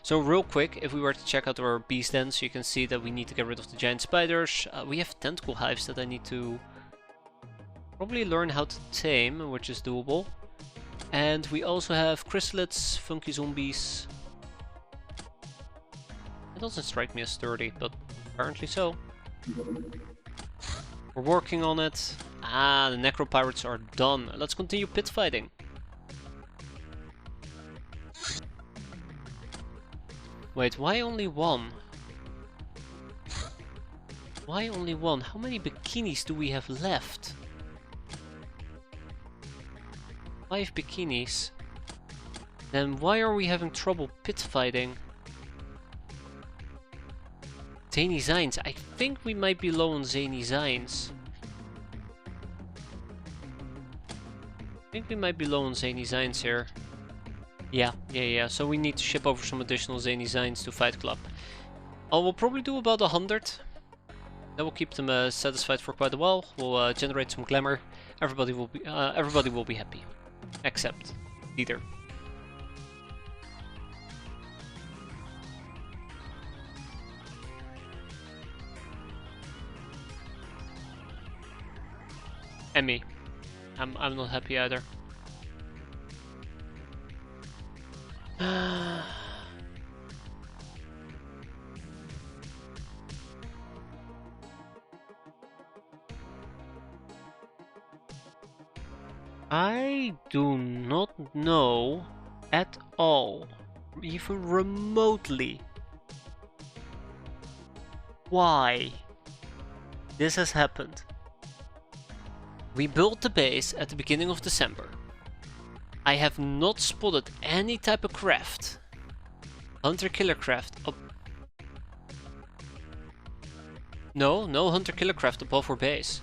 So real quick, if we were to check out our beast dens, you can see that we need to get rid of the giant spiders. We have tentacle hives that I need to probably learn how to tame, which is doable. And we also have chrysalids, funky zombies. It doesn't strike me as sturdy, but apparently so. We're working on it. Ah, the necropirates are done. Let's continue pit fighting. Wait, why only one? Why only one? How many bikinis do we have left? 5 bikinis. Then why are we having trouble pit fighting? Zany Zines. I think we might be low on Zany Zines. Here. Yeah. So we need to ship over some additional Zany Zines to Fight Club. We'll probably do about 100. That will keep them satisfied for quite a while. We'll generate some glamour. Everybody will be happy, except Dieter. And me. I'm not happy either. I do not know at all, even remotely, why this has happened. We built the base at the beginning of December. I have not spotted any type of craft, hunter-killer craft. No hunter-killer craft above our base.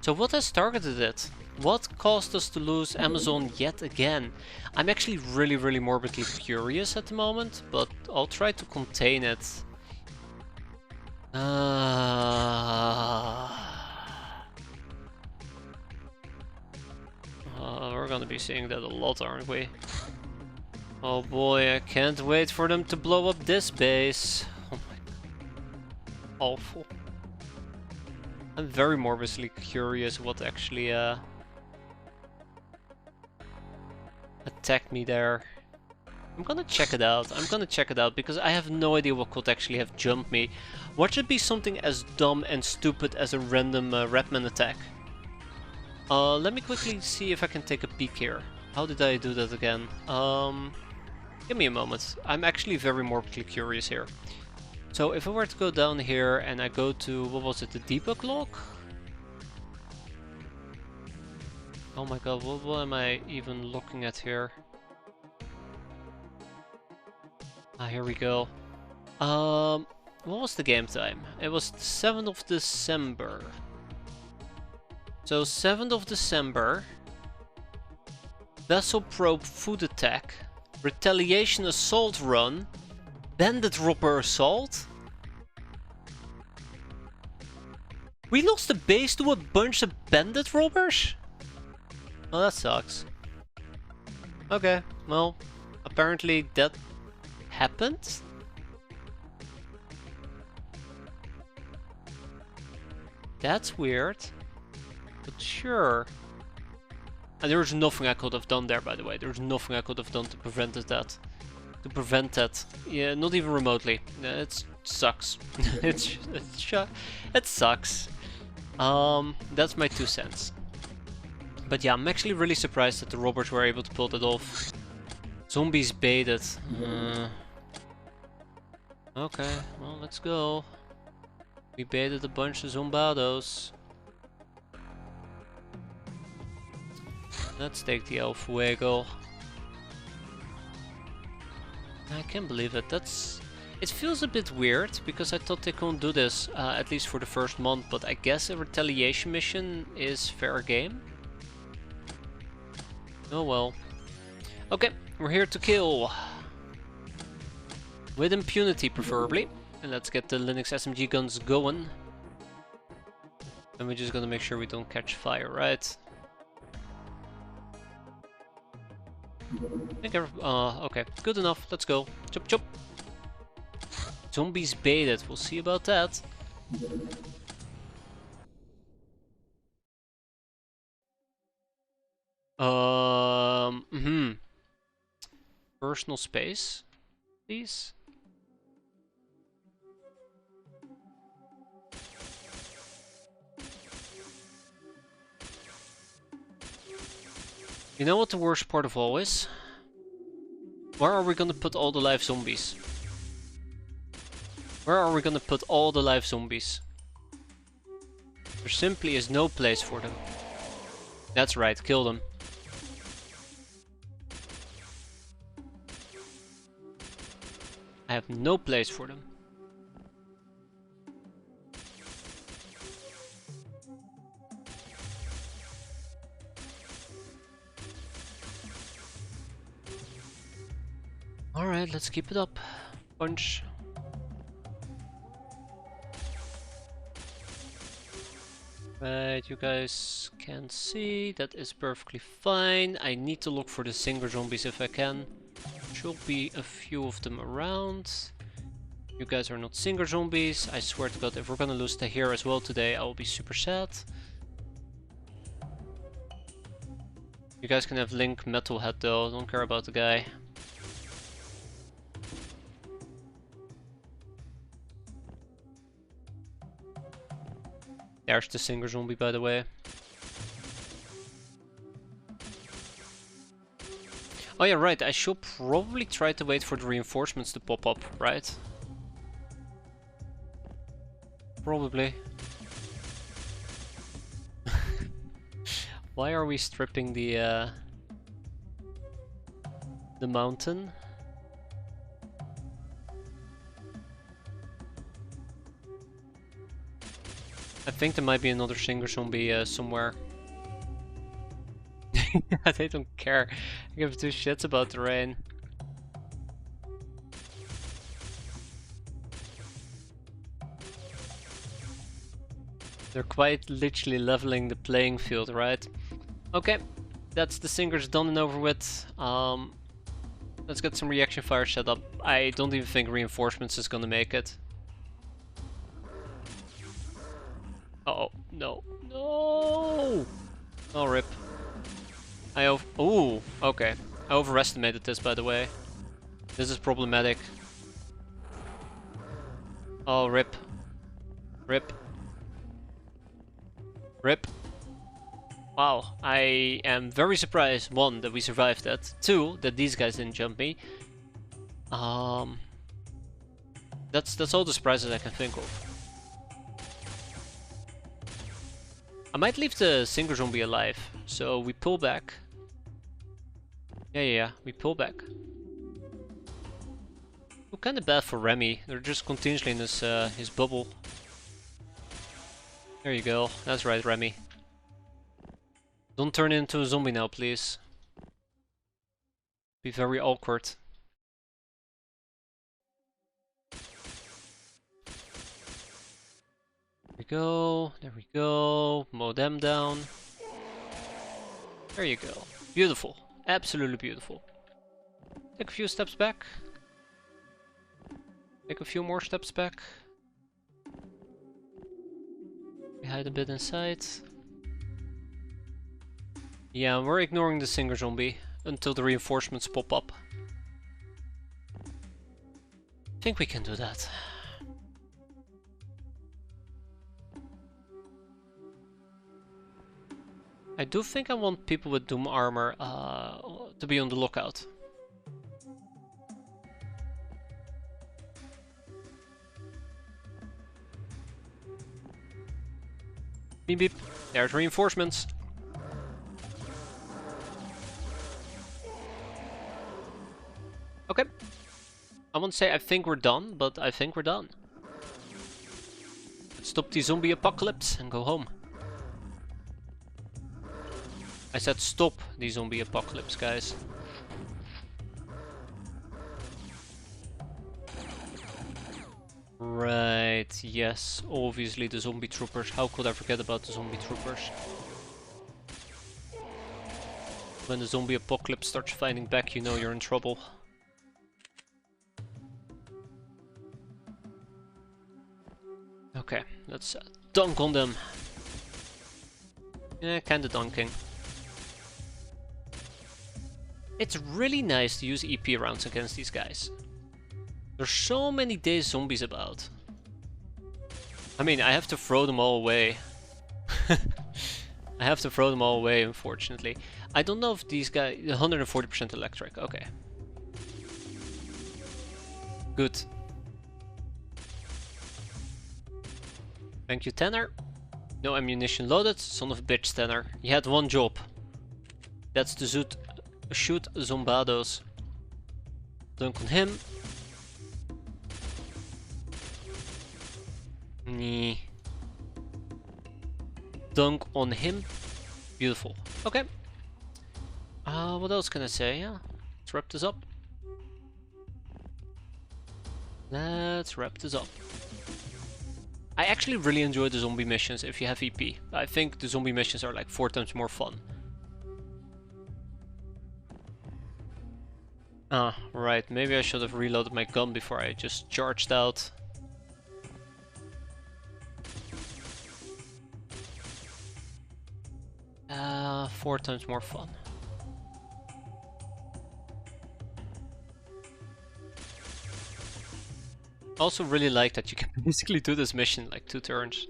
So what has targeted it? What caused us to lose Amazon yet again? I'm actually really morbidly curious at the moment, but I'll try to contain it. We're gonna be seeing that a lot, aren't we? Oh boy, I can't wait for them to blow up this base. Oh my god. Awful. I'm very morbidly curious what actually attacked me there. I'm gonna check it out. Because I have no idea what could actually have jumped me. What should be something as dumb and stupid as a random Redman attack? Let me quickly see if I can take a peek here. How did I do that again? Give me a moment. I'm actually very morbidly curious here. So if I were to go down here and I go to, what was it, the debug log? Oh my god, what am I even looking at here? Ah, here we go. What was the game time? It was the 7th of December. So 7th of December, Vessel Probe Food Attack, Retaliation Assault Run, Bandit Robber Assault. We lost the base to a bunch of bandit robbers? Oh, that sucks. Okay, well, apparently that happened. That's weird. But sure. And there's nothing I could have done there, by the way. There's nothing I could have done to prevent that. Yeah, not even remotely. It sucks. it sucks. That's my 2 cents. But yeah, I'm actually really surprised that the robbers were able to pull that off. Zombies baited. Okay, well, let's go. We baited a bunch of zombados. Let's take the El Fuego. I can't believe it. It feels a bit weird because I thought they couldn't do this, at least for the first month, but I guess a retaliation mission is fair game. Oh well. Okay, we're here to kill. With impunity, preferably. And let's get the Linux SMG guns going. And we're just gonna make sure we don't catch fire, right? I think okay, good enough. Let's go. Chop chop. Zombies baited. We'll see about that. Personal space, please. You know what the worst part of all is? Where are we gonna put all the live zombies? Where are we gonna put all the live zombies? There simply is no place for them. That's right, kill them. I have no place for them. Alright, let's keep it up. Punch. Right, you guys can see, that is perfectly fine. I need to look for the singer zombies if I can. Should be a few of them around. You guys are not singer zombies. I swear to God, if we're gonna lose Tahir as well today, I will be super sad. You guys can have Link Metalhead though, don't care about the guy. There's the singer zombie, by the way. Oh yeah, right, I should probably try to wait for the reinforcements to pop up, right? Probably. Why are we stripping the mountain? I think there might be another singer zombie somewhere. They don't care. I give two shits about the rain. They're quite literally leveling the playing field, right? Okay, that's the singers done and over with. Let's get some reaction fire set up. I don't even think reinforcements is gonna make it. Uh oh, no. No! Oh, rip. Ooh, okay. I overestimated this, by the way. This is problematic. Oh, rip. Rip. Rip. Wow, I am very surprised, one, that we survived that. Two, that these guys didn't jump me. That's all the surprises I can think of. I might leave the singer zombie alive, so we pull back. Yeah, we pull back. Feel kind of bad for Remy. They're just continuously in his bubble. There you go. That's right, Remy. Don't turn into a zombie now, please. Be very awkward. There we go. Mow them down. There you go. Beautiful. Absolutely beautiful. Take a few steps back. Take a few more steps back. We hide a bit inside. Yeah, we're ignoring the singer zombie until the reinforcements pop up. I think we can do that. I do think I want people with Doom armor to be on the lookout. Beep beep. There's reinforcements. Okay. I won't say I think we're done, but I think we're done. Let's stop the zombie apocalypse and go home. I said stop the zombie apocalypse, guys. Right, yes, obviously the zombie troopers. How could I forget about the zombie troopers? When the zombie apocalypse starts fighting back, you know you're in trouble. Okay, let's dunk on them. Yeah, kinda dunking. It's really nice to use EP rounds against these guys. There's so many dazed zombies about. I mean, I have to throw them all away. I have to throw them all away, unfortunately. I don't know if these guys... 140% electric, okay. Good. Thank you, Tanner. No ammunition loaded, son of a bitch, Tanner. You had one job. That's to shoot zombados. Dunk on him. Nee. Dunk on him. Beautiful. Okay. What else can I say? Yeah. Let's wrap this up. Let's wrap this up. I actually really enjoy the zombie missions if you have EP. I think the zombie missions are like 4 times more fun. Ah, right. Maybe I should have reloaded my gun before I just charged out. Four times more fun. Also really like that you can basically do this mission like 2 turns.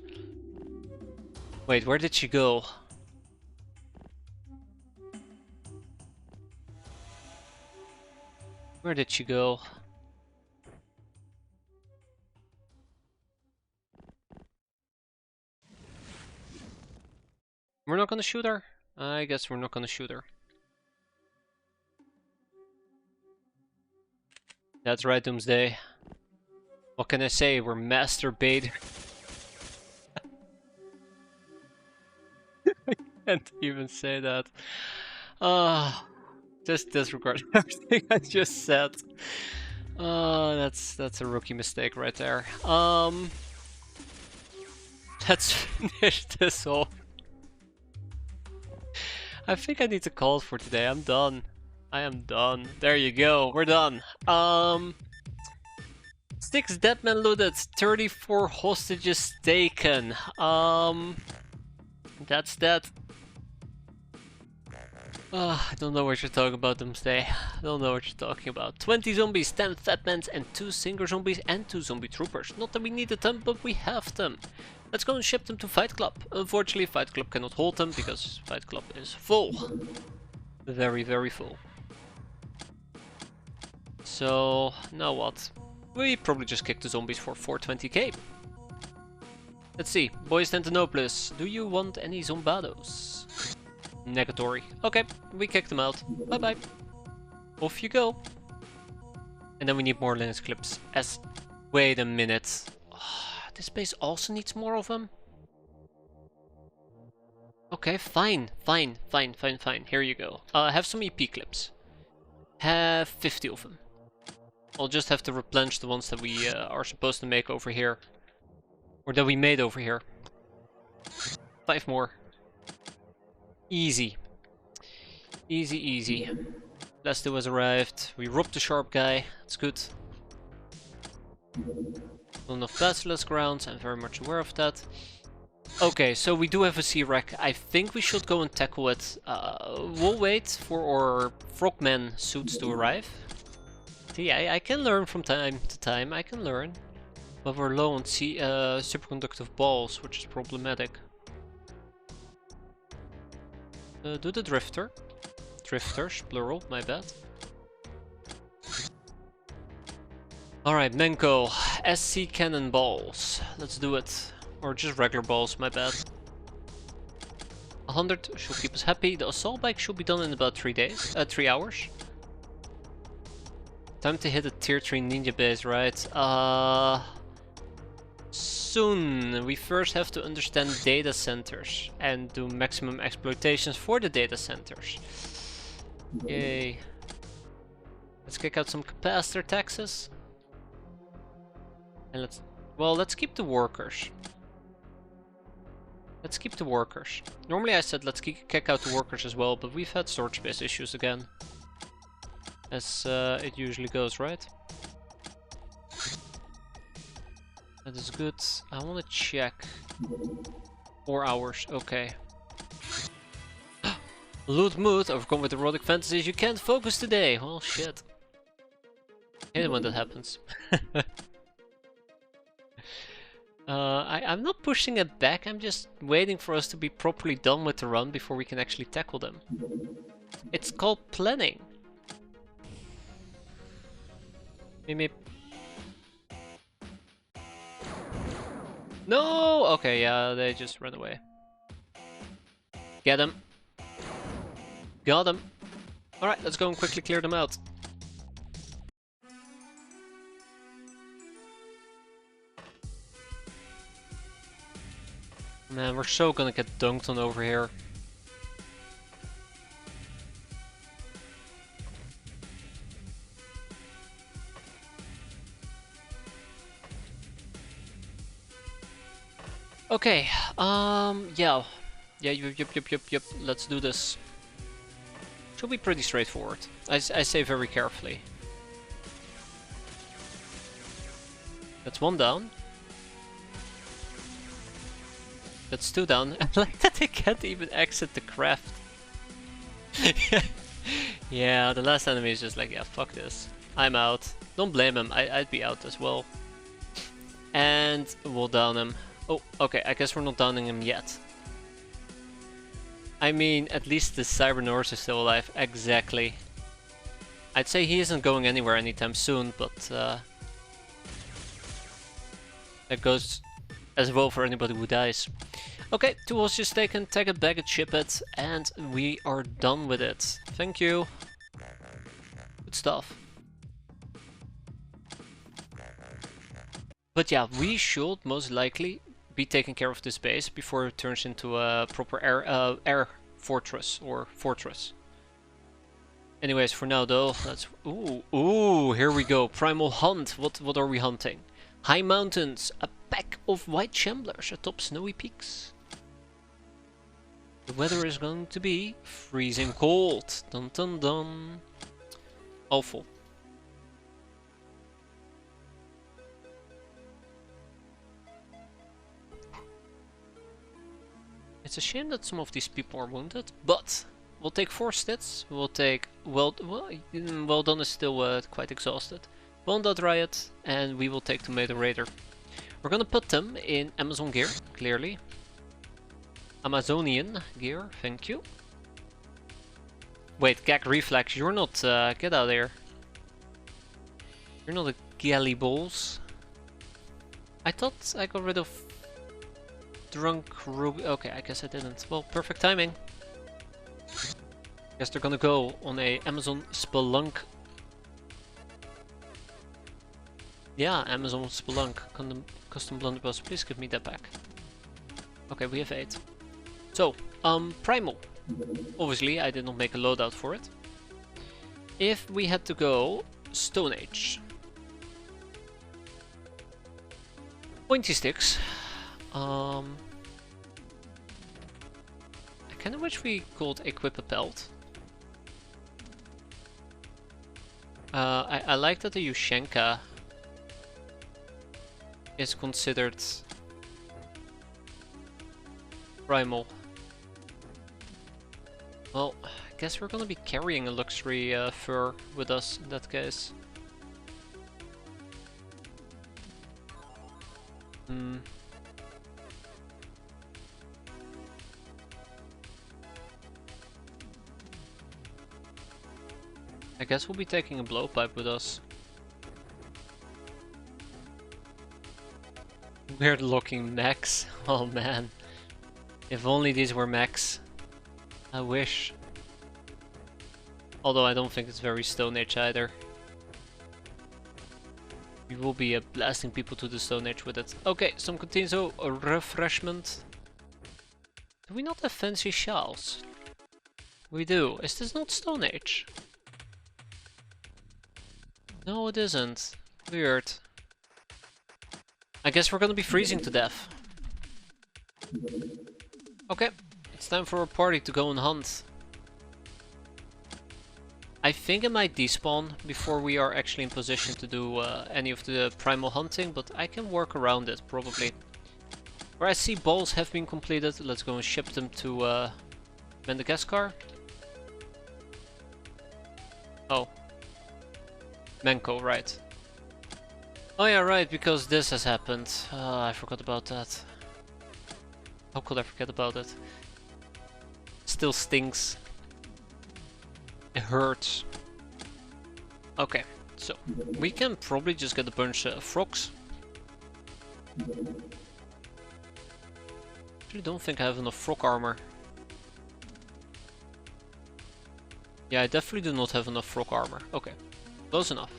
Wait, where did she go? Where did she go? We're not gonna shoot her? I guess we're not gonna shoot her. That's right, Doomsday. What can I say? We're master bait. I can't even say that. Just disregard everything I just said. That's a rookie mistake right there. Let's finish this off. I think I need to call it for today. I'm done. I am done. There you go. We're done. 6 dead men looted. 34 hostages taken. That's that. I don't know what you're talking about, Doomsday. I don't know what you're talking about. 20 zombies, 10 fatmans, and 2 singer zombies, and 2 zombie troopers. Not that we needed them, but we have them. Let's go and ship them to Fight Club. Unfortunately, Fight Club cannot hold them because Fight Club is full. Very, very full. So, now what? We probably just kick the zombies for 420k. Let's see. Boyz Tentanopolis, do you want any zombados? Negatory. Okay, we kicked them out. Bye bye. Off you go. And then we need more Linux clips. Wait a minute. This base also needs more of them? Okay, fine. Here you go. Have some EP clips. Have 50 of them. I'll just have to replenish the ones that we are supposed to make over here. Or that we made over here. 5 more. Easy. Easy. Last two has arrived. We robbed the sharp guy. That's good. Not enough basilisk grounds. I'm very much aware of that. Okay, so we do have a C-Wreck. I think we should go and tackle it. We'll wait for our frogman suits to arrive. See, I can learn from time to time. I can learn. But we're low on superconductive balls, which is problematic. Do the drifter. Drifters, plural, my bad. Alright, Menko. SC cannonballs. Let's do it. Or just regular balls, my bad. 100 should keep us happy. The assault bike should be done in about 3 days. 3 hours. Time to hit a tier 3 ninja base, right? Soon. We first have to understand data centers and do maximum exploitations for the data centers. Yay. Let's kick out some capacitor taxes. And let's keep the workers. Let's keep the workers. Normally I said let's kick out the workers as well, but we've had storage space issues again. As it usually goes, right? That is good. I want to check. 4 hours, okay. Loot mood, overcome with erotic fantasies. You can't focus today. Well, shit. I hate it when that happens. I'm not pushing it back, I'm just waiting for us to be properly done with the run before we can actually tackle them. It's called planning. Maybe. No! Okay, yeah, they just ran away. Get them. Got them. Alright, let's go and quickly clear them out. Man, we're so gonna get dunked on over here. Okay, yeah. Yeah, yep, let's do this. Should be pretty straightforward. I say very carefully. That's one down. That's 2 down. I like that they can't even exit the craft. Yeah, the last enemy is just like, yeah, fuck this. I'm out. Don't blame him, I'd be out as well. And we'll down him. Oh, okay, I guess we're not downing him yet. I mean, at least the Cyber Norse is still alive. Exactly. I'd say he isn't going anywhere anytime soon, but that goes as well for anybody who dies. Okay, 2 hostages taken, tag it, bag it, ship it, and we are done with it. Thank you. Good stuff. But yeah, we should most likely be taking care of this base before it turns into a proper air fortress or fortress. Anyways, for now though, let's... Ooh, here we go. Primal hunt. What are we hunting? High mountains, a pack of white shamblers atop snowy peaks. The weather is going to be freezing cold. Dun dun dun. Awful. It's a shame that some of these people are wounded, but we'll take 4 stats. We'll take well done is still quite exhausted. Bondad Riot, and we will take Tomato Raider. We're gonna put them in Amazon gear, clearly. Amazonian gear, thank you. Wait, Gag Reflex, you're not, get out of here. You're not a galley balls. I thought I got rid of Drunk Ruby. Okay, I guess I didn't. Well, perfect timing. Guess they're gonna go on a Amazon Spelunk. Yeah, Amazon Spelunk. Custom blunderbuss. Please give me that back. Okay, we have 8. So, Primal. Obviously, I did not make a loadout for it. If we had to go Stone Age. Pointy sticks. I kinda wish we could equip a pelt. I like that the Yushenka is considered primal. Well, I guess we're gonna be carrying a luxury fur with us in that case. I guess we'll be taking a blowpipe with us. Weird looking mechs. Oh man. If only these were mechs. I wish. Although I don't think it's very Stone Age either. We will be blasting people to the Stone Age with it. Okay, some Continuo refreshment. Do we not have fancy shells? We do. Is this not Stone Age? No, it isn't. Weird. I guess we're gonna be freezing to death. Okay, it's time for a party to go and hunt. I think I might despawn before we are actually in position to do any of the primal hunting, but I can work around it probably. Where I see balls have been completed, let's go and ship them to Madagascar. Oh. Menko, right. Oh yeah, right, because this has happened. I forgot about that. How could I forget about it? Still stings. It hurts. Okay, so we can probably just get a bunch of frogs. Actually, don't think I have enough frog armor. Yeah, I definitely do not have enough frog armor. Okay, close enough.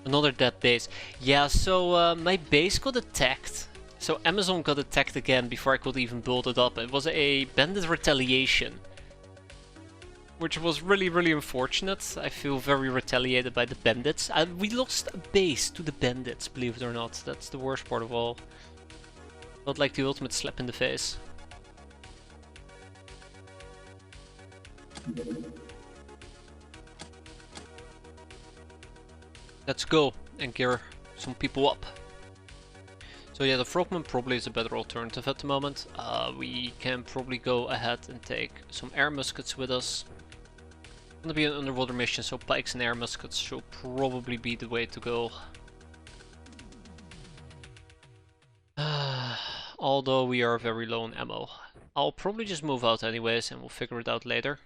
Another dead base. Yeah, so my base got attacked. So Amazon got attacked again before I could even build it up. It was a bandit retaliation. Which was really, really unfortunate. I feel very retaliated by the bandits. We lost a base to the bandits, believe it or not. That's the worst part of all. Not like the ultimate slap in the face. Let's go and gear some people up. So yeah, the frogman probably is a better alternative at the moment. We can probably go ahead and take some air muskets with us. It's gonna be an underwater mission, so pikes and air muskets should probably be the way to go. Although we are very low on ammo. I'll probably just move out anyways and we'll figure it out later.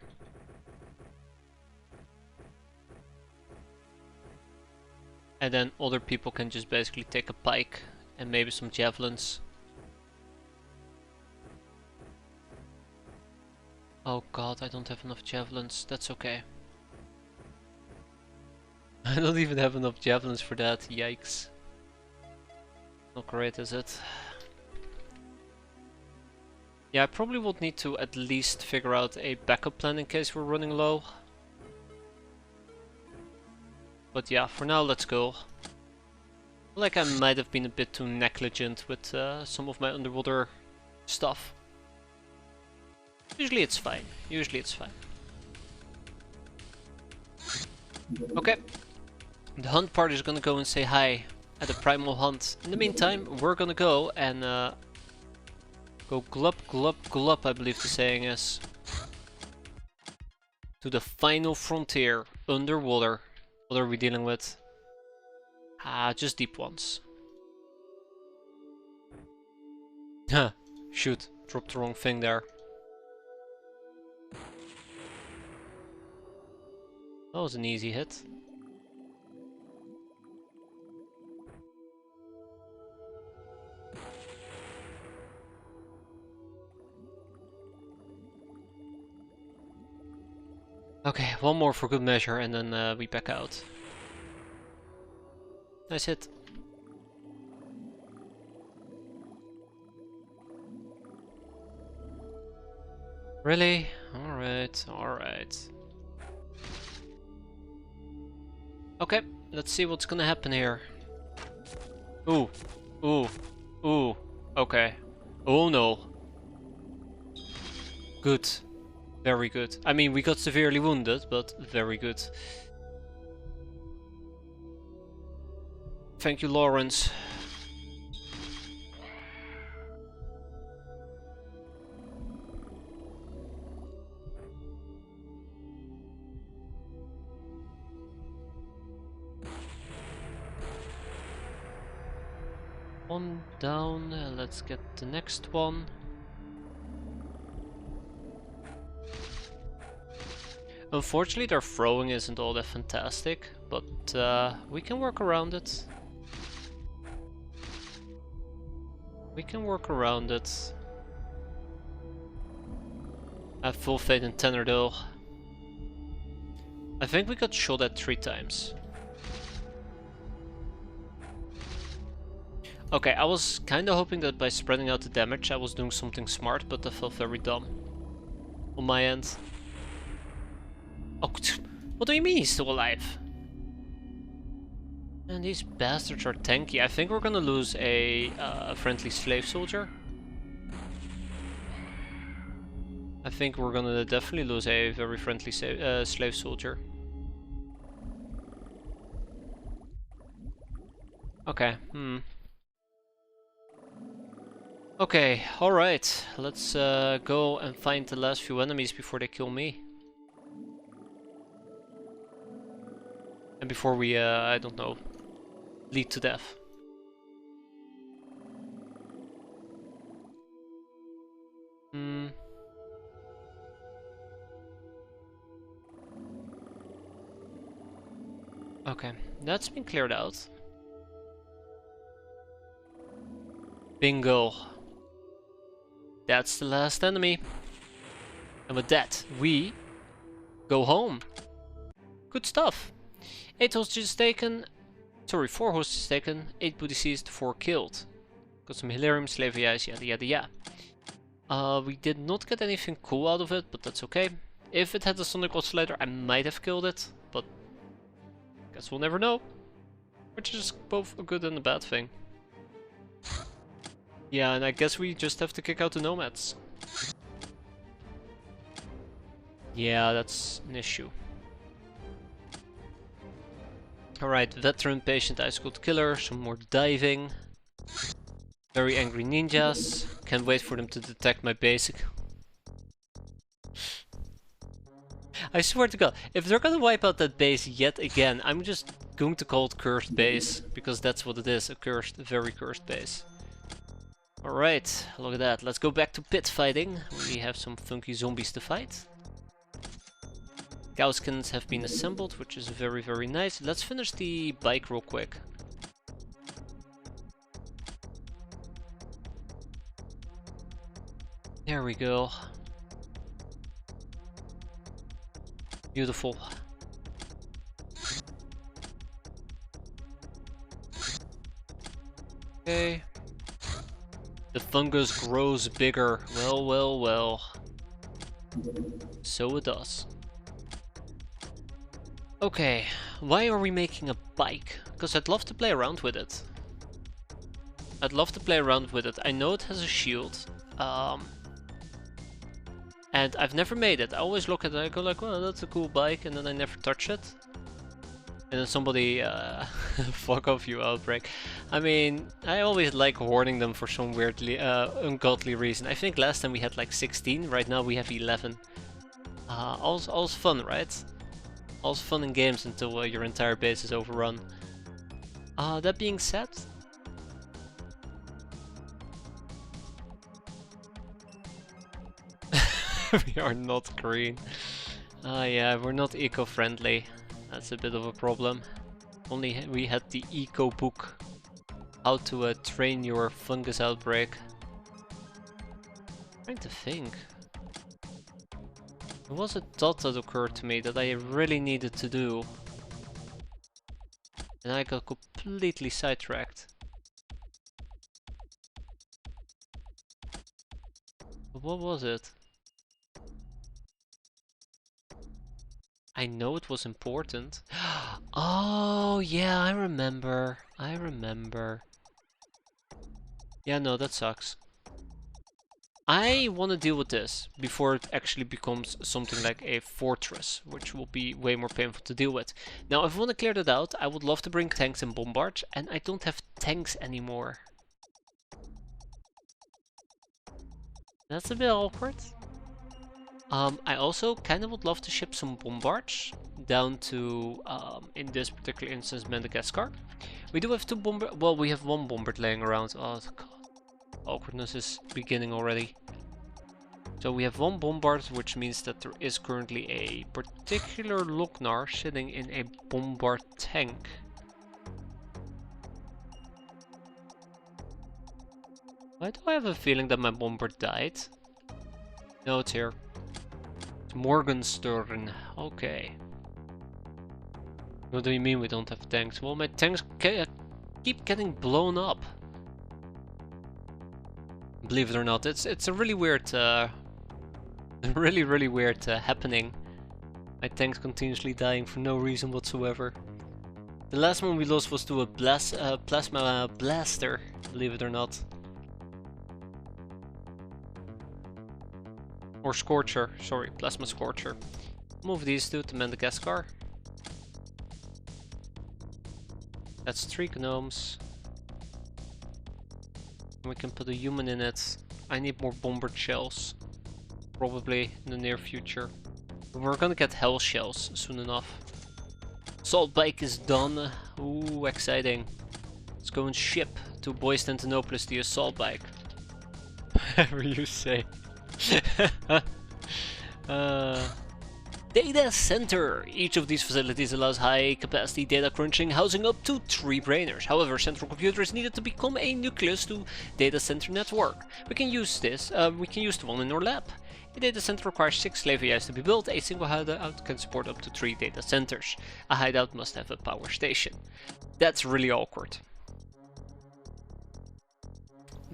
And then other people can just basically take a pike and maybe some javelins. Oh god, I don't have enough javelins. That's okay. I don't even have enough javelins for that. Yikes. Not great, is it? Yeah, I probably would need to at least figure out a backup plan in case we're running low. But yeah, for now, let's go. I feel like I might have been a bit too negligent with some of my underwater stuff. Usually it's fine. Usually it's fine. Okay. The hunt party is gonna go and say hi at the primal hunt. In the meantime, we're gonna go and go glub glub glub, I believe the saying is. To the final frontier, underwater. What are we dealing with? Just deep ones. Huh, shoot, dropped the wrong thing there. That was an easy hit. Okay, one more for good measure and then we back out. Nice hit. Really? Alright, alright. Okay, let's see what's gonna happen here. Ooh, ooh, ooh, okay. Oh no. Good. Very good. I mean, we got severely wounded, but very good. Thank you, Lawrence. One down, let's get the next one. Unfortunately, their throwing isn't all that fantastic, but we can work around it. We can work around it. I have full faith in Tenor though. I think we got shot at 3 times. Okay, I was kind of hoping that by spreading out the damage I was doing something smart, but that felt very dumb on my end. Oh, what do you mean he's still alive? And these bastards are tanky. I think we're gonna lose a friendly slave soldier. I think we're gonna definitely lose a very friendly slave soldier. Okay, Okay, alright. Let's go and find the last few enemies before they kill me. And before we, I don't know, lead to death. Okay, that's been cleared out. Bingo. That's the last enemy. And with that, we go home. Good stuff. 8 hostages taken. Sorry, 4 hostages taken, 8 booty seized, 4 killed. Got some hilarium, slave eyes, yada yada yada. We did not get anything cool out of it, but that's okay. If it had a sonic oscillator, I might have killed it, but guess we'll never know. Which is both a good and a bad thing. Yeah, and I guess we just have to kick out the nomads. Yeah, that's an issue. Alright, veteran, patient, ice cold killer, some more diving. Very angry ninjas. Can't wait for them to detect my basic. I swear to god, if they're gonna wipe out that base yet again, I'm just going to call it cursed base. Because that's what it is, a cursed, very cursed base. Alright, look at that. Let's go back to pit fighting. We have some funky zombies to fight. Cowskins have been assembled, which is very, very nice. Let's finish the bike real quick. There we go. Beautiful. Okay. The fungus grows bigger. Well, well, well. So it does. Okay, why are we making a bike? Because I'd love to play around with it. I'd love to play around with it. I know it has a shield. And I've never made it. I always look at it and I go like, well, that's a cool bike, and then I never touch it. And then somebody, fuck off you, Outbreak. I mean, I always like hoarding them for some weirdly, ungodly reason. I think last time we had like 16, right now we have 11. All's fun, right? All's fun in games until your entire base is overrun. That being said... we are not green. Yeah, we're not eco-friendly. That's a bit of a problem. Only we had the eco book. How to train your fungus outbreak. I'm trying to think. There was a thought that occurred to me that I really needed to do. And I got completely sidetracked. But what was it? I know it was important. Oh, yeah, I remember. I remember. Yeah, no, that sucks. I want to deal with this before it actually becomes something like a fortress, which will be way more painful to deal with. Now, if I want to clear that out, I would love to bring tanks and bombards, and I don't have tanks anymore. That's a bit awkward. I also kind of would love to ship some bombards down to, in this particular instance, Madagascar. We do have 2 bombard. Well, we have 1 bombard laying around. Oh god. Awkwardness is beginning already. So we have 1 bombard, which means that there is currently a particular Loknar sitting in a bombard tank. Why do I have a feeling that my bombard died? No, it's here. It's Morgenstern. Okay. What do you mean we don't have tanks? Well, my tanks keep getting blown up. believe it or not. It's a really weird, really weird happening. My tank's continuously dying for no reason whatsoever. The last one we lost was to a plasma blaster, believe it or not. Or Scorcher, sorry, Plasma Scorcher. Move these two to Madagascar. That's 3 gnomes. We can put a human in it. I need more bombard shells. Probably in the near future. We're gonna get hell shells soon enough. Assault bike is done. Ooh, exciting. Let's go and ship to Boyz the assault bike. Whatever you say. Data center. Each of these facilities allows high capacity data crunching, housing up to 3 brainers. However, central computer is needed to become a nucleus to data center network. We can use the one in our lab. A data center requires 6 slave AIs to be built. A single hideout can support up to 3 data centers. A hideout must have a power station. That's really awkward.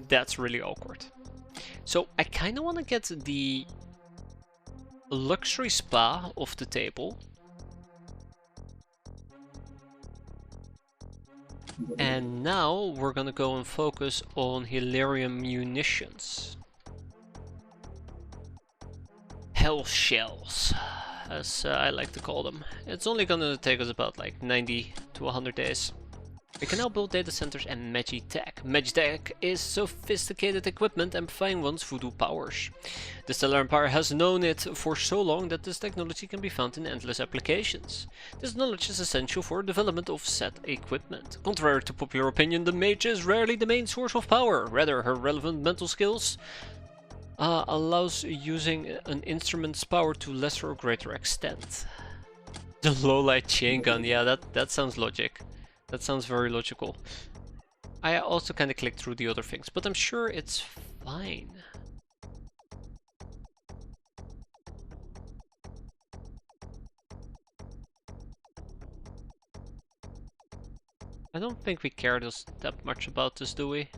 That's really awkward. So I kind of want to get the luxury spa off the table. And now we're gonna go and focus on Hilarium munitions. Hell shells, as I like to call them. It's only gonna take us about like 90 to 100 days. We can now build data centers and Magitech. Magitech is sophisticated equipment amplifying one's voodoo powers. The Stellar Empire has known it for so long that this technology can be found in endless applications. This knowledge is essential for development of said equipment. Contrary to popular opinion, the mage is rarely the main source of power. Rather, her relevant mental skills allows using an instrument's power to lesser or greater extent. The low-light chain gun, yeah, that sounds logic. That sounds very logical. I also kind of clicked through the other things, but I'm sure it's fine. I don't think we care that much about this, do we?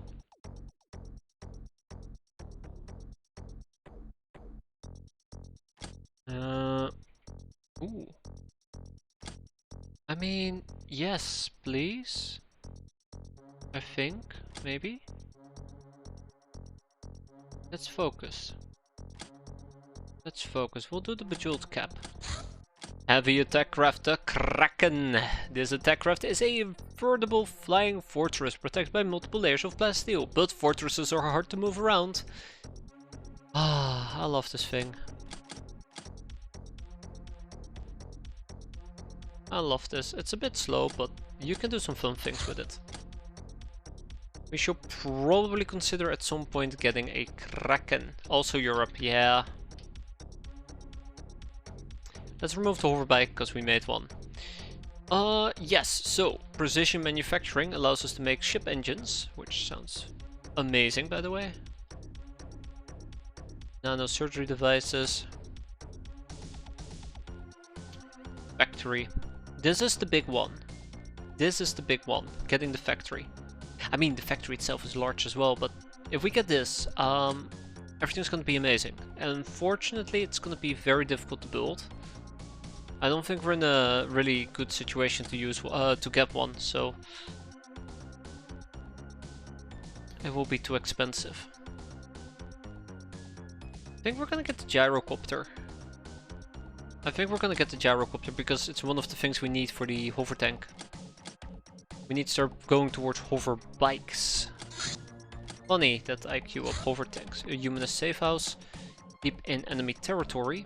Ooh. I mean, yes, please. I think, maybe. Let's focus. Let's focus. We'll do the Bejeweled Cap. Heavy attack craft, the Kraken. This attack craft is a veritable flying fortress protected by multiple layers of plasteel. But fortresses are hard to move around. Ah, I love this thing. I love this. It's a bit slow, but you can do some fun things with it. We should probably consider at some point getting a Kraken. Also Europe, yeah. Let's remove the hoverbike because we made one. Yes, so precision manufacturing allows us to make ship engines, which sounds amazing, by the way. Nano surgery devices. Factory. This is the big one. This is the big one, getting the factory. I mean, the factory itself is large as well, but if we get this, everything's going to be amazing. Unfortunately, it's going to be very difficult to build. I don't think we're in a really good situation to use to get one, so it will be too expensive. I think we're going to get the gyrocopter. I think we're gonna get the gyrocopter because it's one of the things we need for the hover tank. We need to start going towards hover bikes. Funny that I queue up hover tanks. A humanist safe house. Deep in enemy territory.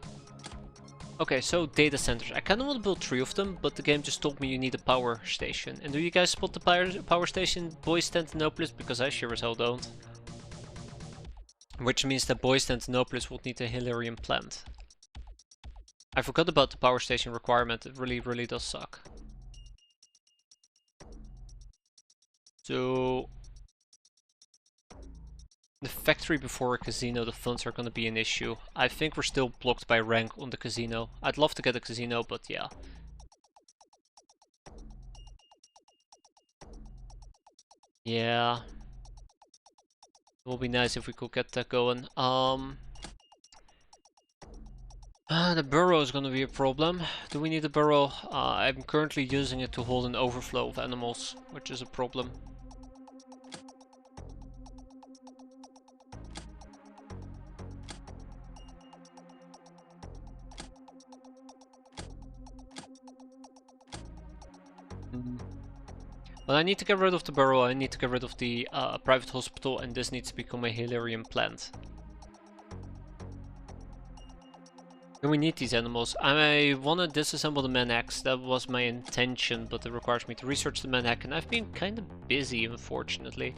Okay, so data centers. I kinda want to build 3 of them, but the game just told me you need a power station. And do you guys spot the power station Boyz Because I sure as hell don't. Which means that Boyz would need a Hilarium plant. I forgot about the power station requirement. It really does suck. So the factory before a casino, the funds are gonna be an issue. I think we're still blocked by rank on the casino. I'd love to get a casino, but yeah. Yeah. It would be nice if we could get that going. The burrow is gonna be a problem. Do we need a burrow? I'm currently using it to hold an overflow of animals, which is a problem. Well, I need to get rid of the burrow, I need to get rid of the private hospital, and this needs to become a Hilarium plant. And we need these animals. I want to disassemble the Manax, that was my intention, but it requires me to research the Manac, and I've been kind of busy, unfortunately.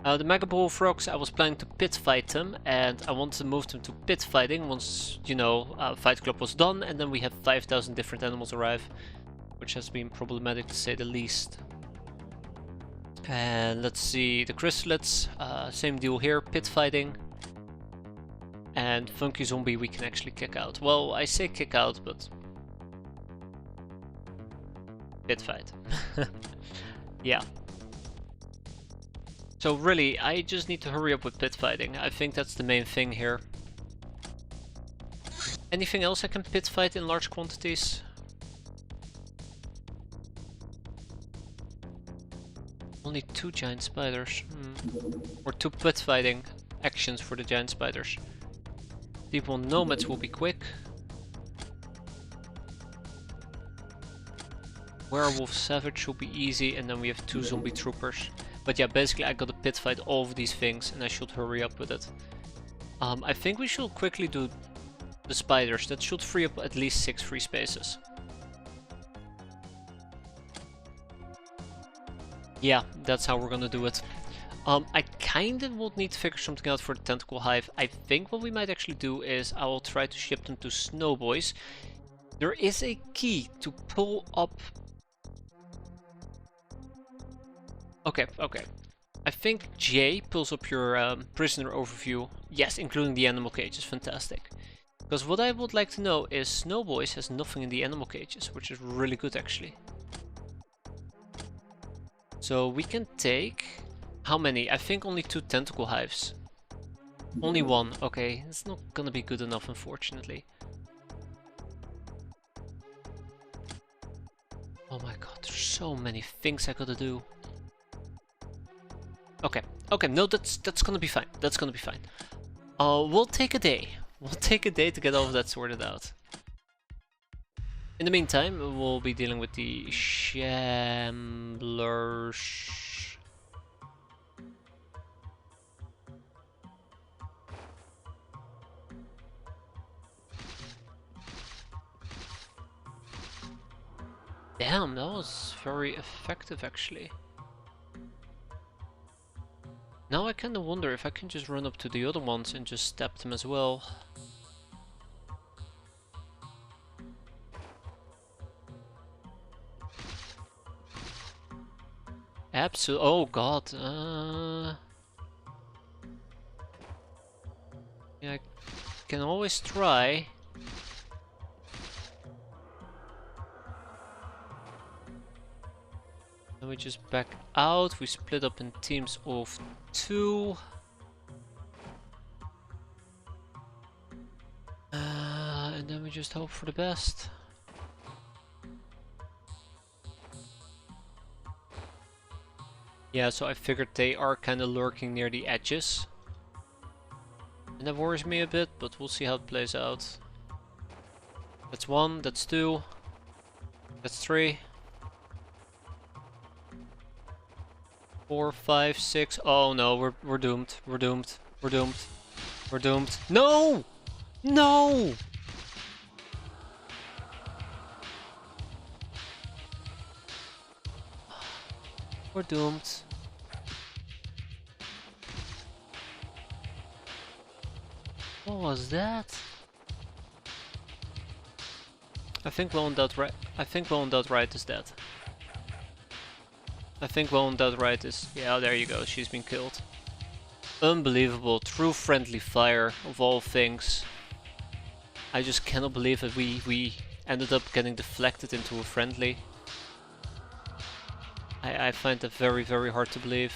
The Mega Bullfrogs, I was planning to pit fight them, and I wanted to move them to pit fighting once, you know, Fight Club was done, and then we have 5,000 different animals arrive, which has been problematic to say the least. And let's see, the Chrysalids, same deal here, pit fighting. And Funky Zombie we can actually kick out. Well, I say kick out, but pit fight. Yeah. So really, I just need to hurry up with pit fighting. I think that's the main thing here. Anything else I can pit fight in large quantities? Only 2 giant spiders. Or 2 pit fighting actions for the giant spiders. People nomads will be quick. Werewolf savage will be easy, and then we have 2 zombie troopers. But yeah, basically I gotta pit fight all of these things, and I should hurry up with it. I think we should quickly do the spiders. That should free up at least 6 free spaces. Yeah, that's how we're gonna do it. I kinda would need to figure something out for the tentacle hive. I think what we might actually do is I will try to ship them to Snowboys. There is a key to pull up. Okay. I think J pulls up your prisoner overview. Yes, including the animal cages. Fantastic. Because what I would like to know is Snowboys has nothing in the animal cages, which is really good actually. So we can take... How many? I think only 2 tentacle hives. Only 1. Okay, it's not gonna be good enough, unfortunately. Oh my god, there's so many things I gotta do. Okay, no, that's gonna be fine. That's gonna be fine. We'll take a day. We'll take a day to get all of that sorted out. In the meantime, we'll be dealing with the Shamblers. Damn, that was very effective actually. Now I kinda wonder if I can just run up to the other ones and just stab them as well. Absolutely. Oh god. Yeah, I can always try. Then we just back out. We split up in teams of 2. And then we just hope for the best. Yeah, so I figured they are kind of lurking near the edges. And that worries me a bit, but we'll see how it plays out. That's 1, that's 2, that's 3. 4, 5, 6. Oh no, we're doomed. We're doomed. We're doomed. We're doomed. No! No! We're doomed. What was that? I think Well Endowed Right. I think Well Endowed Right is dead. I think Well Endowed Right is... Yeah, there you go. She's been killed. Unbelievable. True friendly fire of all things. I just cannot believe that we ended up getting deflected into a friendly. I find that very, very hard to believe.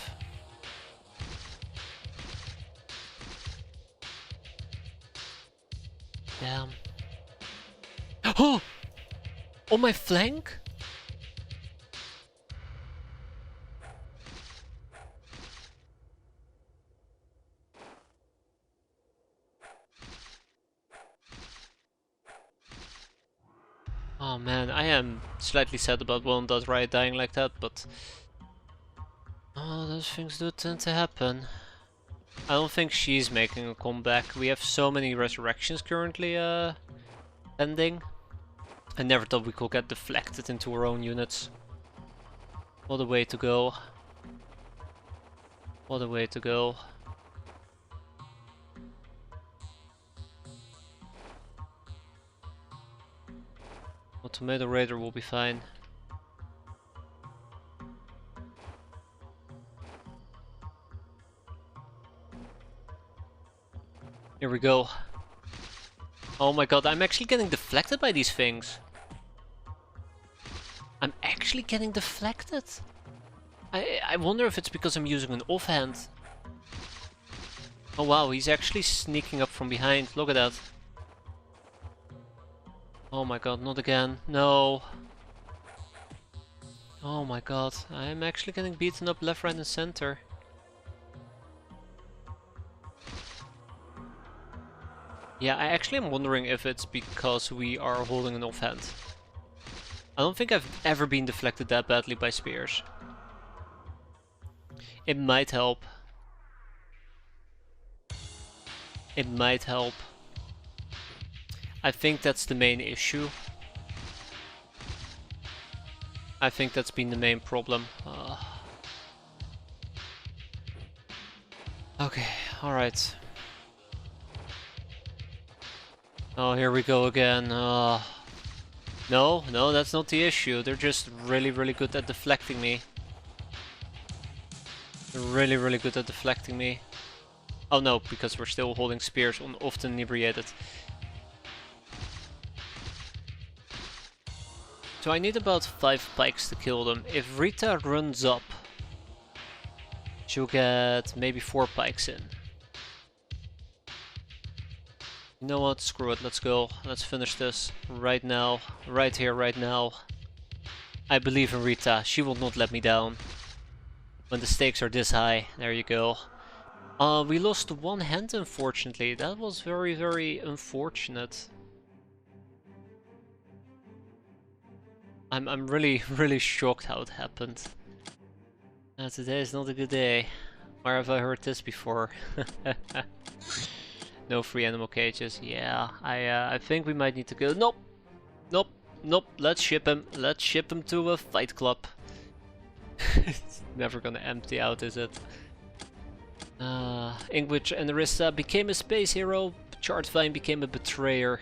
Oh! On my flank? Oh man, I am slightly sad about One.Riot dying like that, but... Oh, those things do tend to happen. I don't think she's making a comeback. We have so many resurrections currently pending. I never thought we could get deflected into our own units. What a way to go. What a way to go. Well, Tomato Raider will be fine. Here we go. Oh my god, I'm actually getting deflected by these things. I'm actually getting deflected. I wonder if it's because I'm using an offhand. Oh wow, he's actually sneaking up from behind. Look at that. Oh my god, not again. No. Oh my god, I'm actually getting beaten up left, right and center. Yeah, I actually am wondering if it's because we are holding an offhand. I don't think I've ever been deflected that badly by spears. It might help. It might help. I think that's the main issue. I think that's been the main problem. Okay, alright. Oh, here we go again. No, that's not the issue. They're just really, really good at deflecting me. They're really, really good at deflecting me. Oh no, because we're still holding spears on often inebriated. So I need about 5 pikes to kill them. If Rita runs up, she'll get maybe 4 pikes in. You know what? Screw it. Let's go. Let's finish this right now. Right here, right now. I believe in Rita. She will not let me down. When the stakes are this high. There you go. We lost 1 hand, unfortunately. That was very, very unfortunate. I'm really, really shocked how it happened. Today is not a good day. Where have I heard this before? No free animal cages. Yeah, I think we might need to go. Nope, nope, nope. Let's ship him. Let's ship him to a fight club. It's never gonna empty out, is it? Ingwich and Arista became a space hero. Chartvine became a betrayer.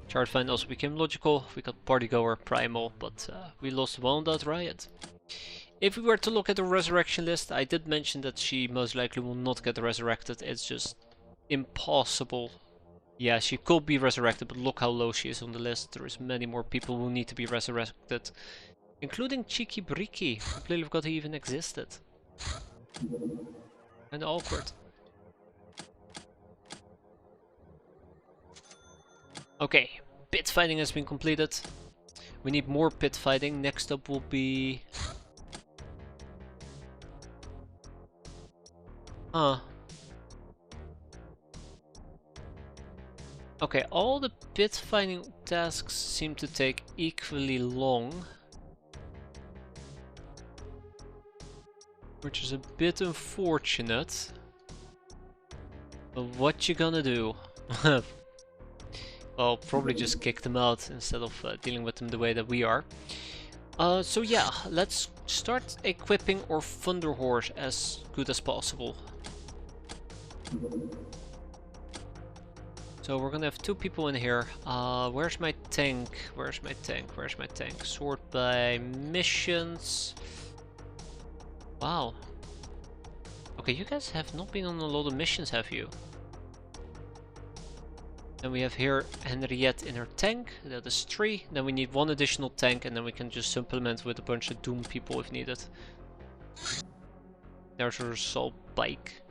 Chartvine also became logical. We got Partygoer, Primal, but we lost One.Riot. If we were to look at the resurrection list, I did mention that she most likely will not get resurrected. It's just impossible. Yeah, she could be resurrected, but look how low she is on the list. There is many more people who need to be resurrected, including Cheeky Briki. I completely forgot he even existed. And awkward. Okay, pit fighting has been completed. We need more pit fighting. Next up will be... Okay, all the pit fighting tasks seem to take equally long. Which is a bit unfortunate. But what you gonna do? Well, probably just kick them out instead of dealing with them the way that we are. So yeah, let's start equipping our Thunder Horse as good as possible. So we're gonna have 2 people in here. Where's my tank? Where's my tank? Where's my tank? Sort by missions. Wow. Okay, you guys have not been on a lot of missions, have you? Then we have here Henriette in her tank. That is 3. Then we need 1 additional tank, and then we can just supplement with a bunch of Doom people if needed. There's our assault bike.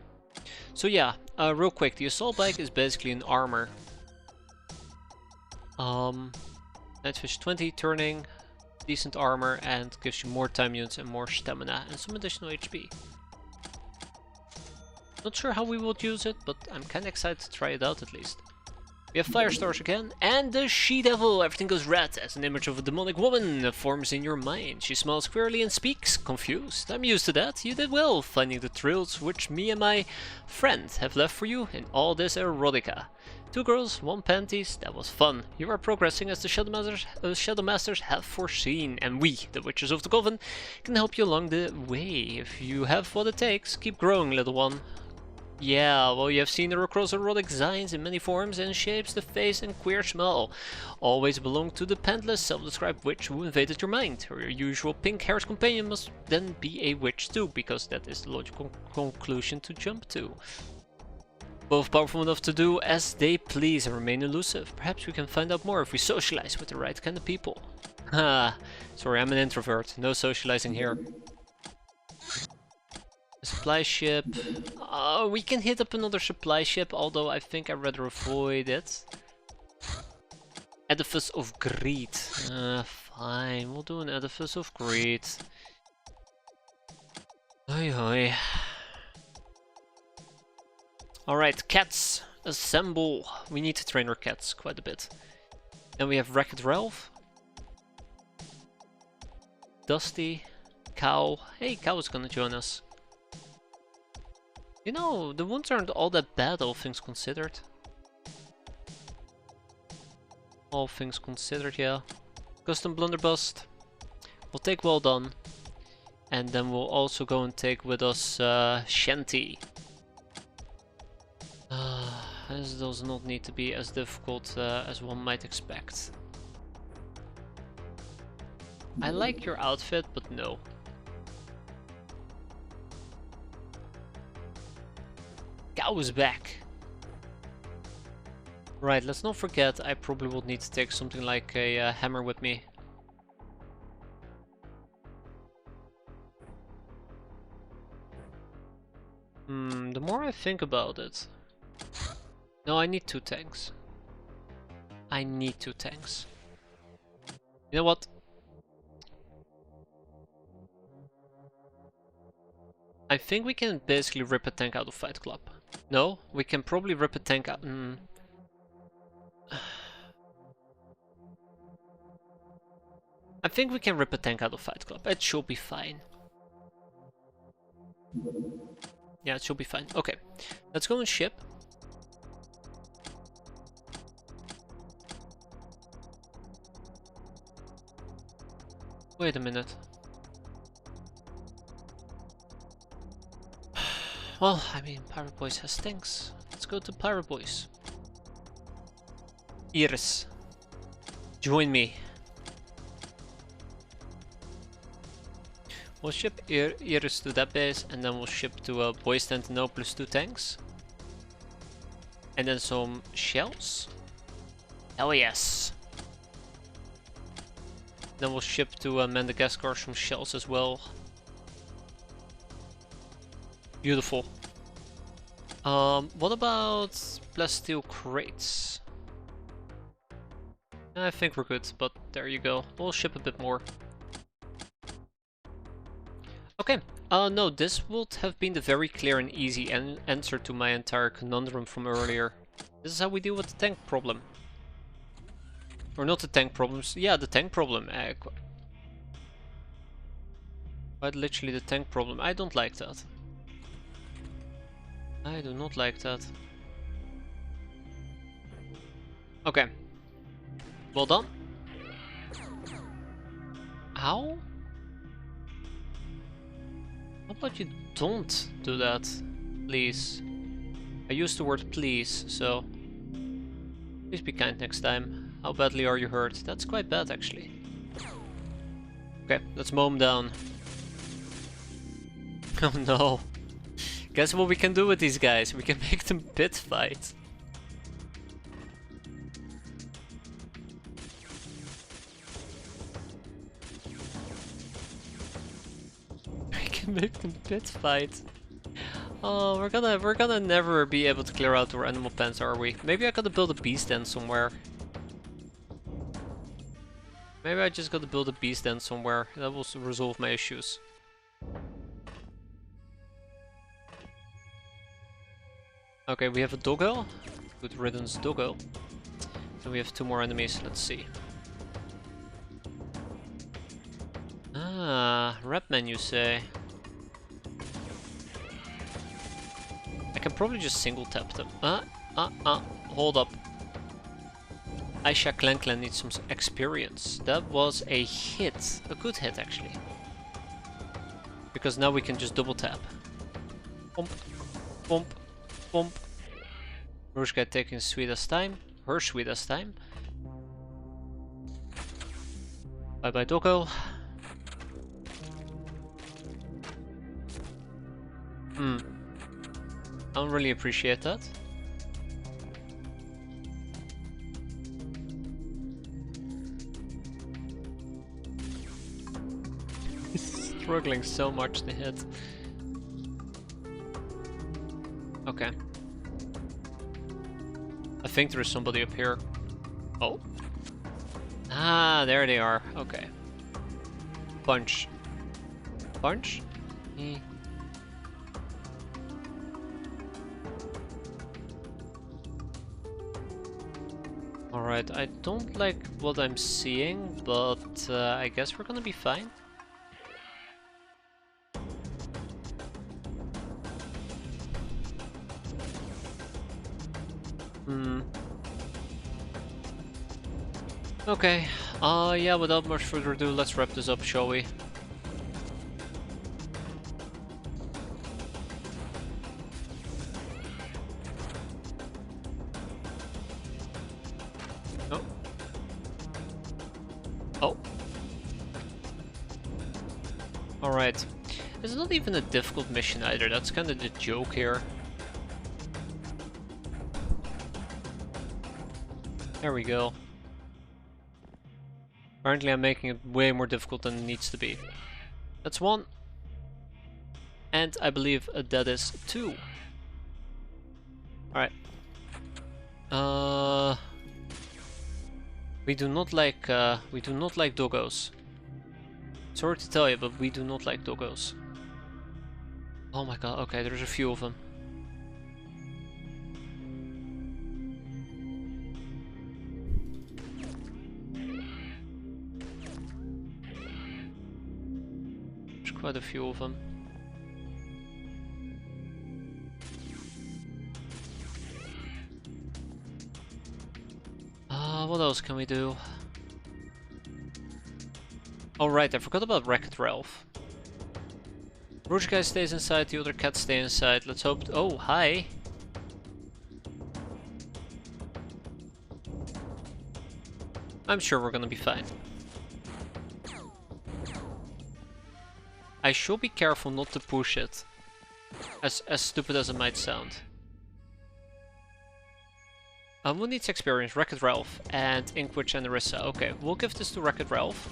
So yeah, real quick, the assault bike is basically an armor. Nightfish 20, turning, decent armor, and gives you more time units and more stamina and some additional HP. Not sure how we would use it, but I'm kinda excited to try it out at least. We have fire stars again, and the she-devil. Everything goes red as an image of a demonic woman forms in your mind. She smiles queerly and speaks, confused. I'm used to that. You did well, finding the thrills which me and my friend have left for you in all this erotica. 2 girls, 1 panties, that was fun. You are progressing as the Shadow Masters have foreseen, and we, the Witches of the Coven, can help you along the way. If you have what it takes, keep growing, little one. Yeah, well, you have seen her across erotic signs in many forms and shapes, the face and queer smell. Always belong to the pantless, self-described witch who invaded your mind. Her usual pink-haired companion must then be a witch too, because that is the logical conclusion to jump to. Both powerful enough to do as they please and remain elusive. Perhaps we can find out more if we socialize with the right kind of people. Ha, sorry, I'm an introvert. No socializing here. Supply ship. We can hit up another supply ship, although I think I'd rather avoid it. Edifice of Greed. Fine, we'll do an Edifice of Greed. Hoi hoi. Alright, cats, assemble. We need to train our cats quite a bit. And we have Wrecked Ralph. Dusty. Cow. Hey, Cow is gonna join us. You know, the wounds aren't all that bad, all things considered. All things considered, yeah. Custom Blunderbust. We'll take Well Done. And then we'll also go and take with us Shanty. This does not need to be as difficult as one might expect. I like your outfit, but no. Cow is back. Right, let's not forget I probably would need to take something like a hammer with me. The more I think about it... No, I need 2 tanks. I need 2 tanks. You know what? I think we can basically rip a tank out of Fight Club. No, we can probably rip a tank out. I think we can rip a tank out of Fight Club. It should be fine. Yeah, it should be fine. Okay, let's go and ship. Wait a minute. Well, I mean, Pirate Boyz has tanks. Let's go to Pirate Boyz. Iris, join me. We'll ship Iris to that base, and then we'll ship to Boyz Tentino plus 2 tanks. And then some shells. Hell yes. Then we'll ship to Madagascar some shells as well. Beautiful. What about plasteel crates? I think we're good, but there you go. We'll ship a bit more. Okay. No, this would have been the very clear and easy answer to my entire conundrum from earlier. This is how we deal with the tank problem. Or not the tank problems. Yeah, the tank problem. Quite literally the tank problem. I don't like that. I do not like that. Okay. Well done. How? How about you don't do that, please? I used the word please, so please be kind next time. How badly are you hurt? That's quite bad, actually. Okay, let's mow him down. Oh no. Guess what we can do with these guys? We can make them pit fight. We can make them pit fight. Oh, we're gonna never be able to clear out our animal pens, are we? Maybe I gotta build a beast den somewhere. Maybe I just gotta build a beast den somewhere. That will resolve my issues. Okay, we have a doggo. Good riddance, doggo. And we have 2 more enemies. Let's see. Ah, rep menu say. I can probably just single tap them. Hold up. Aisha Clan Clan needs some experience. That was a hit. A good hit, actually. Because now we can just double tap. Pump, pump, pump. Rushka taking sweetest time. Her sweetest time. Bye bye, doggo. I don't really appreciate that. He's struggling so much to hit. Okay. I think there is somebody up here. Oh. Ah, there they are. Okay. Punch. Punch? Alright, I don't like what I'm seeing, but I guess we're gonna be fine. Okay, yeah, without much further ado, let's wrap this up, shall we? Oh. Oh. Alright. It's not even a difficult mission either, that's kind of the joke here. There we go. Apparently I'm making it way more difficult than it needs to be. That's 1. And I believe that is 2. Alright. We do not like doggos. Sorry to tell you, but we do not like doggos. Oh my god, okay, there's a few of them. Quite a few of them. What else can we do? Oh right, I forgot about Wreck-It Ralph. Rouge guy stays inside, the other cats stay inside. Let's hope. Oh, hi. I'm sure we're gonna be fine. I should be careful not to push it. As stupid as it might sound. Who needs experience? Wreck-It Ralph and Inkwitch and Arissa. Okay, we'll give this to Wreck-It Ralph.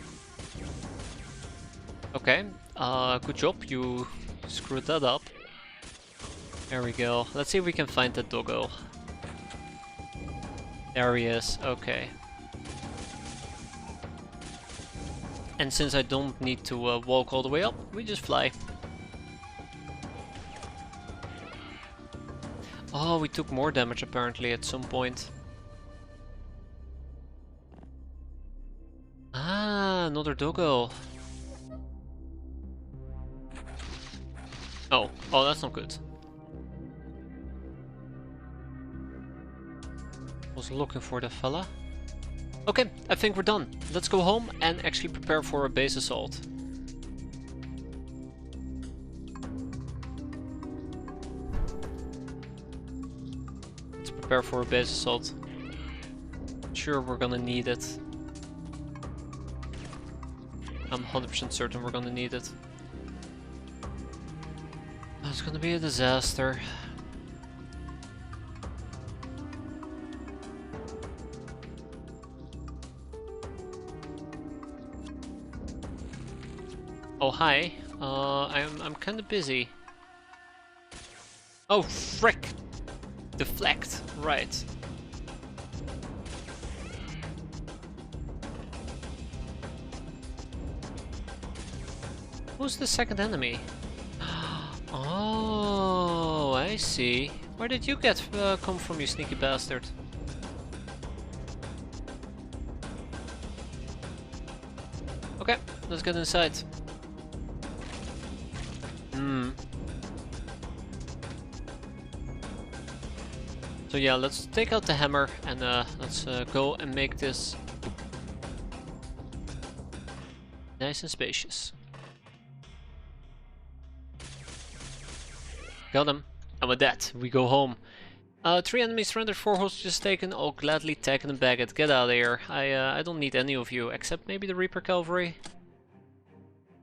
Okay, good job, you screwed that up. There we go. Let's see if we can find that doggo. There he is, okay. And since I don't need to walk all the way up, we just fly. Oh, we took more damage apparently at some point. Ah, another doggo. Oh, that's not good. Was looking for the fella. Okay, I think we're done. Let's go home and actually prepare for a base assault. Let's prepare for a base assault. Sure, we're gonna need it. I'm 100% certain we're gonna need it. It's gonna be a disaster. Oh hi, I'm kind of busy. Oh frick! Deflect, right. Who's the second enemy? Oh, I see. Where did you come from, you sneaky bastard? Okay, let's get inside. So yeah, let's take out the hammer and let's go and make this nice and spacious. Got him. And with that, we go home. 3 enemies surrendered, 4 hostages taken. I'll gladly take them back and get out of here. I don't need any of you, except maybe the Reaper Cavalry.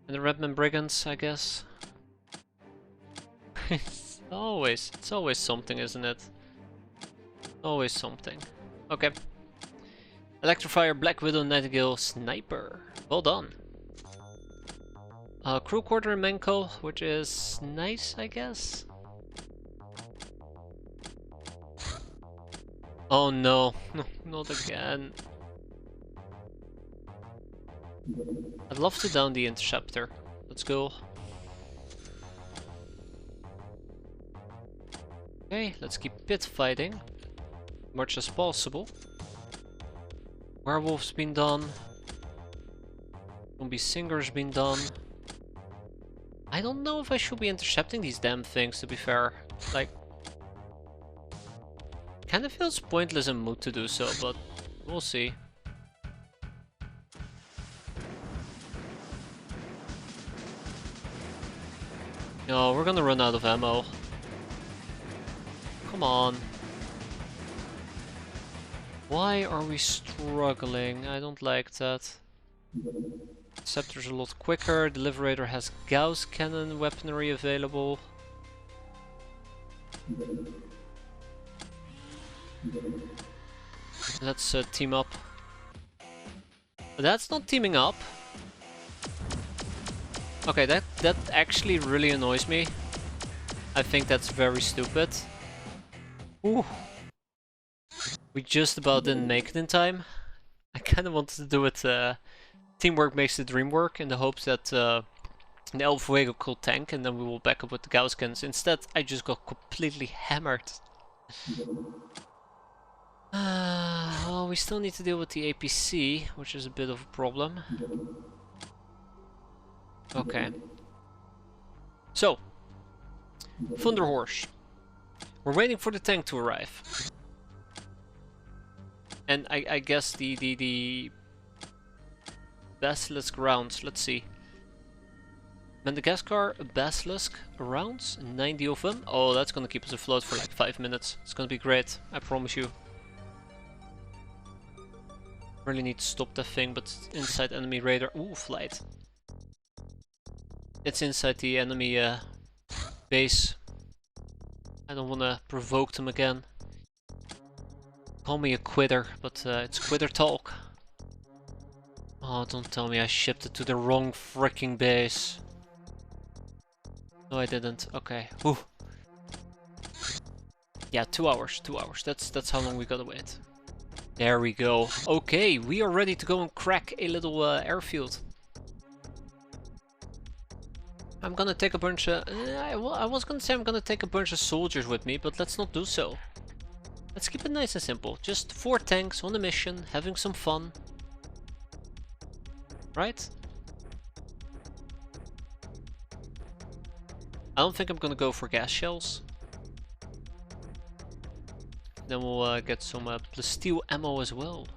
And the Redman Brigands, I guess. It's always something, isn't it? Always something. Okay. Electrifier, Black Widow, Nightingale, Sniper. Well done. Crew Quarter and Menko, which is nice, I guess. Oh no, no, not again. I'd love to down the Interceptor. Let's go. Okay, let's keep pit fighting. Much as possible. Werewolf's been done. Zombie Singer's been done. I don't know if I should be intercepting these damn things, to be fair. Like, kind of feels pointless in mood to do so, but we'll see. No, we're gonna run out of ammo. Come on. Why are we struggling? I don't like that. Scepter's a lot quicker. The Liberator has Gauss cannon weaponry available. Let's team up. But that's not teaming up. Okay, that actually really annoys me. I think that's very stupid. Ooh. We just about didn't make it in time. I kind of wanted to do it. Teamwork makes the dream work, in the hopes that the El Fuego could tank and then we will back up with the Gauss cannons. Instead, I just got completely hammered. Well, we still need to deal with the APC, which is a bit of a problem. Okay. So, Thunder Horse. We're waiting for the tank to arrive. And I guess the Basilisk rounds, let's see. Madagascar Basilisk rounds, 90 of them. Oh, that's gonna keep us afloat for like 5 minutes. It's gonna be great, I promise you. Really need to stop that thing, but it's inside enemy radar. Ooh, flight. It's inside the enemy base. I don't wanna provoke them again. Call me a quitter, but it's quitter talk. Oh, don't tell me I shipped it to the wrong freaking base. No, I didn't. Okay. Whew. Yeah, 2 hours. 2 hours. That's how long we gotta wait. There we go. Okay, we are ready to go and crack a little airfield. I'm gonna take a bunch of... I was gonna say I'm gonna take a bunch of soldiers with me, but let's not do so. Let's keep it nice and simple. Just 4 tanks on a mission, having some fun. Right? I don't think I'm gonna go for gas shells. Then we'll get some plasteel ammo as well.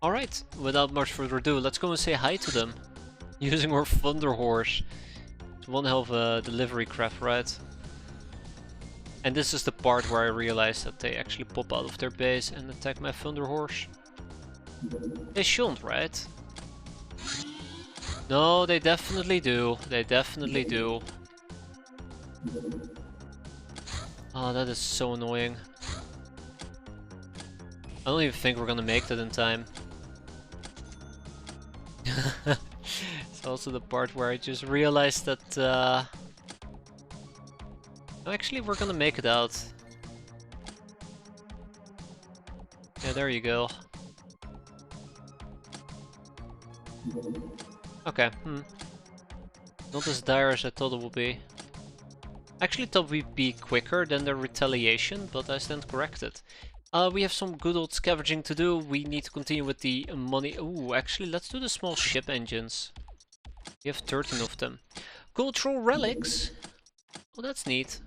Alright, without much further ado, let's go and say hi to them. Using our Thunder Horse. It's one hell of a delivery craft, right? And this is the part where I realized that they actually pop out of their base and attack my Thunder Horse. They shouldn't, right? No, they definitely do. They definitely do. Oh, that is so annoying. I don't even think we're gonna make that in time. It's also the part where I just realized that no, actually we're gonna make it out. Yeah, there you go. Okay, not as dire as I thought it would be. I actually thought we'd be quicker than their retaliation, but I stand corrected. We have some good old scavenging to do. We need to continue with the money. Ooh, actually, let's do the small ship engines. We have 13 of them. Cultural relics. Oh, that's neat.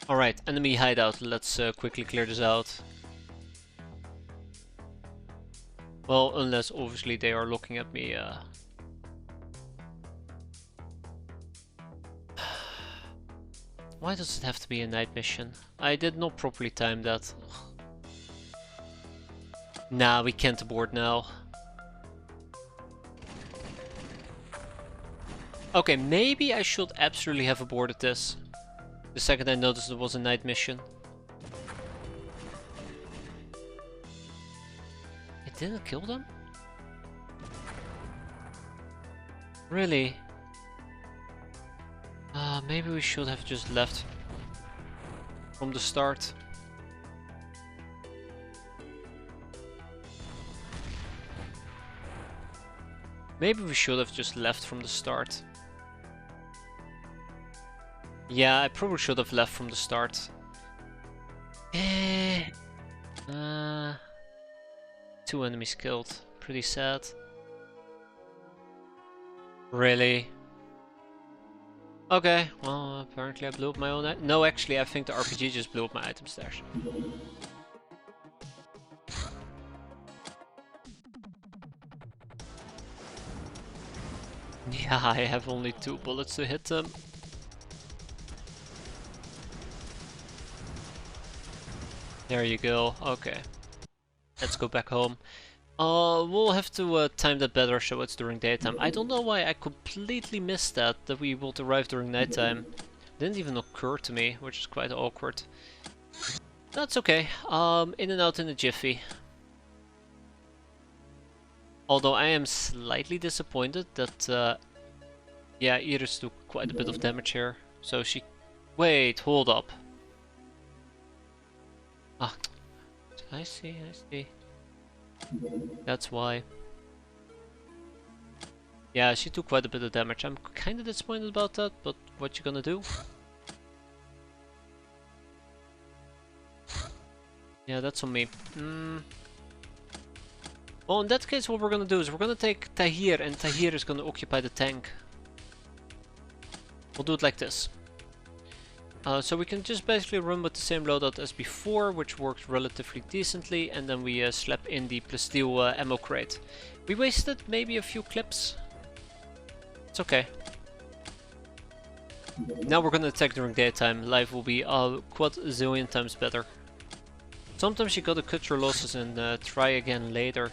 Alright, enemy hideout. Let's quickly clear this out. Well, unless obviously they are looking at me. Why does it have to be a night mission? I did not properly time that. Nah, we can't abort now. Okay, maybe I should absolutely have aborted this. The second I noticed it was a night mission. It didn't kill them? Really? Maybe we should have just left from the start. Maybe we should have just left from the start. Yeah, I probably should have left from the start. Two enemies killed. Pretty sad. Really? Okay, well, apparently I blew up my own... No, actually, I think the RPG just blew up my item stash. Yeah, I have only 2 bullets to hit them. There you go, okay. Let's go back home. We'll have to time that better so it's during daytime. I don't know why I completely missed that we would arrive during nighttime. Didn't even occur to me, which is quite awkward. That's okay. In and out in a jiffy. Although I am slightly disappointed that, yeah, Iris took quite a bit of damage here. So she... Wait, hold up. Ah, I see. That's why. Yeah, she took quite a bit of damage. I'm kind of disappointed about that, but what you gonna do? Yeah, that's on me. Well, in that case, what we're gonna do is we're gonna take Tahir, and Tahir is gonna occupy the tank. We'll do it like this. So we can just basically run with the same loadout as before, which works relatively decently, and then we slap in the plasteel ammo crate. We wasted maybe a few clips. It's okay. Now we're gonna attack during daytime. Life will be quad zillion times better. Sometimes you gotta cut your losses and try again later.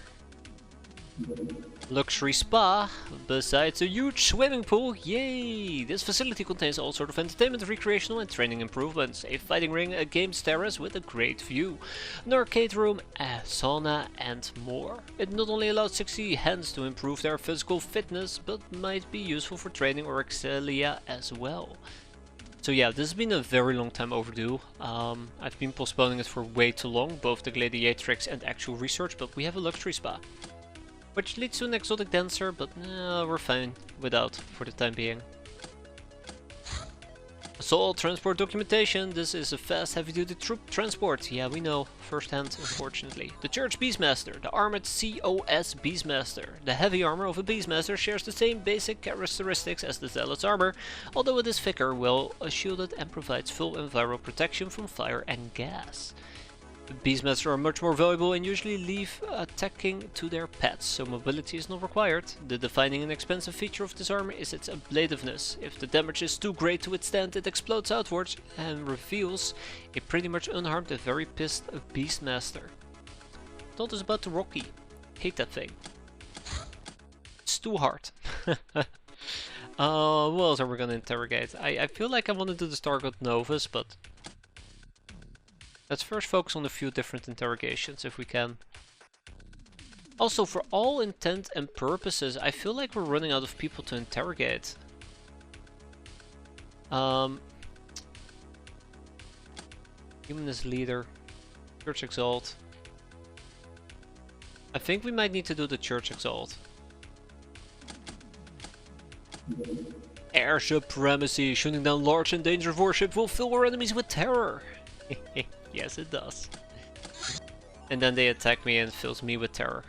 Luxury spa, besides a huge swimming pool, yay! This facility contains all sorts of entertainment, recreational and training improvements. A fighting ring, a games terrace with a great view, an arcade room, a sauna and more. It not only allows 60 hands to improve their physical fitness, but might be useful for training or excelia as well. So yeah, this has been a very long time overdue. I've been postponing it for way too long, both the gladiatrix and actual research, but we have a luxury spa. Which leads to an exotic dancer, but we're fine without for the time being. Assault transport documentation. This is a fast heavy-duty troop transport. Yeah, we know firsthand, unfortunately. The Church Beastmaster, the armored COS Beastmaster. The heavy armor of a Beastmaster shares the same basic characteristics as the Zealot's armor, although it is thicker, well shielded, and provides full enviro protection from fire and gas. The Beastmaster are much more valuable and usually leave attacking to their pets, so mobility is not required. The defining and expensive feature of this armor is its ablativeness. If the damage is too great to withstand, it explodes outwards and reveals a pretty much unharmed and very pissed Beastmaster. Thought is about the Rocky. Hate that thing. It's too hard. What else are we gonna interrogate? I feel like I want to do the Stargod Novus, but let's first focus on a few different interrogations, if we can. Also, for all intent and purposes, I feel like we're running out of people to interrogate. Humanist leader, Church Exalt. I think we might need to do the Church Exalt. Air supremacy. Shooting down large and dangerous warships will fill our enemies with terror. Yes, it does. And then they attack me and fills me with terror.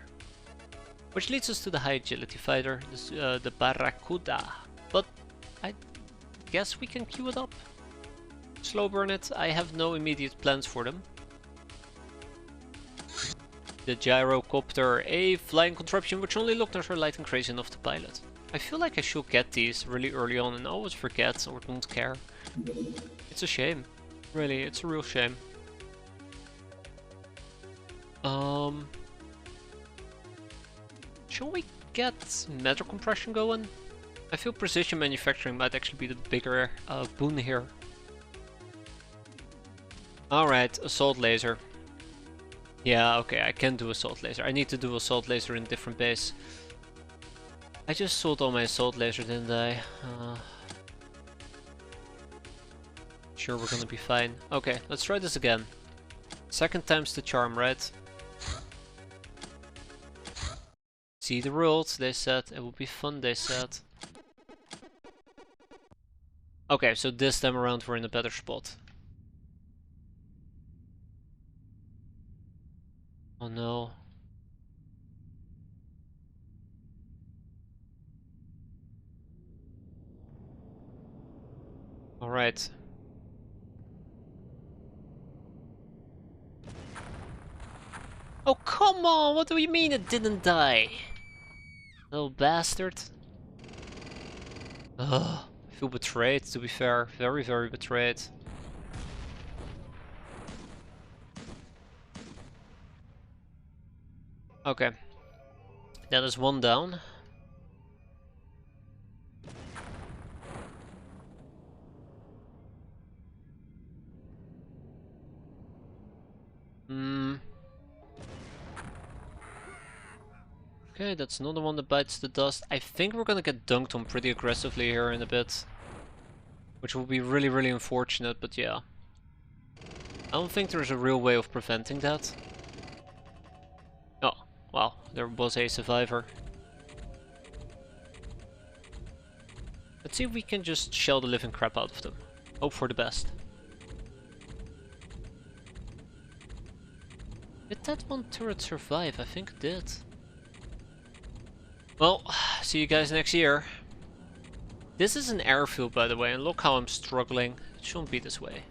Which leads us to the high agility fighter, the Barracuda. But I guess we can queue it up. Slow burn it. I have no immediate plans for them. The gyrocopter, a flying contraption which only Lochner light and crazy enough to pilot. I feel like I should get these really early on and always forget or don't care. It's a shame. Really, it's a real shame. Shall we get matter compression going? I feel precision manufacturing might actually be the bigger boon here. Alright, assault laser. Yeah, okay, I can do assault laser. I need to do assault laser in a different base. I just sold all my assault laser, didn't I? Sure, we're gonna be fine. Okay, let's try this again. Second time's the charm, right? See the world, they said. It will be fun, they said. Okay, so this time around we're in a better spot. Oh no. Alright. Oh come on, what do you mean it didn't die? Little bastard. Ugh, I feel betrayed, to be fair. Very, very betrayed. Okay. That is one down. Okay, that's another one that bites the dust. I think we're gonna get dunked on pretty aggressively here in a bit. Which will be really, really unfortunate, but yeah. I don't think there's a real way of preventing that. Oh, wow, there was a survivor. Let's see if we can just shell the living crap out of them. Hope for the best. Did that one turret survive? I think it did. Well, see you guys next year. This is an airfield, by the way, and look how I'm struggling. It shouldn't be this way.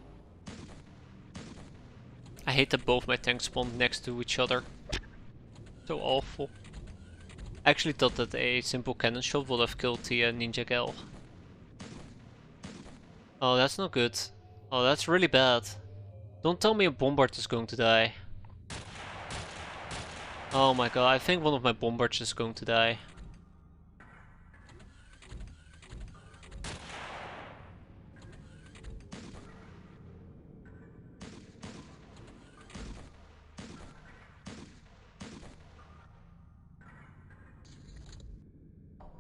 I hate that both my tanks spawned next to each other. So awful. I actually thought that a simple cannon shot would have killed the Ninja Gal. Oh, that's not good. Oh, that's really bad. Don't tell me a bombard is going to die. Oh my god, I think one of my bombards is going to die.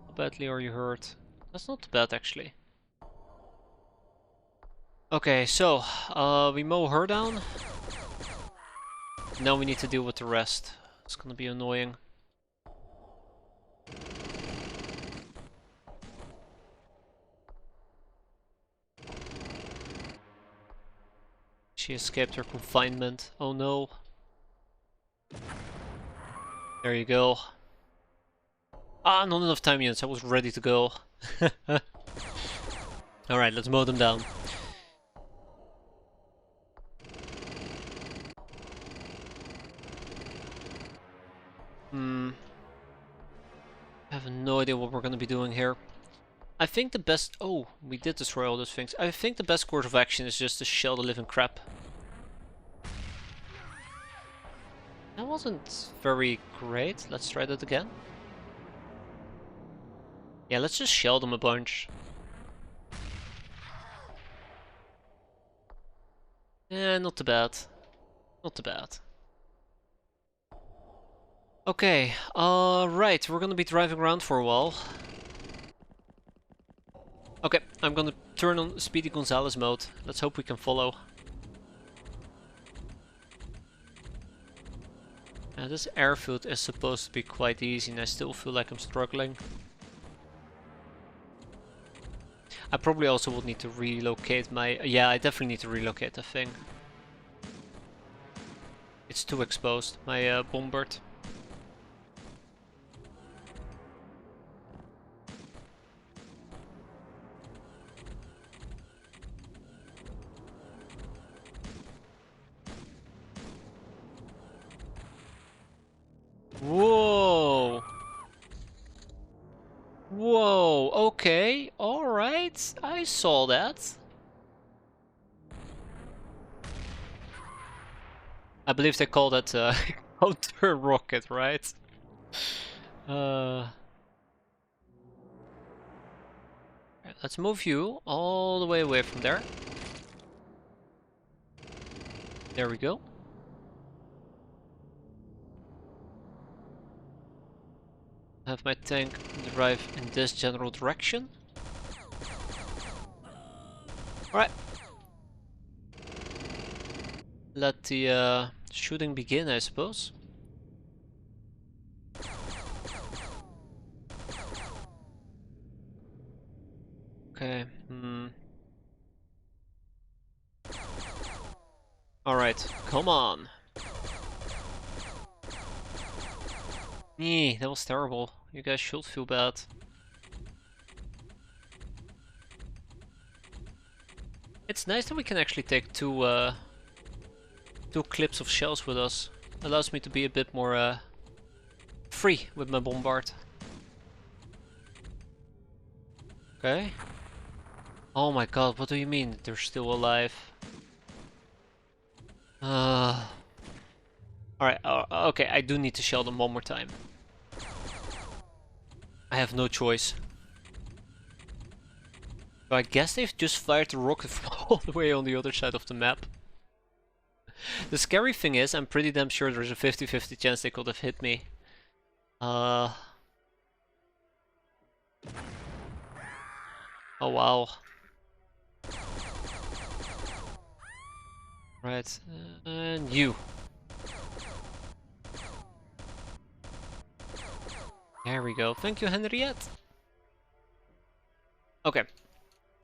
How badly are you hurt? That's not bad actually. Okay, so we mow her down. Now we need to deal with the rest. It's gonna be annoying. She escaped her confinement. Oh no. There you go. Ah, not enough time units. I was ready to go. Alright, let's mow them down. I have no idea what we're gonna be doing here. I think the best... Oh, we did destroy all those things. I think the best course of action is just to shell the living crap. That wasn't very great. Let's try that again. Yeah, let's just shell them a bunch. Yeah, not too bad. Not too bad. Okay, right, we're gonna be driving around for a while. Okay, I'm gonna turn on Speedy Gonzalez mode. Let's hope we can follow. This airfield is supposed to be quite easy and I still feel like I'm struggling. I probably also would need to relocate my... Yeah, I definitely need to relocate the thing. It's too exposed, my bombard. Whoa! Whoa, okay, alright, I saw that. I believe they call that counter rocket, right? Let's move you all the way away from there. There we go. Have my tank drive in this general direction. Alright. Let the shooting begin, I suppose. Okay, Alright, come on. That was terrible. You guys should feel bad. It's nice that we can actually take two clips of shells with us. Allows me to be a bit more free with my bombard. Okay. Oh my god, what do you mean they're still alive? Alright, okay, I do need to shell them one more time. I have no choice. So I guess they've just fired the rocket from all the way on the other side of the map. The scary thing is, I'm pretty damn sure there's a 50-50 chance they could have hit me. Oh wow. Right, and you. There we go. Thank you, Henriette. Okay.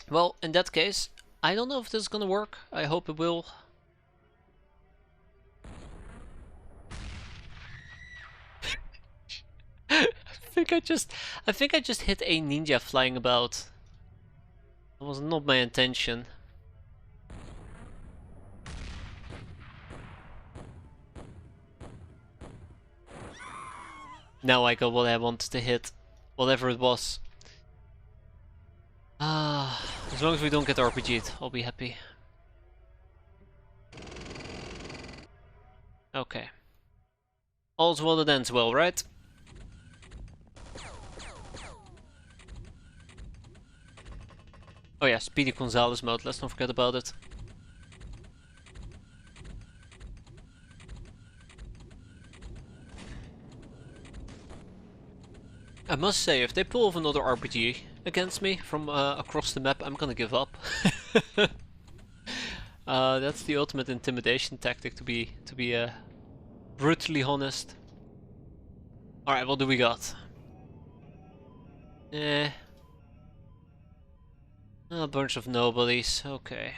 Well, in that case, I don't know if this is gonna work. I hope it will. I think I just hit a ninja flying about. That was not my intention. Now I got what I wanted to hit, whatever it was. As long as we don't get RPG'd, I'll be happy. Okay. All's well that ends well, right? Oh yeah, Speedy Gonzalez mode, let's not forget about it. I must say, if they pull off another RPG against me from across the map, I'm gonna give up. That's the ultimate intimidation tactic, to be brutally honest. Alright, what do we got? A bunch of nobodies, okay.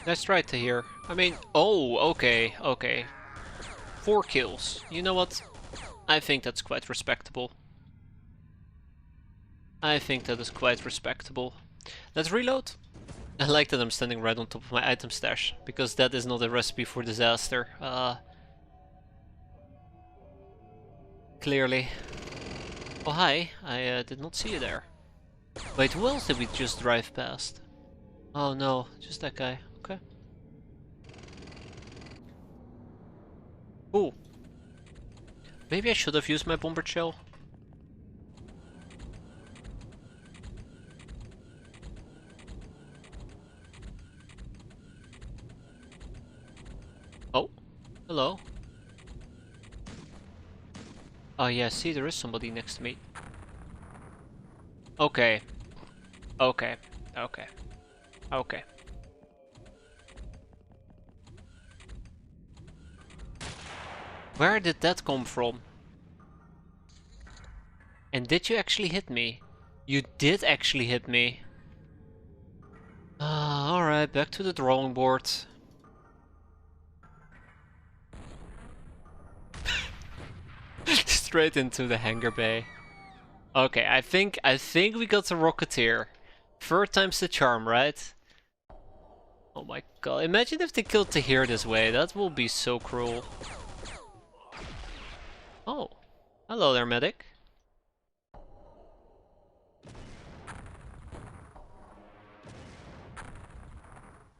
Nice try to hear. I mean, oh, okay, okay. 4 kills. You know what? I think that's quite respectable. I think that is quite respectable. Let's reload. I like that I'm standing right on top of my item stash, because that is not a recipe for disaster. Clearly. Oh hi, I did not see you there. Wait, who else did we just drive past? Oh no, just that guy. Okay. Ooh. Maybe I should have used my bombard shell. Oh, hello. Oh yeah, see, there is somebody next to me. Okay. Okay. Okay. Okay. Where did that come from? And did you actually hit me? You did actually hit me. Alright, back to the drawing board. Straight into the hangar bay. Okay, I think we got the Rocketeer. Third time's the charm, right? Oh my god, imagine if they killed Tahir this way. That will be so cruel. Oh, hello there, medic.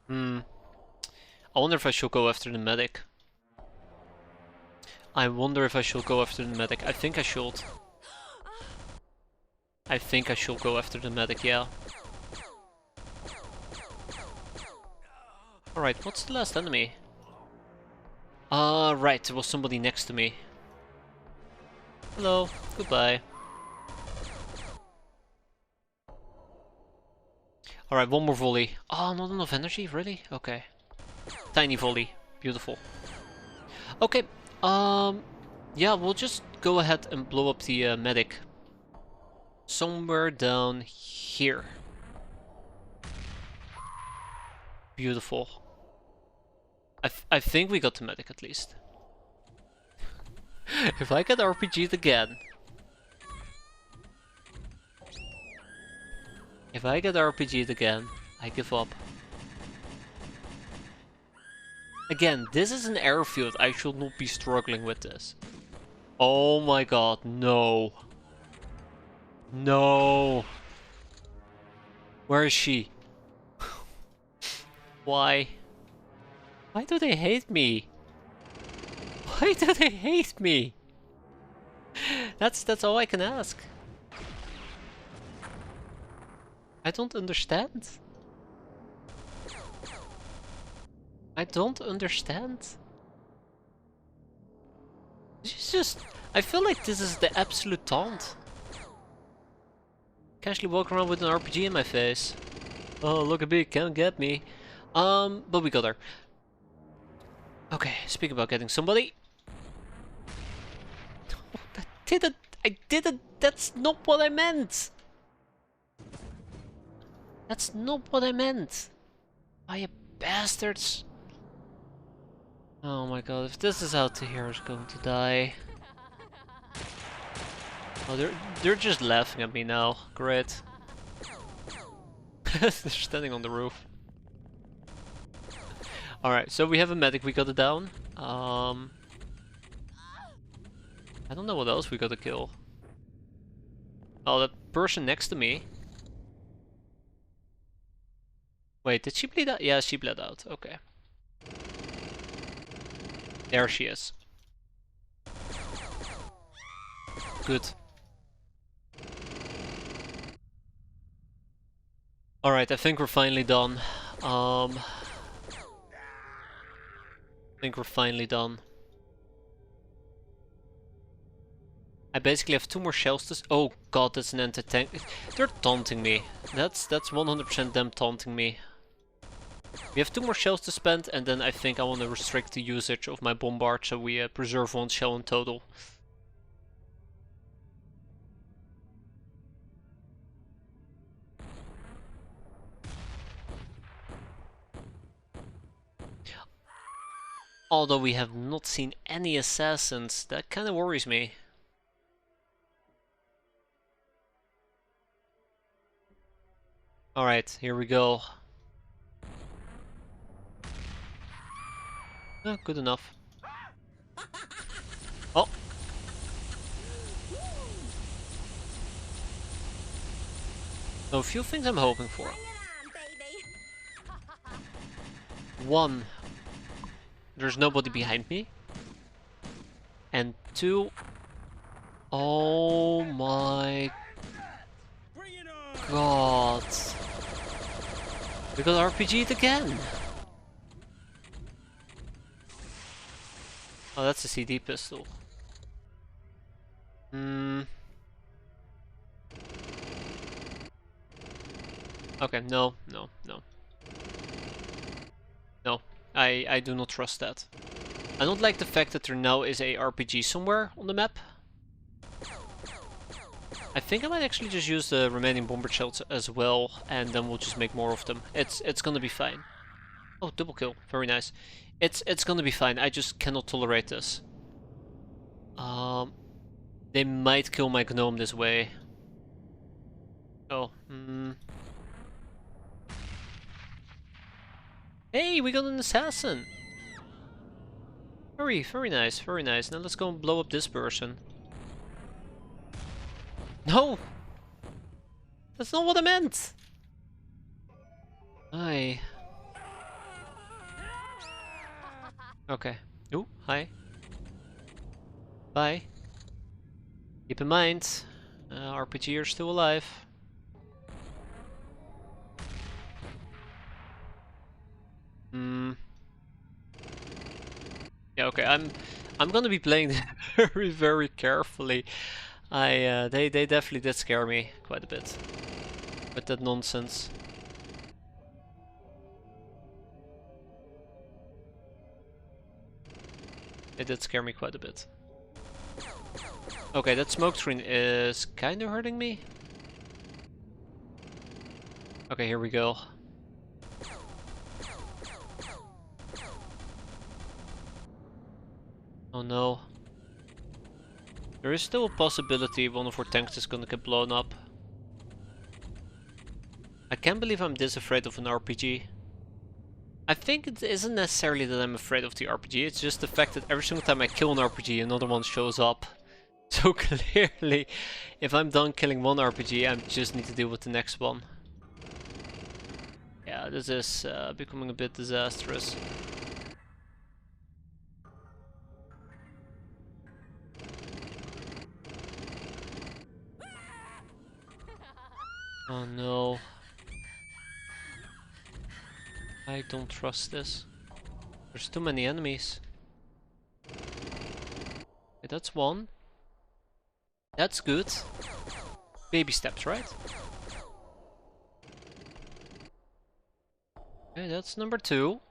I wonder if I should go after the medic. I wonder if I should go after the medic. I think I should. I think I should go after the medic, yeah. Alright, what's the last enemy? Right, there was somebody next to me. Hello, goodbye. Alright, one more volley. Oh, not enough energy, really? Okay. Tiny volley, beautiful. Okay, yeah, we'll just go ahead and blow up the medic. Somewhere down here. Beautiful. I think we got the medic at least. If I get RPG'd again. If I get RPG'd again, I give up. Again, this is an airfield. I should not be struggling with this. Oh my god, no. No. Where is she? Why? Why do they hate me? Why do they hate me? That's all I can ask. I don't understand. I don't understand. This is just... I feel like this is the absolute taunt. Casually walk around with an RPG in my face. Oh, look at me, can't get me. But we got her. Okay, speaking about getting somebody. I didn't, that's not what I meant. That's not what I meant. Ah, you bastards. Oh my god, if this is how Tahir is going to die. Oh, they're just laughing at me now. Great. They're standing on the roof. Alright, so we have a medic, we got it down. I don't know what else we gotta kill. Oh, that person next to me. Wait, did she bleed out? Yeah, she bled out. Okay. There she is. Good. Alright, I think we're finally done. I think we're finally done. I basically have 2 more shells to... Oh god, that's an anti-tank. They're taunting me. That's 100% them taunting me. We have 2 more shells to spend, and then I think I want to restrict the usage of my bombard so we preserve 1 shell in total. Although we have not seen any assassins, that kind of worries me. Alright, here we go. Oh, good enough. Oh! So a few things I'm hoping for. 1, there's nobody behind me. And 2, oh my god. We got RPG'd again. Oh, that's a CD pistol. Okay, no. No, I do not trust that. I don't like the fact that there now is a RPG somewhere on the map. I think I might actually just use the remaining bomber shells as well, and then we'll just make more of them. It's gonna be fine. Oh, double kill, very nice. It's gonna be fine. I just cannot tolerate this. They might kill my gnome this way. Oh, Hey, we got an assassin! Very nice, very nice. Now let's go and blow up this person. No! That's not what I meant! Hi. Okay. Oh, hi. Bye. Keep in mind, RPG are still alive. Yeah, okay, I'm gonna be playing very carefully. They definitely did scare me quite a bit with that nonsense. It did scare me quite a bit. Okay, that smoke screen is kinda hurting me. Okay, here we go. Oh no. There is still a possibility one of our tanks is gonna get blown up. I can't believe I'm this afraid of an RPG. I think it isn't necessarily that I'm afraid of the RPG, it's just the fact that every single time I kill an RPG, another one shows up. So clearly, if I'm done killing one RPG, I just need to deal with the next one. Yeah, this is becoming a bit disastrous. Oh no. I don't trust this. There's too many enemies. Okay, that's one. That's good. Baby steps, right? Okay, that's number 2.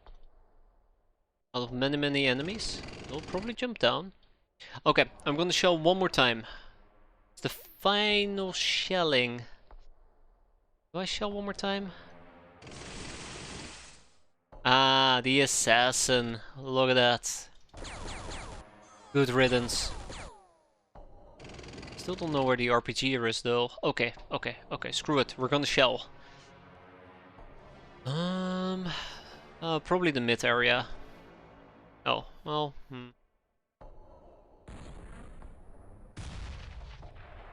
Out of many enemies. They'll probably jump down. Okay, I'm gonna shell one more time. It's the final shelling. Do I shell one more time? Ah, the assassin. Look at that. Good riddance. Still don't know where the RPG is though. Okay, screw it. We're gonna shell. Probably the mid area. Oh, well,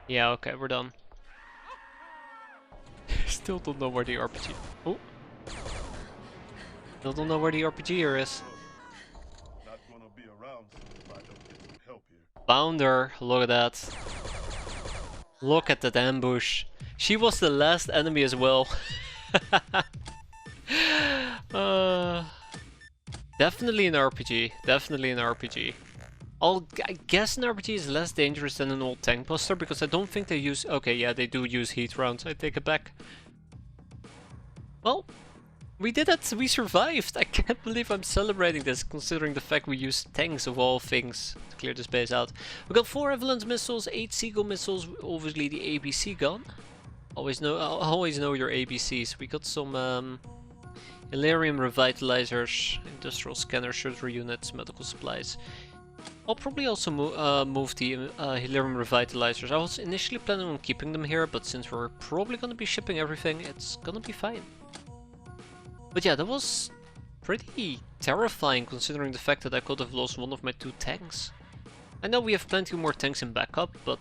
Yeah, okay, we're done. Still don't know where the RPG... Oh! Still don't know where the RPG is.
Not gonna be around if I don't get some help here.
Bounder, look at that. Look at that ambush. She was the last enemy as well. Definitely an RPG. Definitely an RPG. I guess an RPG is less dangerous than an old tank buster because I don't think they use... Okay, yeah, they do use heat rounds. I take it back. Well, we did it. We survived. I can't believe I'm celebrating this considering the fact we used tanks of all things to clear this base out. We got 4 Avalanche missiles, 8 Seagull missiles, obviously the ABC gun. Always know your ABCs. We got some Hilarium revitalizers, industrial scanners, surgery units, medical supplies. I'll probably also move the Hilarium revitalizers. I was initially planning on keeping them here, but since we're probably going to be shipping everything, it's gonna be fine. But yeah, that was pretty terrifying considering the fact that I could have lost one of my 2 tanks. I know we have plenty more tanks in backup, but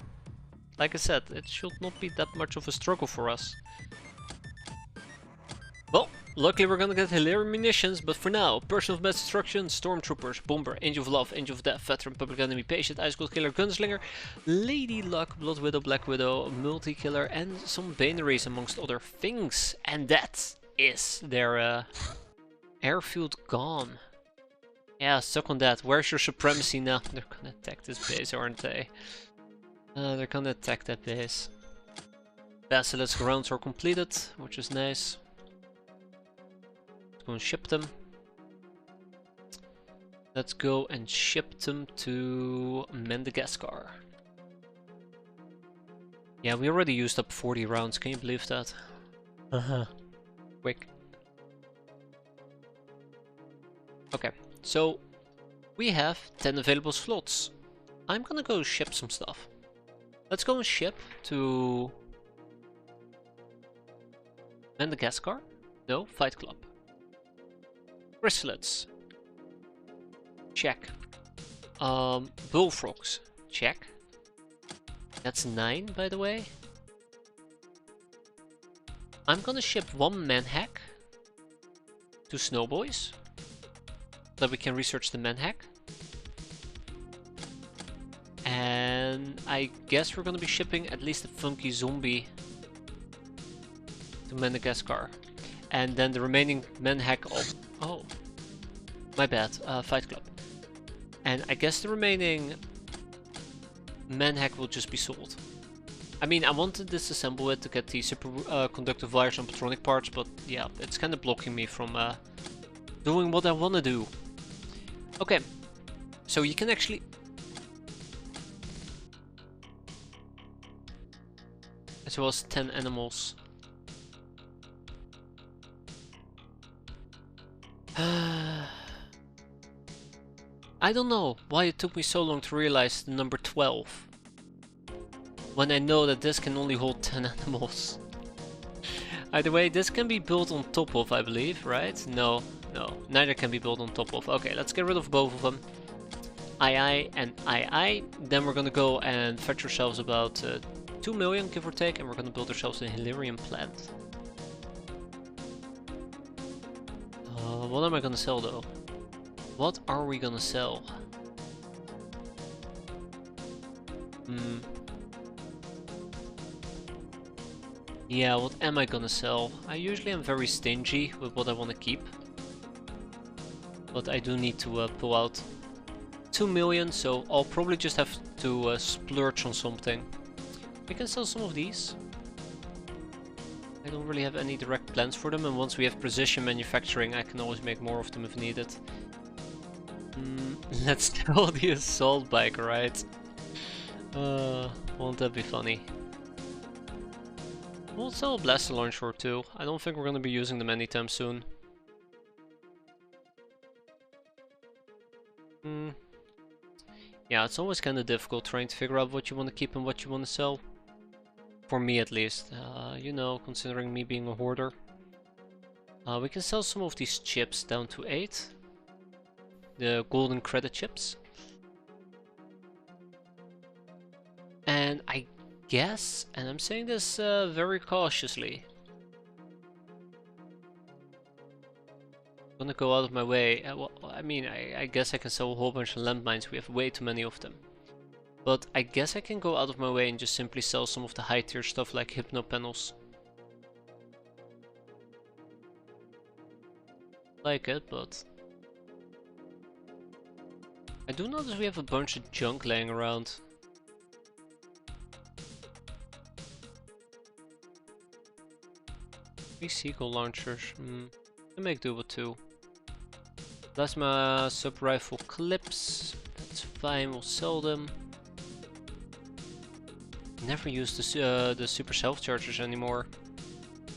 like I said, it should not be that much of a struggle for us. Well, luckily we're gonna get Hilarium munitions, but for now, Person of Mass Destruction, Stormtroopers, Bomber, Angel of Love, Angel of Death, Veteran, Public Enemy, Patient, Ice Cold Killer, Gunslinger, Lady Luck, Blood Widow, Black Widow, Multi-Killer, and some Banaries amongst other things. And that is their airfield gone. Yeah, suck on that. Where's your supremacy now? They're gonna attack this base, aren't they? They're gonna attack that base. Basilisk rounds are completed, which is nice. go and ship them. Let's go and ship them to Madagascar. Yeah, we already used up 40 rounds, can you believe that? Quick. Okay, so we have 10 available slots. I'm gonna go ship some stuff. Let's go and ship to Madagascar? No, Fight Club. Chrysalids. Check. Bullfrogs. Check. That's 9, by the way. I'm gonna ship 1 manhack to Snowboys, so that we can research the manhack. And I guess we're gonna be shipping at least a funky zombie to Madagascar. And then the remaining manhack of... Oh, my bad, Fight Club. And I guess the remaining manhack will just be sold. I mean, I wanted to disassemble it to get the superconductive wires and patronic parts, but yeah, it's kind of blocking me from doing what I want to do. Okay, so you can actually... As well as 10 animals. I don't know why it took me so long to realize the number 12. When I know that this can only hold 10 animals. Either way, this can be built on top of, I believe, right? No, neither can be built on top of. Okay, let's get rid of both of them. II and II. Then we're gonna go and fetch ourselves about 2 million, give or take, and we're gonna build ourselves a Hilarion plant. What am I gonna sell though? What are we gonna sell? Yeah, what am I gonna sell? I usually am very stingy with what I want to keep. But I do need to pull out 2 million, so I'll probably just have to splurge on something. We can sell some of these. I don't really have any direct plans for them, and once we have precision manufacturing, I can always make more of them if needed. Let's sell the assault bike, right? Won't that be funny? We'll sell a blaster launcher or two. I don't think we're gonna be using them anytime soon. Yeah, it's always kind of difficult trying to figure out what you want to keep and what you want to sell. For me at least, you know, considering me being a hoarder. We can sell some of these chips down to 8. The golden credit chips. And I guess, and I'm saying this very cautiously, I'm gonna go out of my way. Well, I mean, I guess I can sell a whole bunch of landmines. We have way too many of them. But I guess I can go out of my way and just simply sell some of the high tier stuff like hypno panels. Like it, but I do notice we have a bunch of junk laying around. 3 seagull launchers. I'll make do with 2. Plasma sub rifle clips. That's fine. We'll sell them. Never use the super self chargers anymore.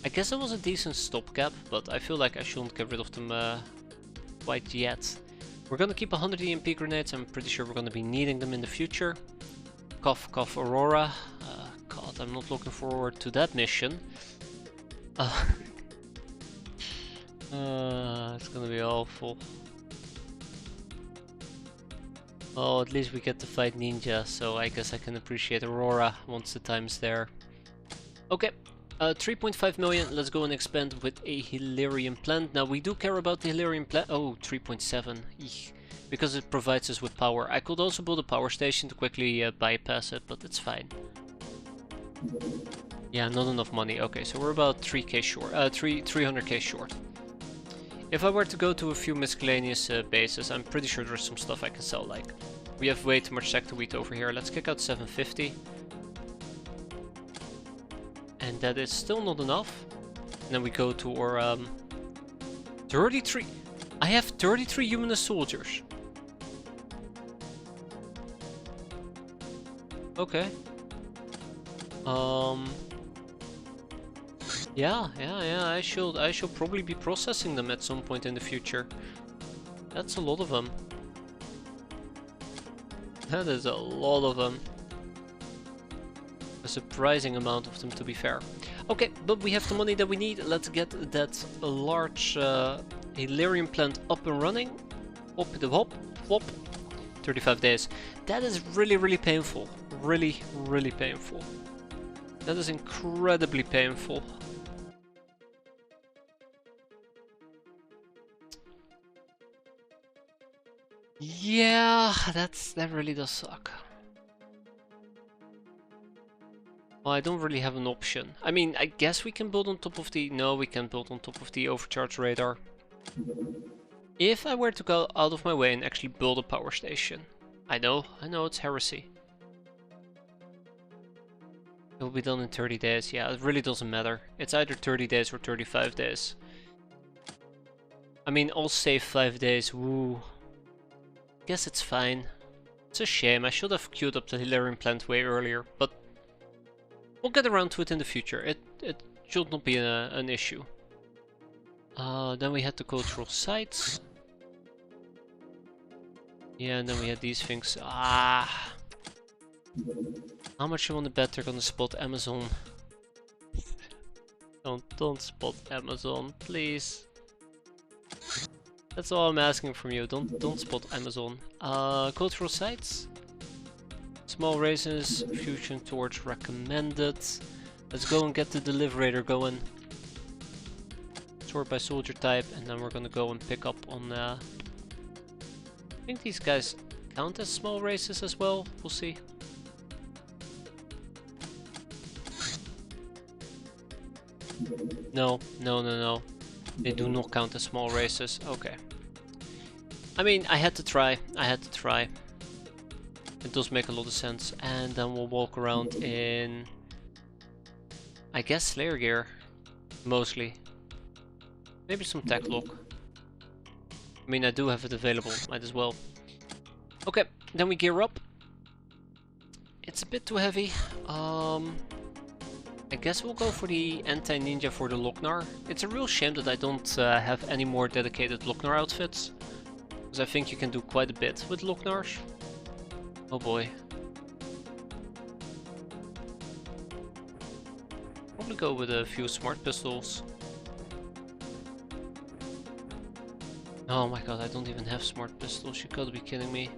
I guess it was a decent stopgap, but I feel like I shouldn't get rid of them quite yet. We're gonna keep 100 EMP grenades. I'm pretty sure we're gonna be needing them in the future. Cough, cough, Aurora. God, I'm not looking forward to that mission. It's gonna be awful. Oh, at least we get to fight Ninja, so I guess I can appreciate Aurora once the time's there. Okay, 3.5 million, let's go and expand with a Hilarion plant. Now we do care about the Hilarion plant. Oh, 3.7, because it provides us with power. I could also build a power station to quickly bypass it, but it's fine. Yeah, not enough money. Okay, so we're about 3k short, 300k short. If I were to go to a few miscellaneous bases, I'm pretty sure there's some stuff I can sell. Like, we have way too much sector wheat over here. Let's kick out 750. And that is still not enough. And then we go to our 33. I have 33 humanist soldiers. Okay. Yeah. I should probably be processing them at some point in the future. That's a lot of them. That is a lot of them. A surprising amount of them, to be fair. Okay, but we have the money that we need. Let's get that large Hilarion plant up and running. Hop the hop, flop. 35 days. That is really painful. Really painful. That is incredibly painful. Yeah, that really does suck. Well, I don't really have an option. I mean, I guess we can build on top of the... No, we can't build on top of the overcharge radar. If I were to go out of my way and actually build a power station. I know it's heresy. It will be done in 30 days. Yeah, it really doesn't matter. It's either 30 days or 35 days. I mean, I'll save 5 days. Woo. Guess it's fine. It's a shame. I should have queued up the Hilarion plant way earlier, but we'll get around to it in the future. It should not be an issue. Then we had the cultural sites. Yeah, and then we had these things. Ah. How much you want to bet they're gonna spot Amazon? Don't spot Amazon, please. That's all I'm asking from you. Don't spot Amazon. Cultural sites. Small races, fusion towards recommended. Let's go and get the deliberator going. Sort by soldier type, and then we're gonna go and pick up on. I think these guys count as small races as well. We'll see. No. They do not count as small races. Okay. I mean, I had to try. It does make a lot of sense. And then we'll walk around in... I guess Slayer gear. Mostly. Maybe some tech lock. I mean, I do have it available. Might as well. Okay, then we gear up. It's a bit too heavy. I guess we'll go for the anti-ninja for the Lochnar. It's a real shame that I don't have any more dedicated Lochnar outfits. Because I think you can do quite a bit with Lochnars. Oh boy. Probably go with a few smart pistols. Oh my god, I don't even have smart pistols. You gotta be kidding me.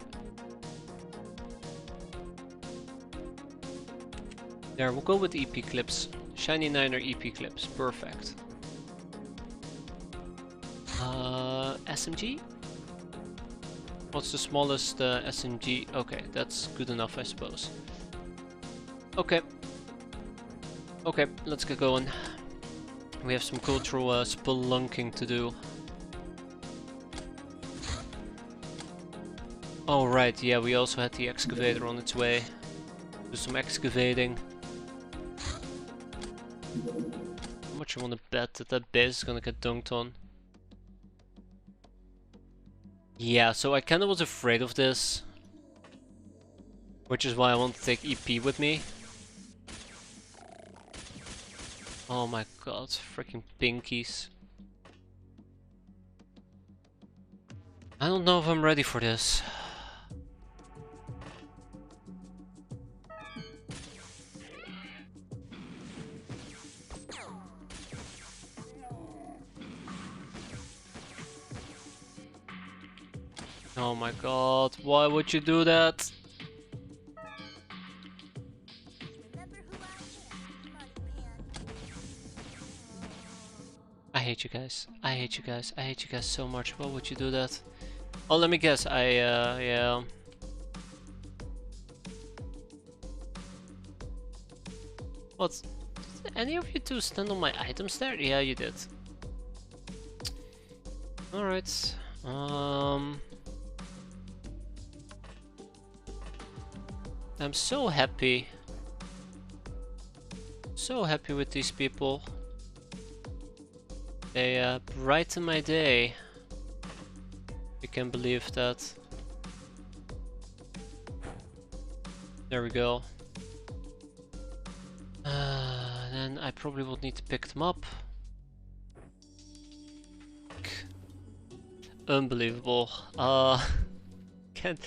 There, we'll go with EP clips. Shiny Niner EP clips. Perfect. SMG? What's the smallest SMG? Okay, that's good enough, I suppose. Okay. Okay, let's get going. We have some cultural spelunking to do. Oh right, yeah, we also had the excavator on its way. Do some excavating. How much you want to bet that that base is gonna get dunked on? Yeah, so I kinda was afraid of this. Which is why I want to take EP with me. Oh my god, freaking pinkies. I don't know if I'm ready for this. Oh my god, why would you do that? I hate you guys. I hate you guys. I hate you guys so much. Why would you do that? Oh, let me guess. Yeah. What? Did any of you two stand on my items there? Yeah, you did. Alright. I'm so happy. So happy with these people. They brighten my day. You can believe that. There we go. Then I probably would need to pick them up. Unbelievable. Can't.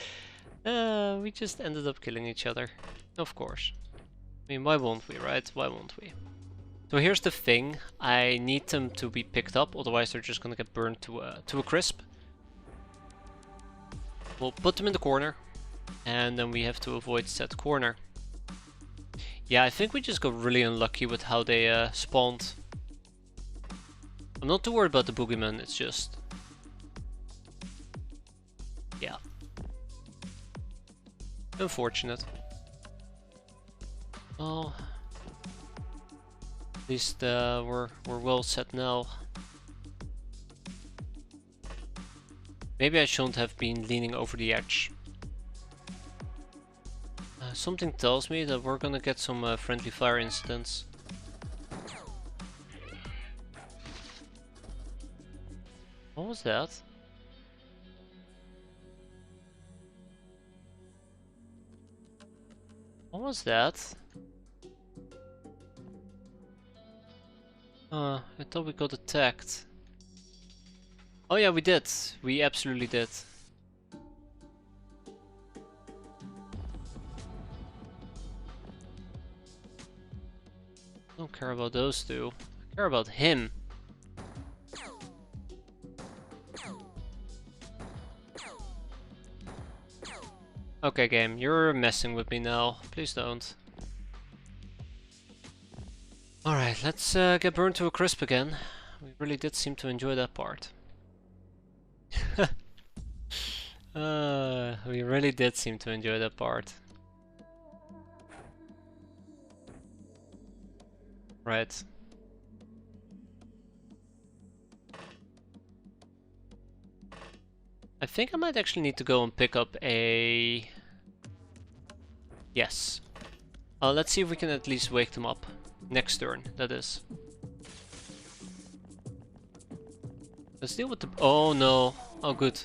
We just ended up killing each other. Of course. I mean, why won't we, right? Why won't we? So here's the thing. I need them to be picked up, otherwise they're just gonna get burned to a crisp. We'll put them in the corner, and then we have to avoid said corner. Yeah, I think we just got really unlucky with how they spawned. I'm not too worried about the boogeyman, it's just... yeah. Unfortunate. Well, at least we're well set now. Maybe I shouldn't have been leaning over the edge. Something tells me that we're gonna get some friendly fire incidents. What was that? What was that? I thought we got attacked. Oh yeah, we did. We absolutely did. I don't care about those two. I care about him. Okay, game, you're messing with me now. Please don't. Alright, let's get burned to a crisp again. We really did seem to enjoy that part. We really did seem to enjoy that part. Right. I think I might actually need to go and pick up a... yes. Let's see if we can at least wake them up. Next turn, that is. Let's deal with the... oh no. Oh good.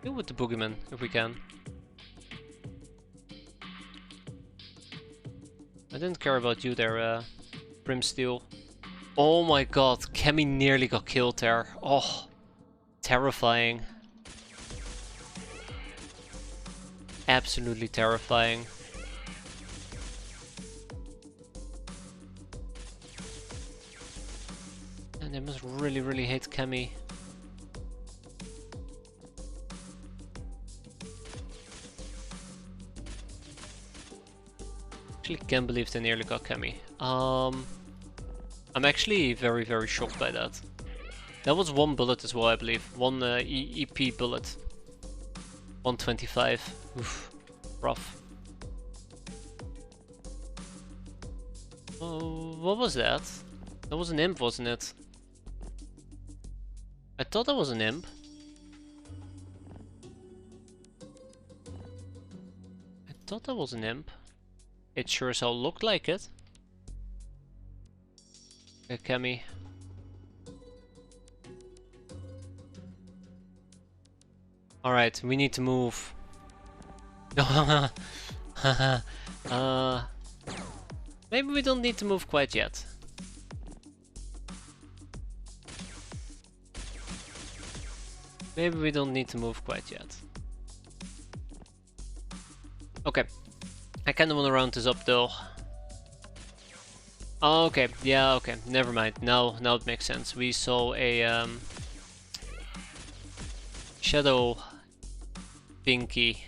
Deal with the boogeyman, if we can. I didn't care about you there, Brimsteel. Oh my god, Kemi nearly got killed there. Oh, terrifying. Absolutely terrifying. And they must really, really hate Kemi. Actually can't believe they nearly got Kemi. I'm actually very, very shocked by that. That was one bullet as well, I believe. One EP bullet. 125. Oof. Rough. Oh, what was that? That was an imp, wasn't it? I thought that was an imp. I thought that was an imp. It sure as hell looked like it. Okay, Kemi. Alright, we need to move. Maybe we don't need to move quite yet. Maybe we don't need to move quite yet. Okay. I kinda wanna round this up though. Oh, okay, yeah, okay, never mind. Now it makes sense. We saw a shadow pinky,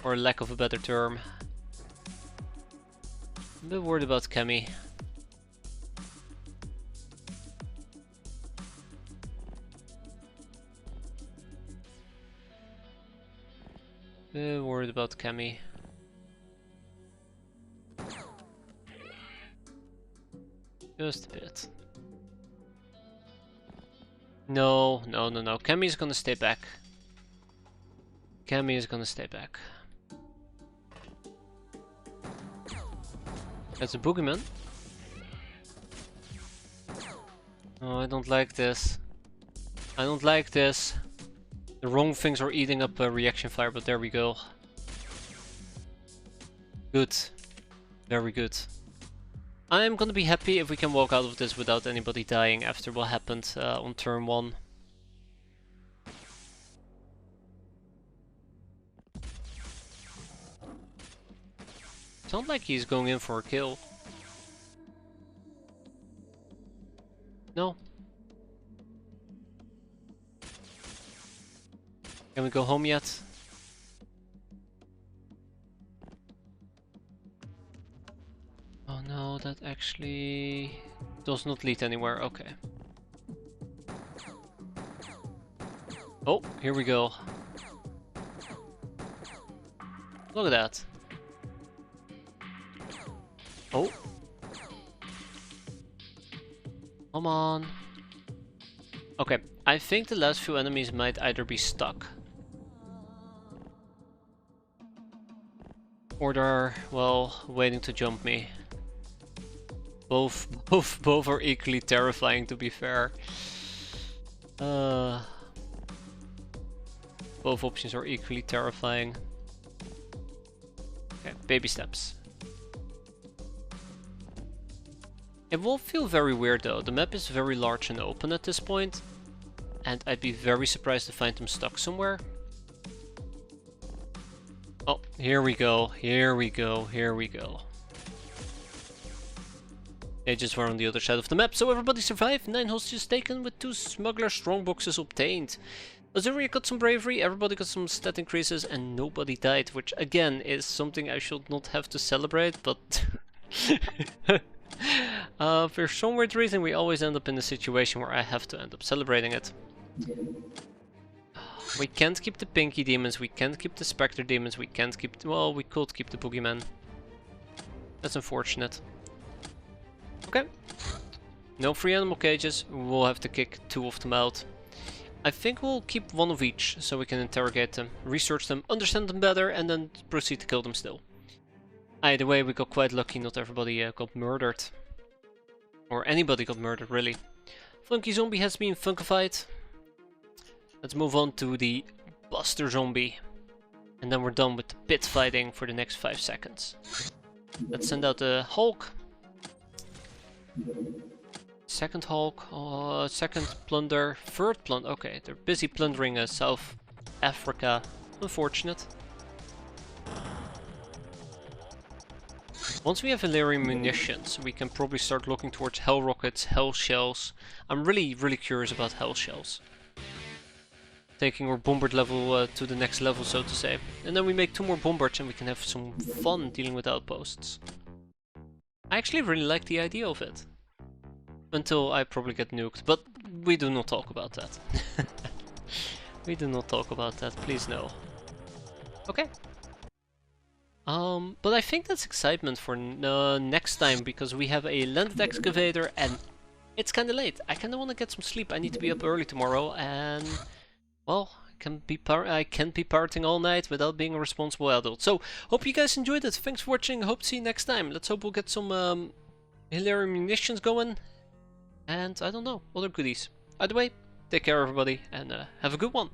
or lack of a better term. I'm a bit worried about Kemi. Worried about Kemi. Just a bit. No. Kemi is gonna stay back. Kemi is gonna stay back. That's a boogeyman. Oh, I don't like this. I don't like this. The wrong things are eating up reaction fire, but there we go. Good. Very good. I'm gonna be happy if we can walk out of this without anybody dying after what happened on turn 1. Sounds like he's going in for a kill. No. Can we go home yet? Oh no, that actually does not lead anywhere. Okay. Oh, here we go. Look at that. Oh. Come on. Okay, I think the last few enemies might either be stuck. Or they're, well, waiting to jump me. Both are equally terrifying, to be fair. Both options are equally terrifying. Okay, baby steps. It will feel very weird though. The map is very large and open at this point, and I'd be very surprised to find them stuck somewhere. Oh, here we go, here we go, here we go. They just were on the other side of the map, so everybody survived, 9 hostages taken with 2 smuggler strongboxes obtained. Azuria got some bravery, everybody got some stat increases, and nobody died, which again is something I should not have to celebrate, but... for some weird reason we always end up in a situation where I have to end up celebrating it. We can't keep the Pinky Demons, we can't keep the Spectre Demons, we can't keep... well, we could keep the Boogeyman. That's unfortunate. Okay. No free animal cages, we'll have to kick 2 of them out. I think we'll keep 1 of each, so we can interrogate them, research them, understand them better, and then proceed to kill them still. Either way, we got quite lucky, not everybody got murdered. Or anybody got murdered, really. Funky Zombie has been funkified. Let's move on to the Buster Zombie. And then we're done with the pit fighting for the next 5 seconds. Let's send out the Hulk. Second Hulk, second plunder, third plunder. Okay, they're busy plundering South Africa. Unfortunate. Once we have Illyrian munitions, we can probably start looking towards Hell Rockets, Hell Shells. I'm really curious about Hell Shells. Taking our Bombard level to the next level, so to say. And then we make 2 more Bombards and we can have some fun dealing with outposts. I actually really like the idea of it. Until I probably get nuked, but we do not talk about that. We do not talk about that, please no. Okay. But I think that's excitement for next time, because we have a landed excavator and it's kinda late. I kinda wanna get some sleep. I need to be up early tomorrow and, well, I can't be partying all night without being a responsible adult. So, hope you guys enjoyed it. Thanks for watching. Hope to see you next time. Let's hope we'll get some Illyrian munitions going. And I don't know, other goodies. Either way, take care everybody and have a good one.